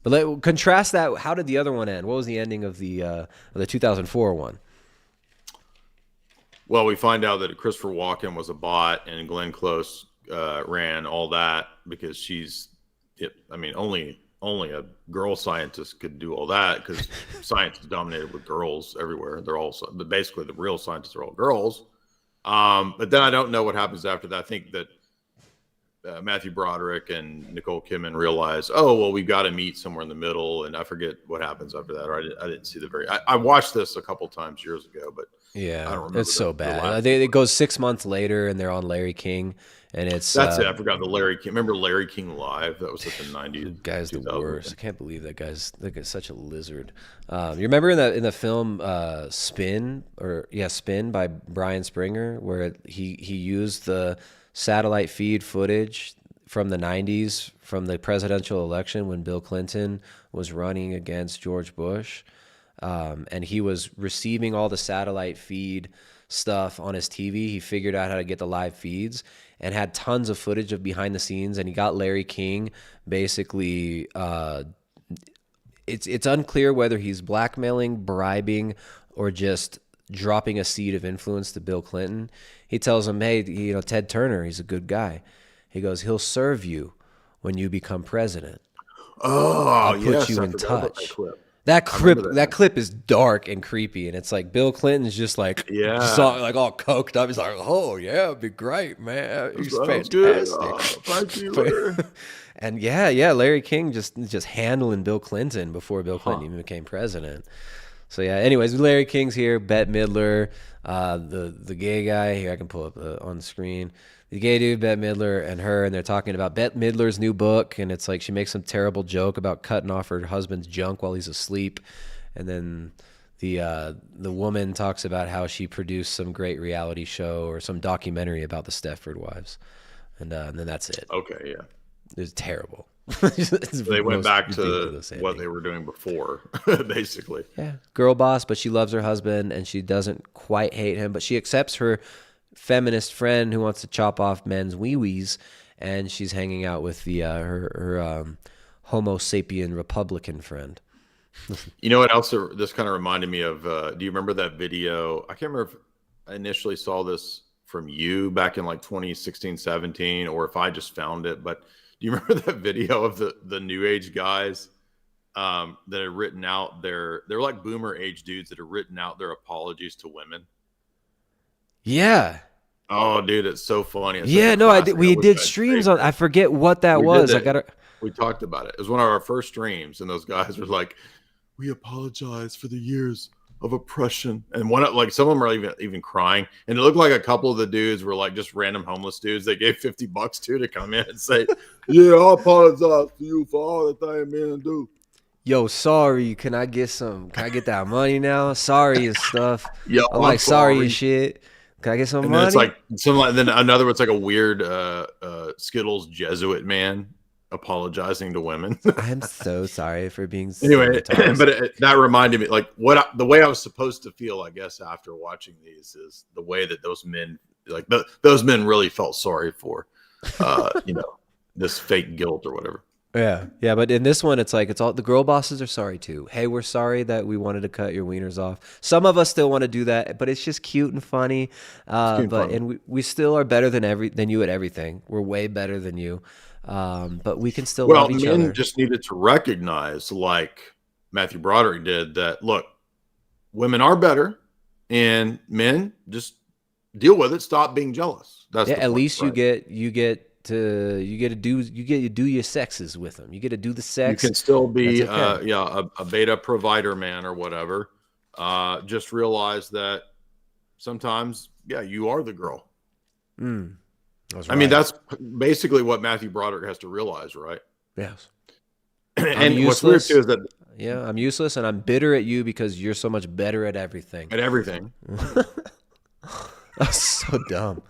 But contrast that. How did the other one end? What was the ending of the 2004 one? Well, we find out that Christopher Walken was a bot, and Glenn Close ran all that because only a girl scientist could do all that because science is dominated with girls everywhere. But basically the real scientists are all girls. But then I don't know what happens after that. I think that Matthew Broderick and Nicole Kidman realize, oh, well, we've got to meet somewhere in the middle. And I forget what happens after that. Or I didn't see I watched this a couple times years ago, but yeah, I don't remember. It's so bad. It goes 6 months later and they're on Larry King. And that's it. I forgot the Larry King. Remember Larry King Live? That was like the 90s. The guy's the worst. I can't believe that guy's such a lizard. You remember in the film Spin by Brian Springer, where he used the satellite feed footage from the 90s from the presidential election when Bill Clinton was running against George Bush, and he was receiving all the satellite feed stuff on his TV. He figured out how to get the live feeds and had tons of footage of behind the scenes, and he got Larry King basically it's unclear whether he's blackmailing, bribing, or just dropping a seed of influence to Bill Clinton. He tells him, hey, Ted Turner, he's a good guy. He goes, he'll serve you when you become president. Oh, I'll put you in touch. That clip is dark and creepy, and it's like Bill Clinton's just like, like all coked up. He's like, "Oh yeah, it'd be great, man. He's fantastic." Thank you. And Larry King just handling Bill Clinton before Bill Clinton even became president. So yeah. Anyways, Larry King's here. Bette Midler, the gay guy here. I can pull up on the screen. The gay dude, Bette Midler, and her, and they're talking about Bette Midler's new book, and it's like she makes some terrible joke about cutting off her husband's junk while he's asleep, and then the woman talks about how she produced some great reality show or some documentary about the Stepford wives, and then that's it. Okay, yeah, it's terrible. They went back to what they were doing before, basically. Yeah, girl boss, but she loves her husband, and she doesn't quite hate him, but she accepts her feminist friend who wants to chop off men's wee-wees, and she's hanging out with her Homo sapien Republican friend. You know what else this kind of reminded me of? Do you remember that video? I can't remember if I initially saw this from you back in like 2016, 17, or if I just found it, but do you remember that video of the new age guys that had written out they're like boomer age dudes that have written out their apologies to women? Yeah. Oh, dude, it's so funny. We did streams on. I forget what that was. We talked about it. It was one of our first streams, and those guys were like, "We apologize for the years of oppression. And like some of them are even crying. And it looked like a couple of the dudes were like just random homeless dudes they gave $50 to come in and say, yeah, I apologize to you for all the things men do. Yo, sorry, can I get that money now? Sorry and stuff. Yo, I'm like, sorry and shit. Can I get some money? It's like then another one's like a weird Skittles Jesuit man apologizing to women. I'm so sorry for being anyway, but that reminded me, like the way I was supposed to feel, I guess, after watching these is the way that those men, like those men, really felt sorry for, this fake guilt or whatever. Yeah, but in this one, it's all the girl bosses are sorry too. Hey, we're sorry that we wanted to cut your wieners off. Some of us still want to do that, but it's just cute and funny. And we still are better than you at everything. We're way better than you, but we can still love each other. Men just needed to recognize, like Matthew Broderick did, that look, women are better, and men just deal with it. Stop being jealous. That's at least right? you get to do your sexes with them. You get to do the sex. You can still be a beta provider man or whatever. Just realize that sometimes you are the girl. Right. I mean, that's basically what Matthew Broderick has to realize, right? Yes. And what's weird too is that I'm useless and I'm bitter at you because you're so much better at everything. That's so dumb.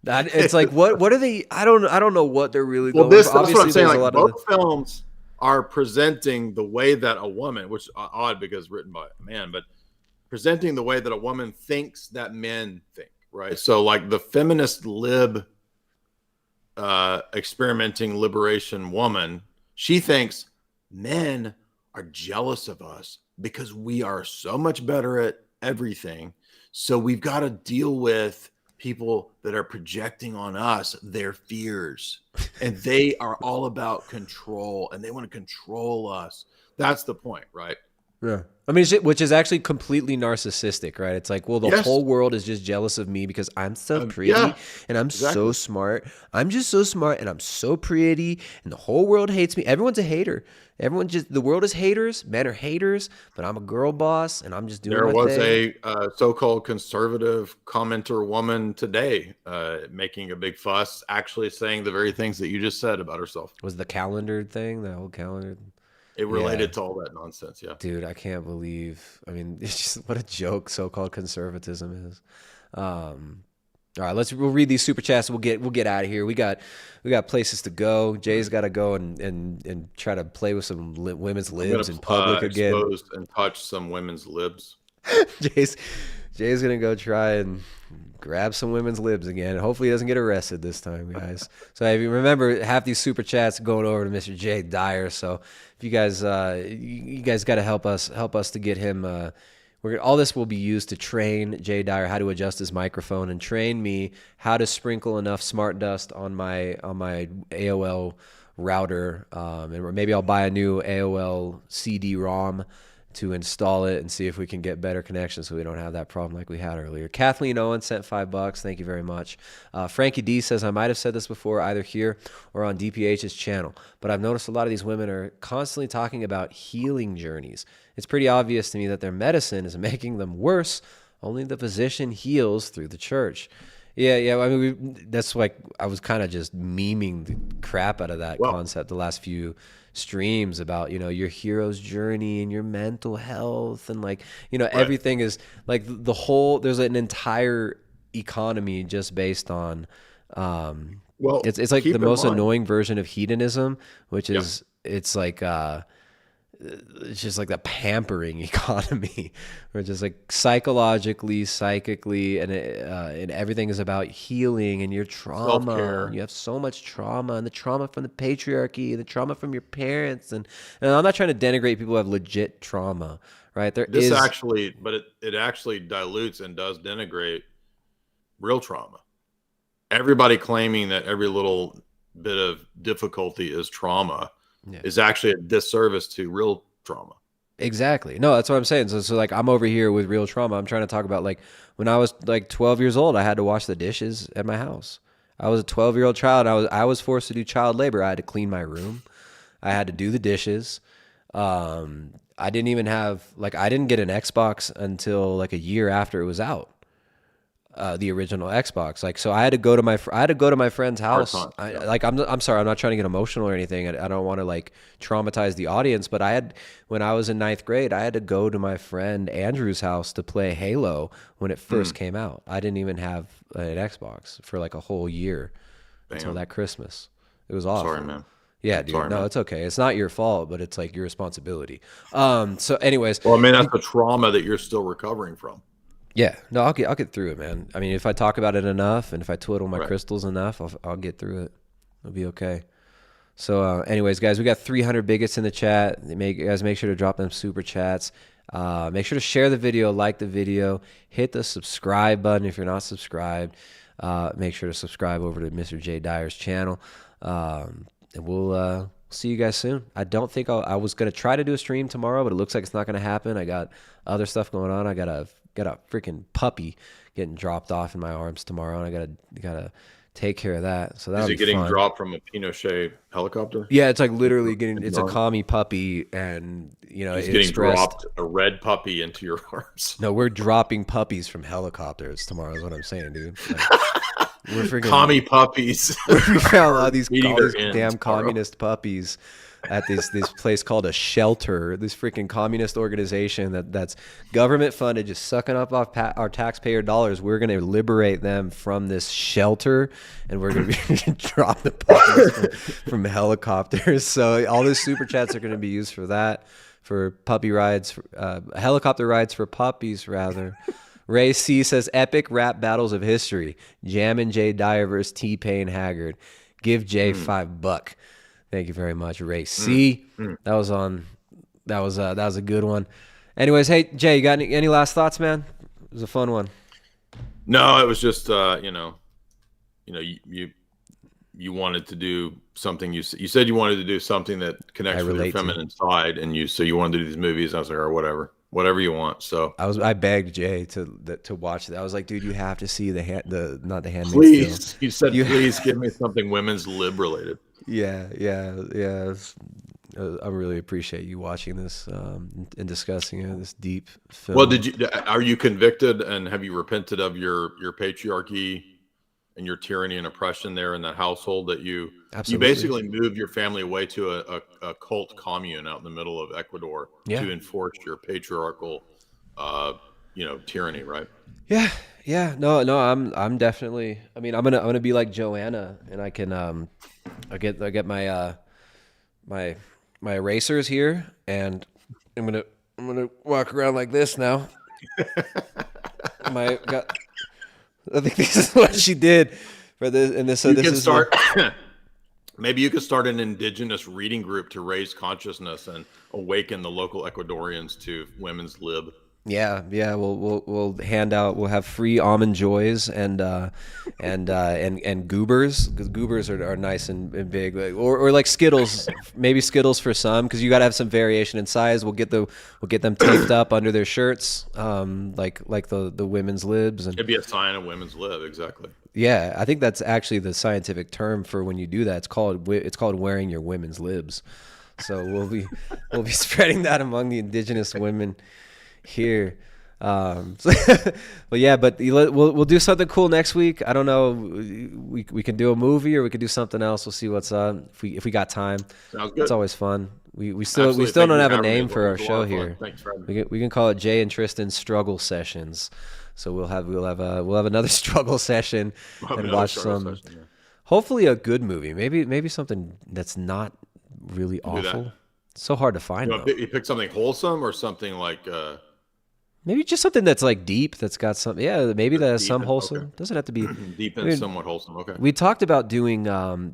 It's like what are they? I don't know what they're really going. That's what I'm saying. Like both films are presenting the way that a woman, which is odd because written by a man, but presenting the way that a woman thinks that men think. Right. So like the feminist lib, experimenting liberation woman, she thinks men are jealous of us because we are so much better at everything. So we've got to deal with people that are projecting on us their fears, and they are all about control, and they want to control us. That's the point, right? Yeah. I mean, which is actually completely narcissistic, right? It's like, well, the whole world is just jealous of me because I'm so pretty and I'm so smart. I'm just so smart and I'm so pretty, and the whole world hates me. Everyone's a hater. The world is haters. Men are haters, but I'm a girl boss and I'm just doing my thing. There was a so-called conservative commenter woman today making a big fuss, actually saying the very things that you just said about herself. Was the calendar thing, the whole calendar? It related to all that nonsense, yeah. Dude, I can't believe. I mean, it's just what a joke so-called conservatism is. All right, we'll read these super chats. We'll get out of here. We got places to go. Jay's got to go and try to play with some women's libs in public again. And touch some women's libs. Jay's gonna go try and grab some women's libs again. Hopefully he doesn't get arrested this time, guys. So if you remember, half these super chats going over to Mr. Jay Dyer. So if you guys got to help us to get him. All this will be used to train Jay Dyer how to adjust his microphone and train me how to sprinkle enough smart dust on my AOL router. And maybe I'll buy a new AOL CD-ROM to install it and see if we can get better connection so we don't have that problem like we had earlier. Kathleen Owen sent $5. Thank you very much. Frankie D says, I might have said this before either here or on DPH's channel, but I've noticed a lot of these women are constantly talking about healing journeys. It's pretty obvious to me that their medicine is making them worse. Only the physician heals through the church. Yeah. I mean, that's like I was kind of just memeing the crap out of that concept the last few streams about, your hero's journey and your mental health and everything is like there's an entire economy just based on it's like the most annoying version of hedonism, which is it's like it's just like the pampering economy where just like psychologically, psychically, and everything is about healing and your trauma. Self-care. You have so much trauma, and the trauma from the patriarchy, and the trauma from your parents, and I'm not trying to denigrate people who have legit trauma, right? It actually dilutes and does denigrate real trauma. Everybody claiming that every little bit of difficulty is trauma is actually a disservice to real trauma. Exactly. No, that's what I'm saying. So like I'm over here with real trauma. I'm trying to talk about like when I was like 12 years old, I had to wash the dishes at my house. I was a 12-year-old child. I was forced to do child labor. I had to clean my room. I had to do the dishes. I I didn't even have like I didn't get an Xbox until like a year after it was out. The original Xbox. Like, so I had to go to my friend's house. I'm sorry, I'm not trying to get emotional or anything. I don't want to like traumatize the audience, but when I was in 9th grade, I had to go to my friend Andrew's house to play Halo when it first came out. I didn't even have an Xbox for like a whole year until that Christmas. It was awful. Sorry, man. Yeah, dude. No, it's okay. It's not your fault, but it's like your responsibility. So anyways. Well, I mean, that's the trauma that you're still recovering from. Yeah, no, I'll get through it, man. I mean, if I talk about it enough and if I twiddle my crystals enough, I'll get through it. It'll be okay. So, anyways, guys, we got 300 bigots in the chat. Guys, make sure to drop them super chats. Make sure to share the video, like the video, hit the subscribe button if you're not subscribed. Make sure to subscribe over to Mr. J Dyer's channel, and we'll see you guys soon. I don't think I was gonna try to do a stream tomorrow, but it looks like it's not gonna happen. I got other stuff going on. I got a freaking puppy getting dropped off in my arms tomorrow, and I gotta take care of that. So is it getting dropped from a Pinochet helicopter? Yeah, it's like literally it's a commie puppy, and it's getting dropped a red puppy into your arms. No, we're dropping puppies from helicopters tomorrow. Is what I'm saying, dude. Like, we're freaking commie puppies. We found all these damn communist puppies at this place called a shelter, this freaking communist organization that's government funded, just sucking up off our taxpayer dollars. We're going to liberate them from this shelter, and we're going to drop the puppies from helicopters. So all those super chats are going to be used for that, for puppy rides, helicopter rides for puppies, rather. Ray C says, epic rap battles of history. Jam and Jay Dyer versus T-Pain Haggard. Give Jay $5. Thank you very much, Ray C. That was a good one. Anyways, hey Jay, you got any last thoughts, man? It was a fun one. No, it was just you wanted to do something. You said you wanted to do something that connects with your feminine side, and you wanted to do these movies. And I was like, or whatever you want. So I begged Jay to watch that. I was like, dude, you have to see not the Handmaid's Please, Tale. You said, please give me something women's lib related. Yeah. I really appreciate you watching this and discussing it. This deep film. Well, are you convicted, and have you repented of your patriarchy and your tyranny and oppression there in that household that you basically moved your family away to a cult commune out in the middle of Ecuador to enforce your patriarchal tyranny, right? Yeah. No, I'm definitely, I mean, I'm gonna be like Joanna, and I can I get my my erasers here, and I'm gonna walk around like this now. I think this is what she did for this, and this. So this is start. Maybe you could start an indigenous reading group to raise consciousness and awaken the local Ecuadorians to women's lib. Yeah. We'll hand out. We'll have free almond joys and goobers, because goobers are nice and big, or like Skittles, maybe Skittles for some, because you got to have some variation in size. We'll get them taped up under their shirts, like the women's libs, and it'd be a sign of women's lib, exactly. Yeah, I think that's actually the scientific term for when you do that. It's called wearing your women's libs. So we'll be spreading that among the indigenous women here. But we'll do something cool next week. I don't know. We can do a movie, or we could do something else. We'll see what's up if we got time. Sounds good. It's always fun. We still don't have a name for our show here. Thanks for We can call it Jay and Tristan Struggle Sessions. So we'll have another struggle session and watch some. Hopefully a good movie. Maybe something that's not really awful. It's so hard to find. You pick something wholesome or something like. Maybe just something that's like deep, that's got some, maybe that has some wholesome. Okay. Doesn't have to be deep and somewhat wholesome. Okay. We talked about doing,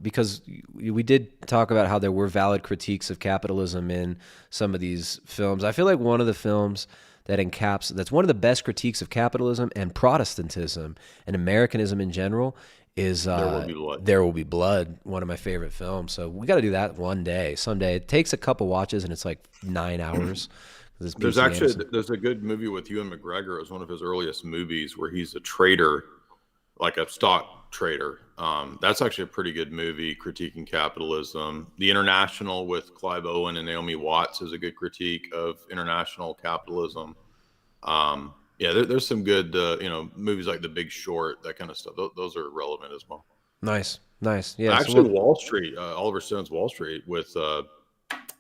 because we did talk about how there were valid critiques of capitalism in some of these films. I feel like one of the films that's one of the best critiques of capitalism and Protestantism and Americanism in general is There Will Be Blood, one of my favorite films. So we got to do that someday. It takes a couple watches, and it's like 9 hours. There's a good movie with Ewan McGregor. It was one of his earliest movies where he's a trader, like a stock Trader. That's actually a pretty good movie critiquing capitalism. The International with Clive Owen and Naomi Watts is a good critique of international capitalism. Yeah, there's some good, movies like The Big Short, that kind of stuff. Those are relevant as well. Nice. Yeah. Actually, Wall Street, Oliver Stone's Wall Street with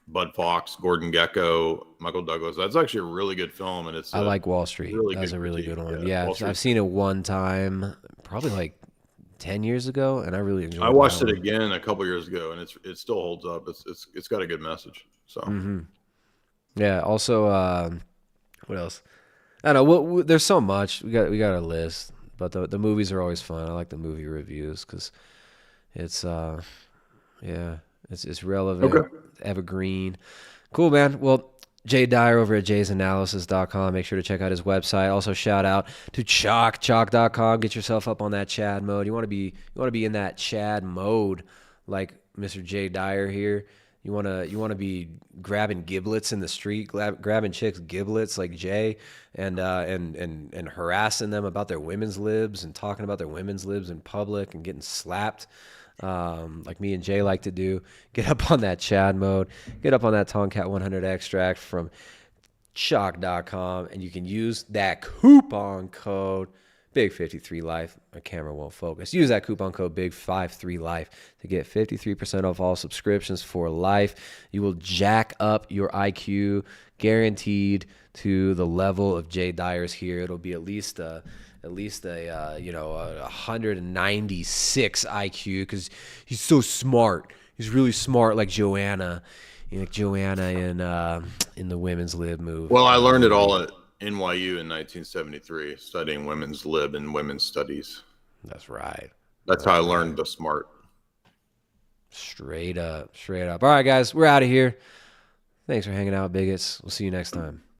Bud Fox, Gordon Gekko, Michael Douglas. That's actually a really good film, and I like Wall Street. Really That's a really critique. good one. Yeah, I've seen it one time, probably like 10 years ago, and I really enjoyed it. I watched it again a couple years ago, and it still holds up. It's got a good message. So Yeah. Also, what else? I don't know. There's so much. We got a list, but the movies are always fun. I like the movie reviews because it's it's relevant, evergreen. Cool, man. Well, Jay Dyer over at jaysanalysis.com. Make sure to check out his website. Also, shout out to chalk.com. Get yourself up on that Chad mode. You want to be in that Chad mode like Mr. Jay Dyer here. You want to be grabbing giblets in the street, grabbing chicks' giblets like Jay, and harassing them about their women's libs and talking about their women's libs in public and getting slapped. Like me and Jay like to do. Get up on that Chad mode. Get up on that Tomcat 100 extract from chalk.com, and you can use that coupon code BIG53LIFE. My camera won't focus. Use that coupon code BIG53LIFE to get 53% off all subscriptions for life. You will jack up your IQ, guaranteed, to the level of Jay Dyer's here. It'll be at least a 196 IQ because he's so smart. He's really smart, like Joanna, in the women's lib move. Well, I learned it all at NYU in 1973, studying women's lib and women's studies. That's right. That's how I learned the smart. Straight up. All right, guys, we're out of here. Thanks for hanging out, bigots. We'll see you next time.